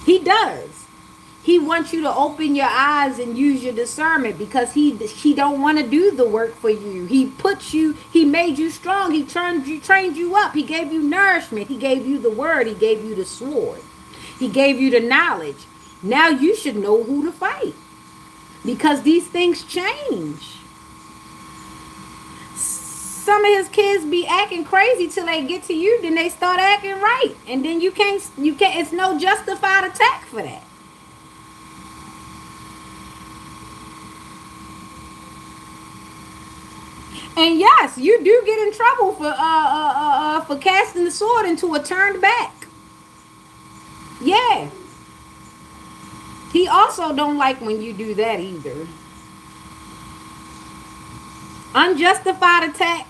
He does. He wants you to open your eyes and use your discernment because he don't want to do the work for you. He made you strong. He trained you up. He gave you nourishment. He gave you the word. He gave you the sword. He gave you the knowledge. Now you should know who to fight because these things change. Some of his kids be acting crazy till they get to you, then they start acting right. And then you can't, it's no justified attack for that. And yes, you do get in trouble for casting the sword into a turned back. Yeah. He also don't like when you do that either. Unjustified attacks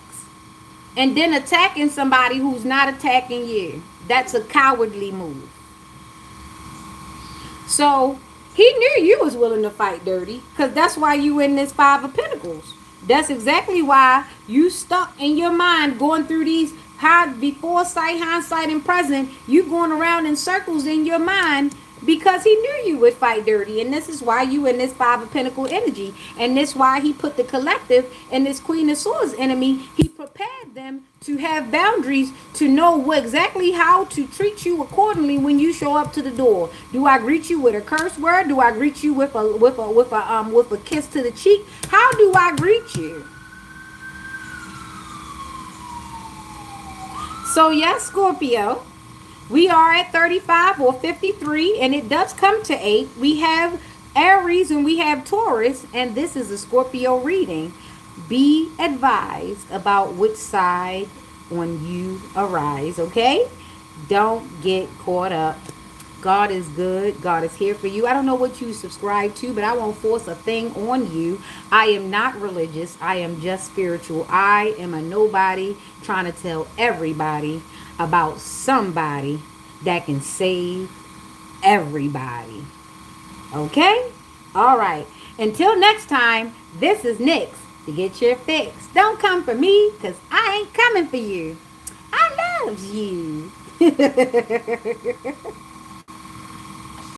and then attacking somebody who's not attacking you. That's a cowardly move. So he knew you was willing to fight dirty because that's why you in this Five of Pentacles. That's exactly why you stuck in your mind going through these before sight, hindsight, and present. You going around in circles in your mind because he knew you would fight dirty, and this is why you in this Five of Pentacle energy, and this why he put the collective and this Queen of Swords enemy. He prepared them to have boundaries, to know what exactly how to treat you accordingly when you show up to the door. Do I greet you with a curse word? Do I greet you with a kiss to the cheek? How do I greet you? So yes, Scorpio, we are at 35 or 53, and it does come to 8. We have Aries and we have Taurus, and this is a Scorpio reading. Be advised about which side on you arise, okay? Don't get caught up. God is good. God is here for you. I don't know what you subscribe to, but I won't force a thing on you. I am not religious. I am just spiritual. I am a nobody trying to tell everybody about somebody that can save everybody. Okay? All right. Until next time, this is Nyx to get your fix. Don't come for me, because I ain't coming for you. I loves you.